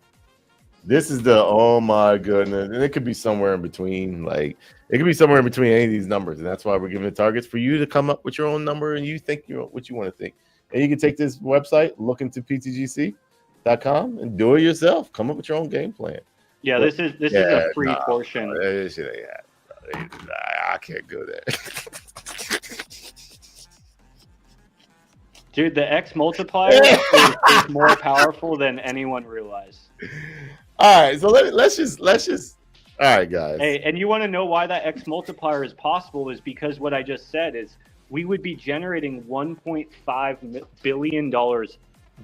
This is the oh my goodness, and it could be somewhere in between. Like it could be somewhere in between any of these numbers, and that's why we're giving the targets for you to come up with your own number, and you think what you want to think. And you can take this website, look into PTGC.com, and do it yourself. Come up with your own game plan. Yeah, this is a free portion. I can't go there. Dude, the X multiplier is more powerful than anyone realized. All right, so let's just all right, guys. Hey, and you want to know why that X multiplier is possible is because what I just said is we would be generating $1.5 billion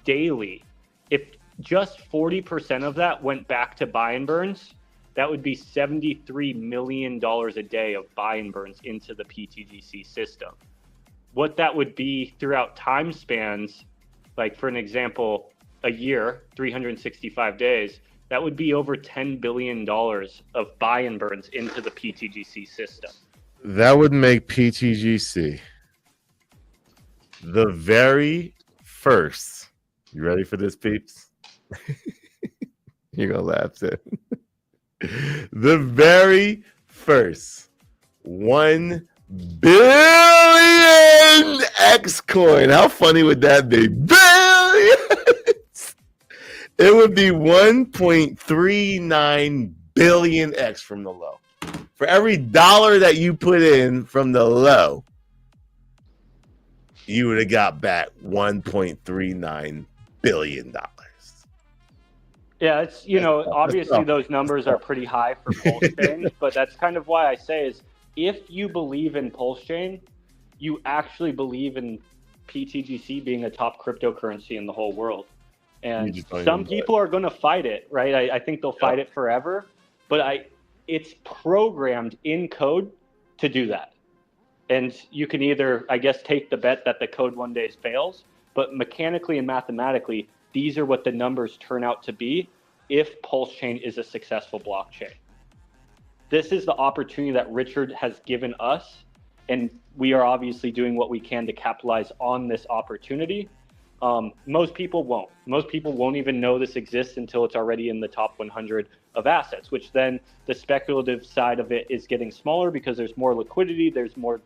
daily. If just 40% of that went back to buy and burns, that would be $73 million a day of buy and burns into the PTGC system. What that would be throughout time spans, like for an example, a year, 365 days, that would be over $10 billion of buy and burns into the PTGC system. That would make PTGC the very first. You ready for this, peeps? You're going to laugh, Sid. The very first 1 billion X coin. How funny would that be? Billions! It would be 1.39 billion X from the low. For every dollar that you put in from the low, you would have got back $1.39 billion. Yeah, it's, obviously those numbers are pretty high for PulseChain, but that's kind of why I say is if you believe in PulseChain, you actually believe in PTGC being a top cryptocurrency in the whole world. And just don't some even know people are going to fight it, right? I think they'll fight it forever, but it's programmed in code to do that. And you can either, I guess, take the bet that the code one day fails, but mechanically and mathematically, these are what the numbers turn out to be if PulseChain is a successful blockchain. This is the opportunity that Richard has given us, and we are obviously doing what we can to capitalize on this opportunity. Most people won't. Most people won't even know this exists until it's already in the top 100 of assets, which then the speculative side of it is getting smaller because there's more liquidity, there's more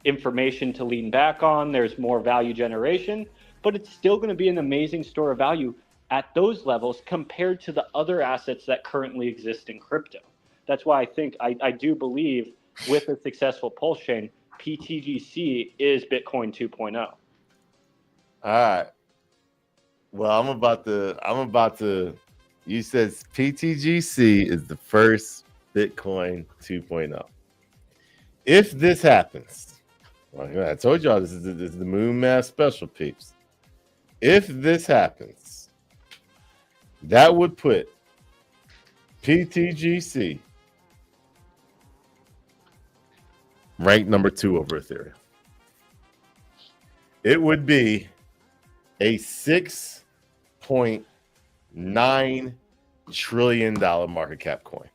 information to lean back on, there's more value generation, but it's still going to be an amazing store of value at those levels compared to the other assets that currently exist in crypto. That's why I think I do believe with a successful PulseChain, PTGC is Bitcoin 2.0. All right. Well, I'm about to. You said PTGC is the first Bitcoin 2.0. If this happens, well, I told y'all this is the Moon Math special, peeps. If this happens, that would put PTGC ranked number 2 over Ethereum. It would be a $6.9 trillion market cap coin.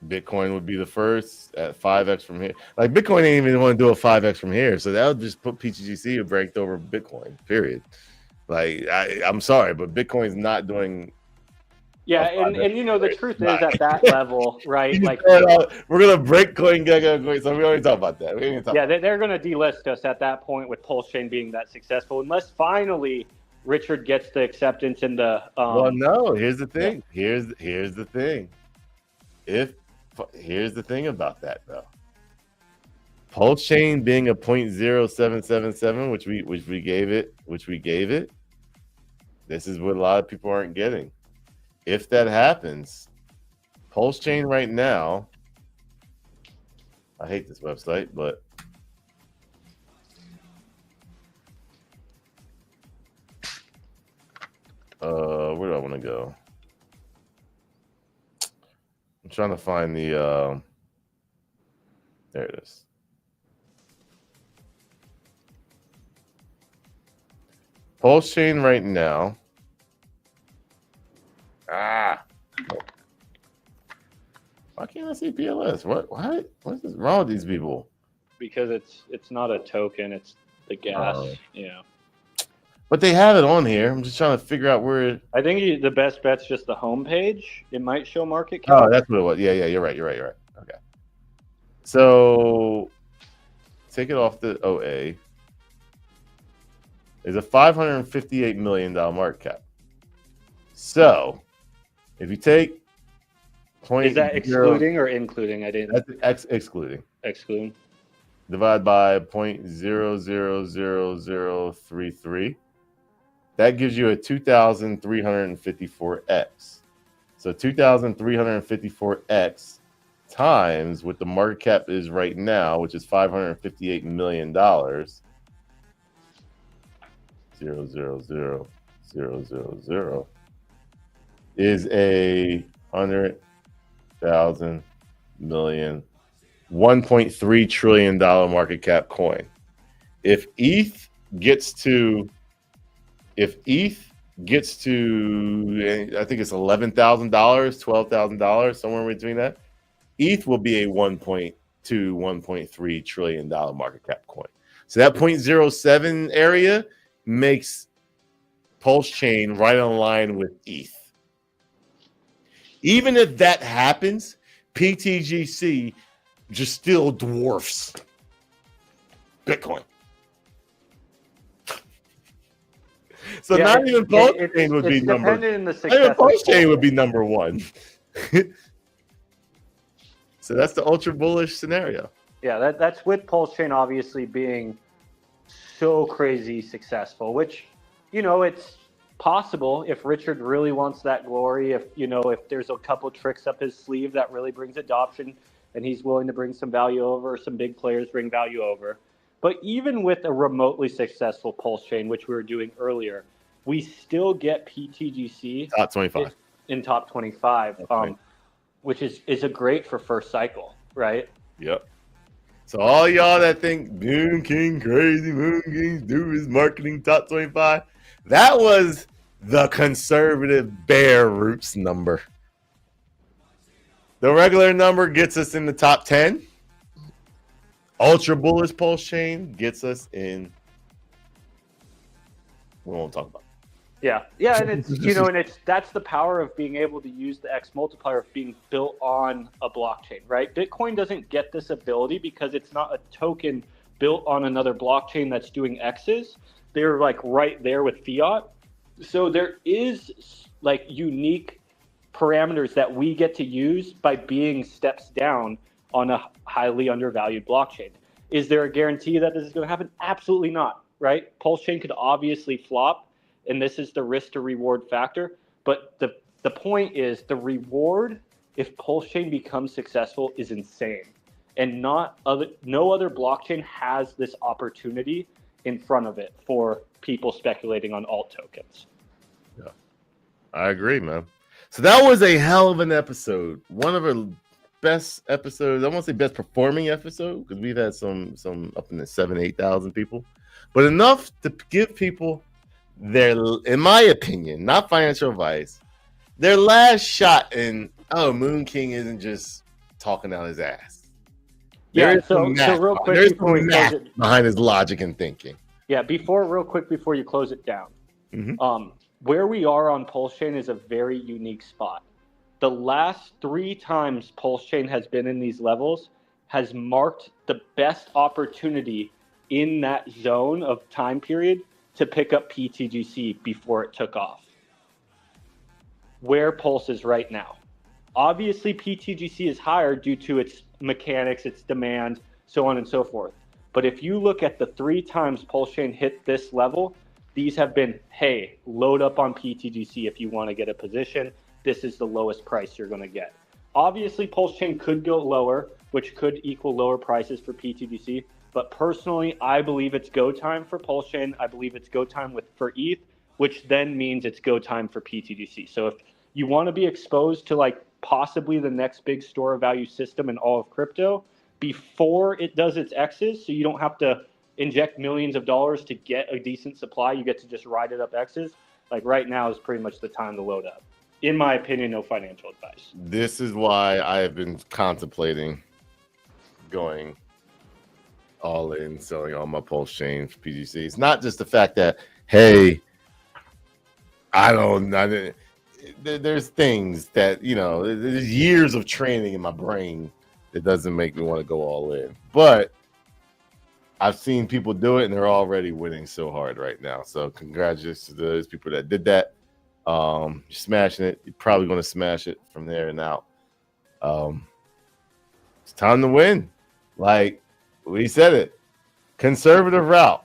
Bitcoin would be the first at 5x from here. Like Bitcoin ain't even want to do a 5x from here, so that would just put PTGC ranked over Bitcoin. Period. Like I'm sorry, but Bitcoin's not doing. Yeah, and you know the truth is at that level, right? Like we're gonna break CoinGecko, so we already talk about that. They're gonna delist us at that point with PulseChain being that successful, unless finally Richard gets the acceptance in the. Well, no. Here's the thing. Yeah. Here's the thing. Here's the thing about that though. PulseChain being a 0.0777, which we gave it. This is what a lot of people aren't getting. If that happens, PulseChain right now, I hate this website, but where do I want to go? I'm trying to find the there it is. PulseChain right now. Why can't I see PLS? What is wrong with these people? Because it's not a token, it's the gas. Yeah. But they have it on here. I'm just trying to figure out where. I think the best bet's just the home page. It might show market cap. Oh, that's what it was. Yeah, you're right. Okay. So take it off the OA. There's a $558 million market cap. So if you take is that excluding or including? I didn't. That's excluding. Excluding. Divide by 0.000033. That gives you a 2,354x. So 2,354x times what the market cap is right now, which is $558 million. 0.00000 is a 100,000 million, $1.3 trillion market cap coin. If ETH gets to, I think it's $11,000, $12,000, somewhere in between that, ETH will be a $1.3 trillion market cap coin. So that 0.07 area makes PulseChain right on line with ETH. Even if that happens, PTGC just still dwarfs Bitcoin. So not even PulseChain would be number. PulseChain would be number 1. So that's the ultra bullish scenario. Yeah, that's with PulseChain obviously being so crazy successful, which, you know, it's possible if Richard really wants that glory, if there's a couple tricks up his sleeve that really brings adoption and he's willing to bring some value over, some big players bring value over. But even with a remotely successful PulseChain, which we were doing earlier, we still get PTGC Top 25 in top 25, okay. Which is a great for first cycle, right? Yep. So all y'all that think Moon King crazy, Moon King's do his marketing top 25, that was the conservative bear roots number. The regular number gets us in the top 10. Ultra bullish PulseChain gets us in. We won't talk about it. Yeah, and it's that's the power of being able to use the X multiplier of being built on a blockchain, right? Bitcoin doesn't get this ability because it's not a token built on another blockchain that's doing X's. They're like right there with fiat. So there is like unique parameters that we get to use by being steps down on a highly undervalued blockchain. Is there a guarantee that this is going to happen? Absolutely not, right? PulseChain could obviously flop, and this is the risk to reward factor. But the point is the reward, if PulseChain becomes successful, is insane. And no other blockchain has this opportunity in front of it for people speculating on alt tokens. Yeah, I agree, man. So that was a hell of an episode. One of our best episodes. I won't say best performing episode because we've had some up in the 7,000-8,000 people, but enough to give people their, in my opinion, not financial advice, their last shot in, oh, Moon King isn't just talking out his ass. Yeah, so real quick, there's some math behind his logic and thinking. Yeah, real quick before you close it down. Mm-hmm. Where we are on PulseChain is a very unique spot. The last 3 times PulseChain has been in these levels has marked the best opportunity in that zone of time period to pick up PTGC before it took off. Where Pulse is right now. Obviously, PTGC is higher due to its mechanics, its demand, so on and so forth. But if you look at the 3 times PulseChain hit this level, these have been, hey, load up on PTGC if you want to get a position. This is the lowest price you're going to get. Obviously, PulseChain could go lower, which could equal lower prices for PTGC. But personally, I believe it's go time for PulseChain. I believe it's go time for ETH, which then means it's go time for PTGC. So if you want to be exposed to like possibly the next big store of value system in all of crypto before it does its X's, so you don't have to inject millions of dollars to get a decent supply, you get to just ride it up X's. Like right now is pretty much the time to load up. In my opinion, no financial advice. This is why I have been contemplating going all in, selling all my PulseChain for PGC. It's not just the fact that, hey, there's things that, there's years of training in my brain that doesn't make me want to go all in. But I've seen people do it and they're already winning so hard right now. So congratulations to those people that did that. You're smashing it. You're probably going to smash it from there and out. It's time to win. Like we said it. Conservative route.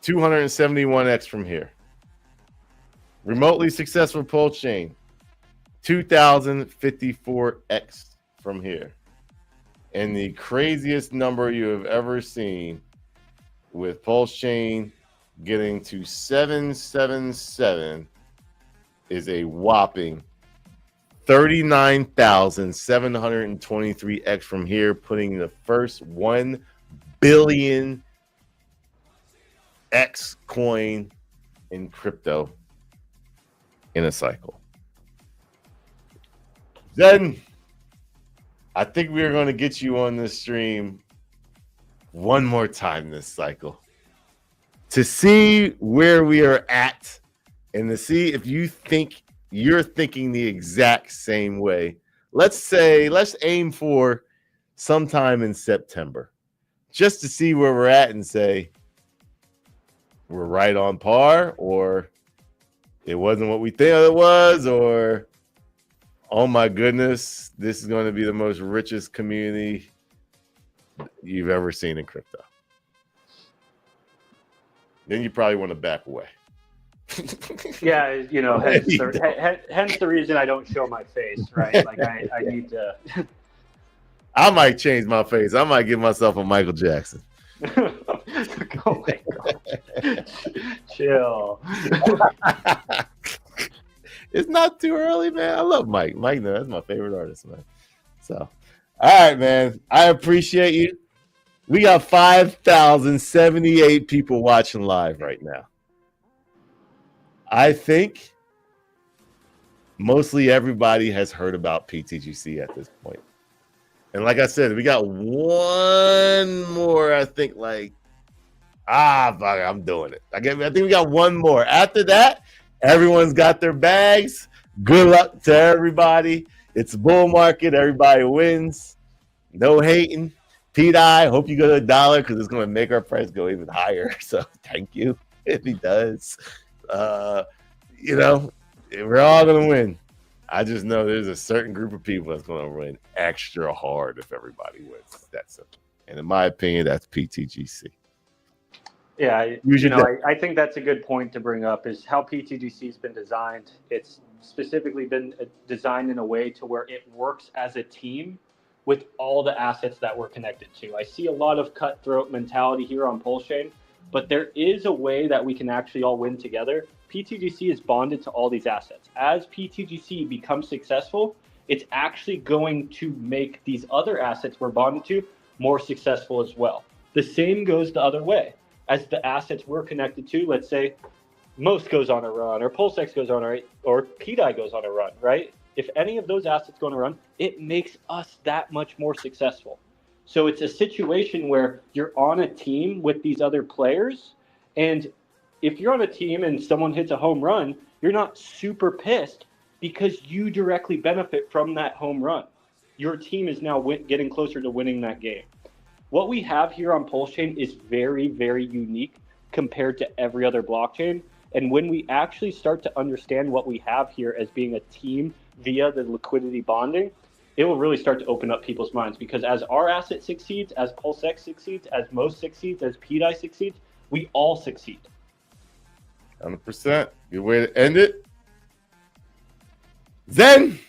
271x from here. Remotely successful PulseChain. 2,054x from here. And the craziest number you have ever seen with PulseChain getting to 777 is a whopping 39,723x from here, putting the first 1 billion X coin in crypto in a cycle. Then I think we are going to get you on this stream one more time this cycle to see where we are at and to see if you think you're thinking the exact same way. Let's aim for sometime in September just to see where we're at and say we're right on par, or it wasn't what we think it was, or oh my goodness, this is going to be the most richest community you've ever seen in crypto. Then you probably want to back away. Yeah, hence the reason I don't show my face, right? Like I need to. I might change my face. I might give myself a Michael Jackson. Oh my God. Chill. It's not too early, man. I love Mike. Mike, no, that's my favorite artist, man. So, all right, man. I appreciate you. We got 5,078 people watching live right now. I think mostly everybody has heard about PTGC at this point. And like I said, we got one more, I think, fuck it, I'm doing it. I think we got one more. After that, everyone's got their bags. Good luck to everybody. It's a bull market. Everybody wins. No hating. Pete, I hope you go to $1 because it's going to make our price go even higher. So thank you if he does. We're all going to win. I just know there's a certain group of people that's going to win extra hard if everybody wins. That's simple. And in my opinion, that's PTGC. Yeah, I think that's a good point to bring up is how PTGC has been designed. It's specifically been designed in a way to where it works as a team with all the assets that we're connected to. I see a lot of cutthroat mentality here on PulseChain, but there is a way that we can actually all win together. PTGC is bonded to all these assets. As PTGC becomes successful, it's actually going to make these other assets we're bonded to more successful as well. The same goes the other way. As the assets we're connected to, let's say Most goes on a run, or PulseX goes on a run, or PDI goes on a run, right? If any of those assets go on a run, it makes us that much more successful. So it's a situation where you're on a team with these other players, and if you're on a team and someone hits a home run, you're not super pissed because you directly benefit from that home run. Your team is now getting closer to winning that game. What we have here on PulseChain is very, very unique compared to every other blockchain. And when we actually start to understand what we have here as being a team via the liquidity bonding, it will really start to open up people's minds, because as our asset succeeds, as PulseX succeeds, as Most succeeds, as PDI succeeds, we all succeed. 100%. Good way to end it. Zen,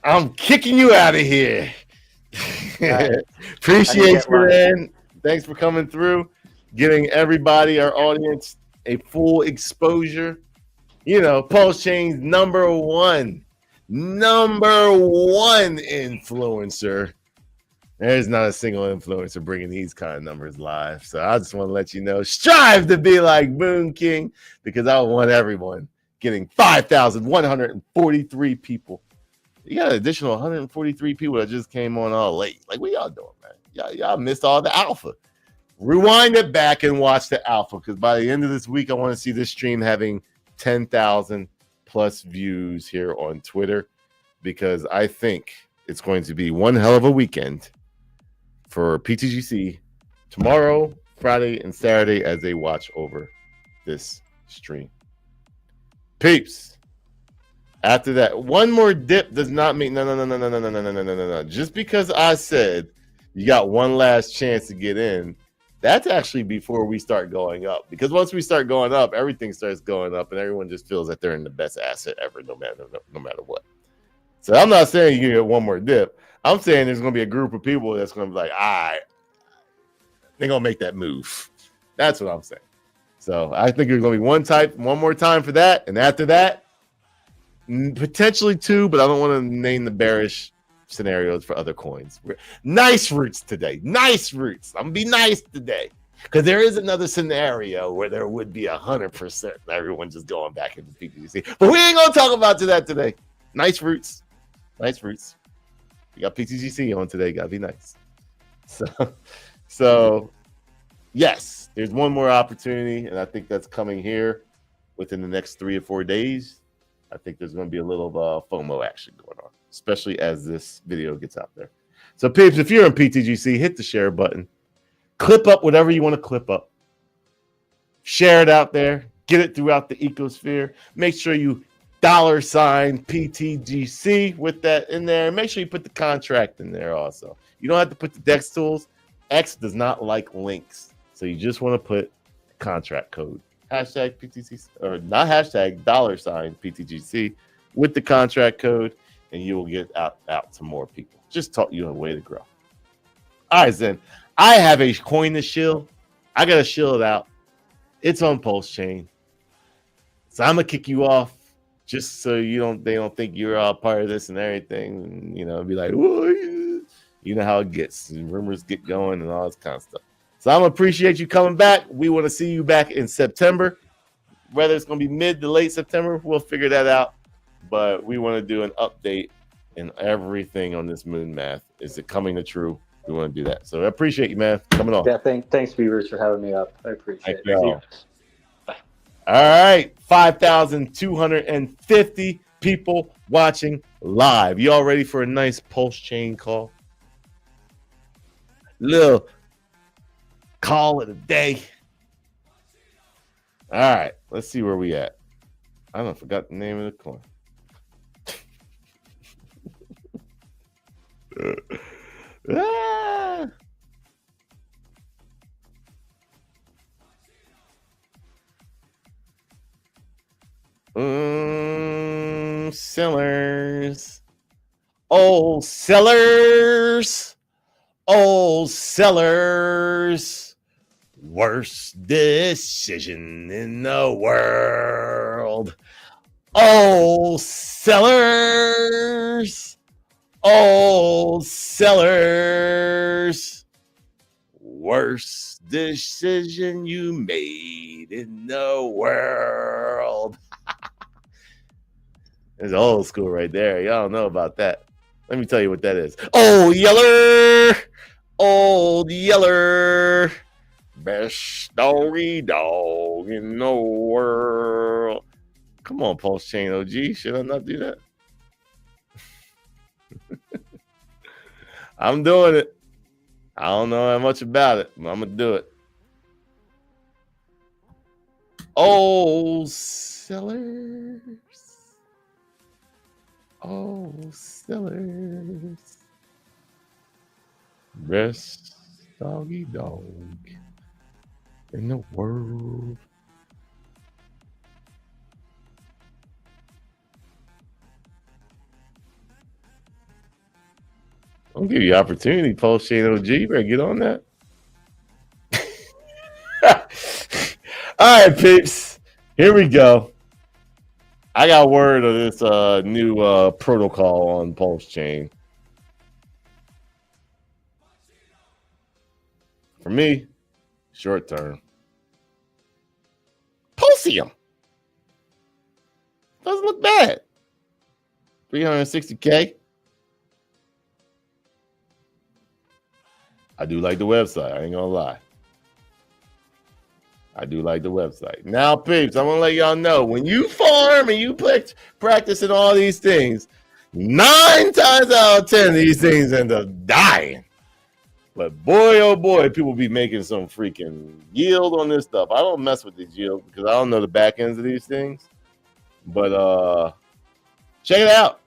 I'm kicking you out of here. Appreciate you, man. Thanks for coming through, giving everybody, our audience, a full exposure. You know, PulseChain's number one influencer. There's not a single influencer bringing these kind of numbers live. So I just want to let you know, strive to be like Moon King, because I want everyone getting 5,143 people. You got an additional 143 people that just came on all late. Like, what y'all doing, man? Y'all missed all the alpha. Rewind it back and watch the alpha, because by the end of this week, I want to see this stream having 10,000 plus views here on Twitter, because I think it's going to be one hell of a weekend for PTGC tomorrow, Friday, and Saturday as they watch over this stream. Peeps, after that, one more dip does not mean no. Just because I said you got one last chance to get in, that's actually before we start going up. Because once we start going up, everything starts going up, and everyone just feels that they're in the best asset ever, no matter what. So I'm not saying you get one more dip. I'm saying there's going to be a group of people that's going to be like, all right, they're going to make that move. That's what I'm saying. So I think there's going to be one more time for that. And after that, potentially two, but I don't want to name the bearish scenarios for other coins. Nice roots today. Nice roots. I'm going to be nice today, because there is another scenario where there would be 100% everyone just going back into PTGC. But we ain't going to talk about that today. Nice roots. Nice roots. You got PTGC on today. Got to be nice. So yes, there's one more opportunity, and I think that's coming here within the next 3 or 4 days. I think there's going to be a little FOMO action going on, especially as this video gets out there. So, peeps, if you're on PTGC, hit the share button. Clip up whatever you want to clip up. Share it out there. Get it throughout the ecosphere. Make sure you $ PTGC with that in there. Make sure you put the contract in there also. You don't have to put the DEX tools. X does not like links. So you just want to put the contract code. Hashtag PTGC, or not hashtag, $ PTGC with the contract code, and you will get out to more people. Just taught you a way to grow. All right, then. I have a coin to shill. I gotta shill it out. It's on PulseChain. So I'm gonna kick you off just so they don't think you're all part of this and everything. And, be like, whoa, you know how it gets. And rumors get going and all this kind of stuff. So I'm gonna appreciate you coming back. We want to see you back in September. Whether it's gonna be mid to late September, we'll figure that out. But we want to do an update and everything on this moon math. Is it coming to true? We want to do that. So I appreciate you, man, coming on. Yeah, thanks, viewers, for having me up. I appreciate it. All right, 5,250 people watching live. You all ready for a nice PulseChain call? Little call of the day. All right, let's see where we at. I don't forgot the name of the coin. Sellers. Oh, sellers. Oh, sellers. Worst decision in the world. Oh, sellers. Oh, sellers. Worst decision you made in the world. It's old school right there. Y'all don't know about that. Let me tell you what that is. Oh, Yeller. Old Yeller. Best doggy dog in the world. Come on, PulseChain OG. Should I not do that? I'm doing it. I don't know how much about it, but I'm going to do it. Oh, sellers. Oh, sellers. Best doggy dog in the world. I'll give you opportunity, PulseChain OG. You better get on that. All right, peeps. Here we go. I got word of this new protocol on PulseChain. For me, short term. Pulsium. Doesn't look bad. 360K. I do like the website. I ain't gonna lie. I do like the website. Now, peeps, I'm gonna let y'all know when you farm and you practicing all these things, 9 times out of 10 these things end up dying. But boy, oh boy, people be making some freaking yield on this stuff. I don't mess with these yields because I don't know the back ends of these things. But check it out.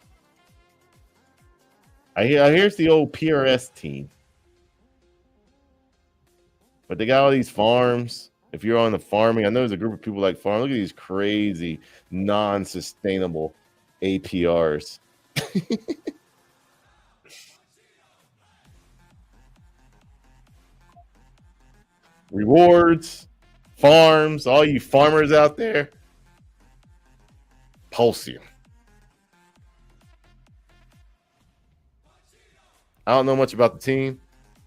I hear it's the old PRS team. But they got all these farms. If you're on the farming, I know there's a group of people like farm. Look at these crazy, non-sustainable APRs. Rewards, farms, all you farmers out there. Pulsium. I don't know much about the team.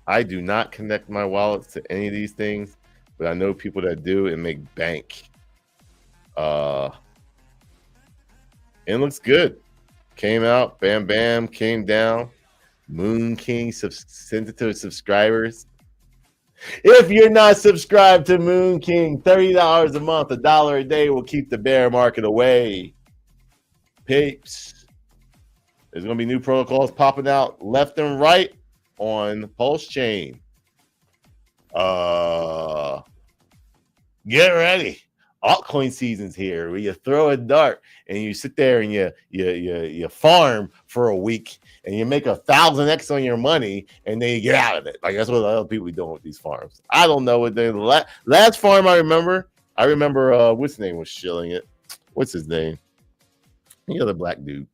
I do not connect my wallets to any of these things, but I know people that do and make bank. It looks good. Came out, bam, bam, came down. Moon King sent it to subscribers. If you're not subscribed to Moon King, $30 a month, $1 a day will keep the bear market away. Peeps. There's going to be new protocols popping out left and right on PulseChain. Get ready. Altcoin season's here where you throw a dart and you sit there and you farm for a week and you make 1,000x on your money and then you get out of it. Like that's what other people be doing with these farms. I don't know what they last farm I remember what's his name was shilling it. What's his name? The other black dude.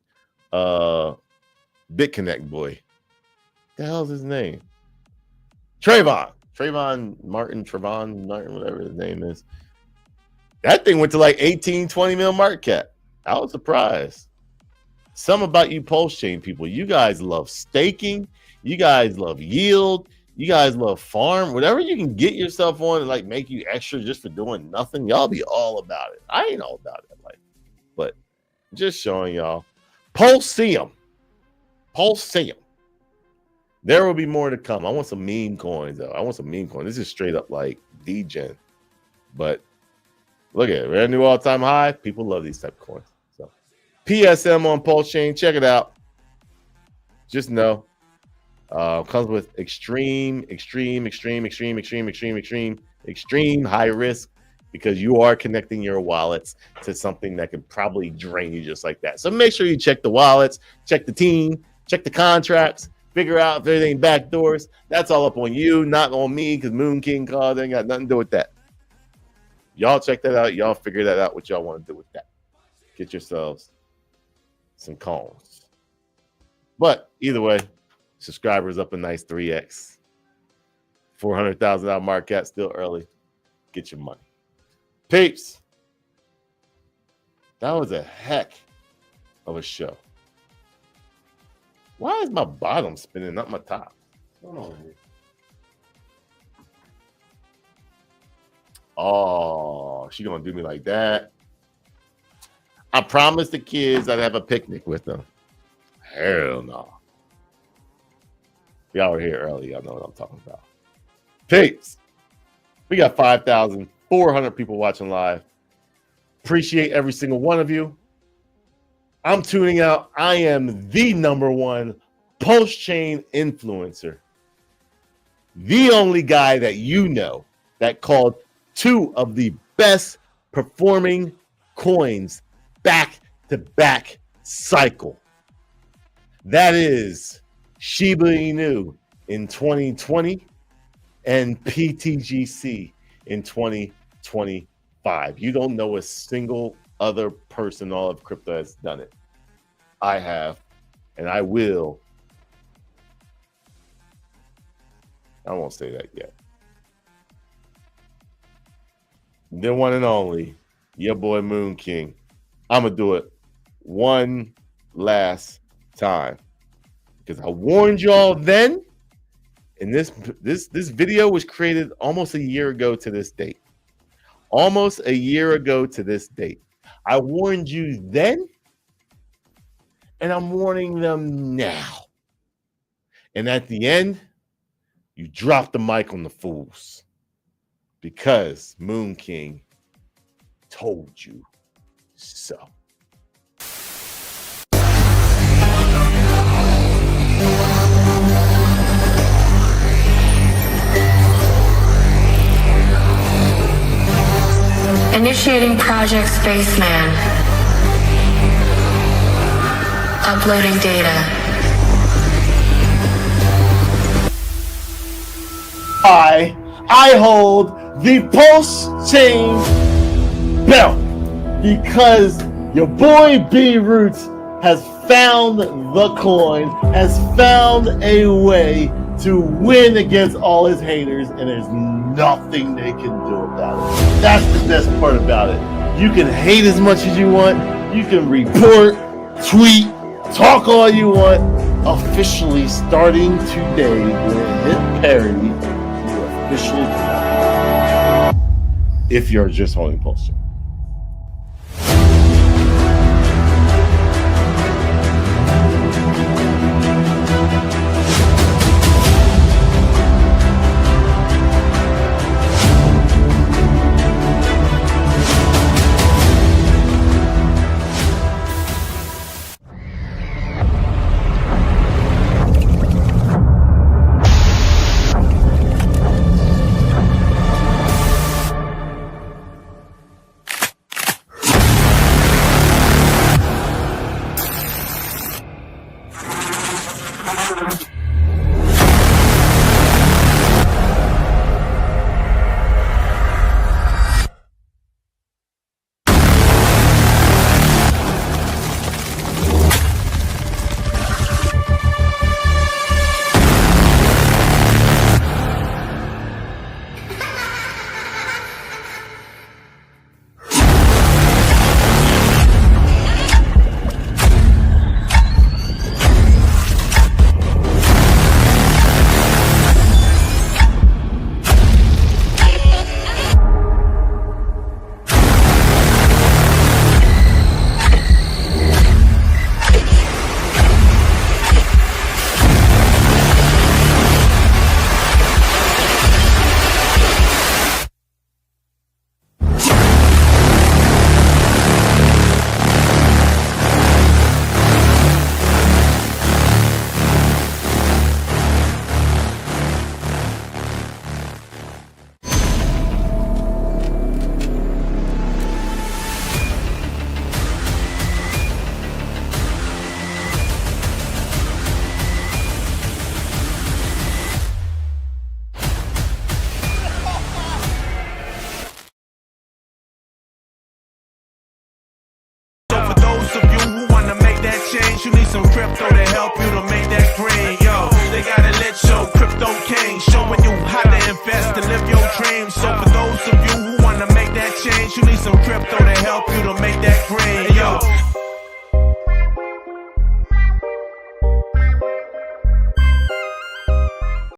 BitConnect boy. The hell's his name? Trayvon Martin, whatever his name is. That thing went to like 18, 20 mil market cap. I was surprised. Some about you PulseChain people. You guys love staking. You guys love yield. You guys love farm. Whatever you can get yourself on and like make you extra just for doing nothing. Y'all be all about it. I ain't all about it. Like, but just showing y'all. Pulseum. There will be more to come. I want some meme coins though. I want some meme coins. This is straight up like degen. But look at it. We're at a new all-time high. People love these type of coins. So PSM on PulseChain. Check it out. Just know. Comes with extreme high risk because you are connecting your wallets to something that could probably drain you just like that. So make sure you check the wallets, check the team, check the contracts, figure out if there's any backdoors. That's all up on you, not on me, because Moon King called. Ain't got nothing to do with that. Y'all check that out. Y'all figure that out, what y'all want to do with that. Get yourselves some coins. But either way, subscribers up a nice 3x. $400,000 market cap, still early. Get your money. Peeps, that was a heck of a show. Why is my bottom spinning, not my top? What's going on here? Oh, she gonna do me like that. I promised the kids I'd have a picnic with them. Hell no. Y'all were here early. Y'all know what I'm talking about. Peeps, we got 5,400 people watching live. Appreciate every single one of you. I'm tuning out. I am the #1 PulseChain influencer. The only guy that you know that called 2 of the best performing coins back-to-back cycle. That is Shiba Inu in 2020 and PTGC in 2025. You don't know a single other person in all of crypto has done it. I have, and I will. I won't say that yet. The one and only, your boy Moon King. I'm going to do it one last time because I warned y'all then, and this video was created almost a year ago to this date. Almost a year ago to this date. I warned you then, and I'm warning them now. And at the end, you drop the mic on the fools because Moon King told you so. Initiating Project Spaceman. Uploading data. I hold the PulseChain belt because your boy B Roots has found the coin, has found a way to win against all his haters, and there's nothing they can do about it. That's the best part about it. You can hate as much as you want. You can report, tweet, talk all you want. Officially starting today when it hit parity, you officially can. If you're just holding PulseChain. exchange, you need some crypto to help you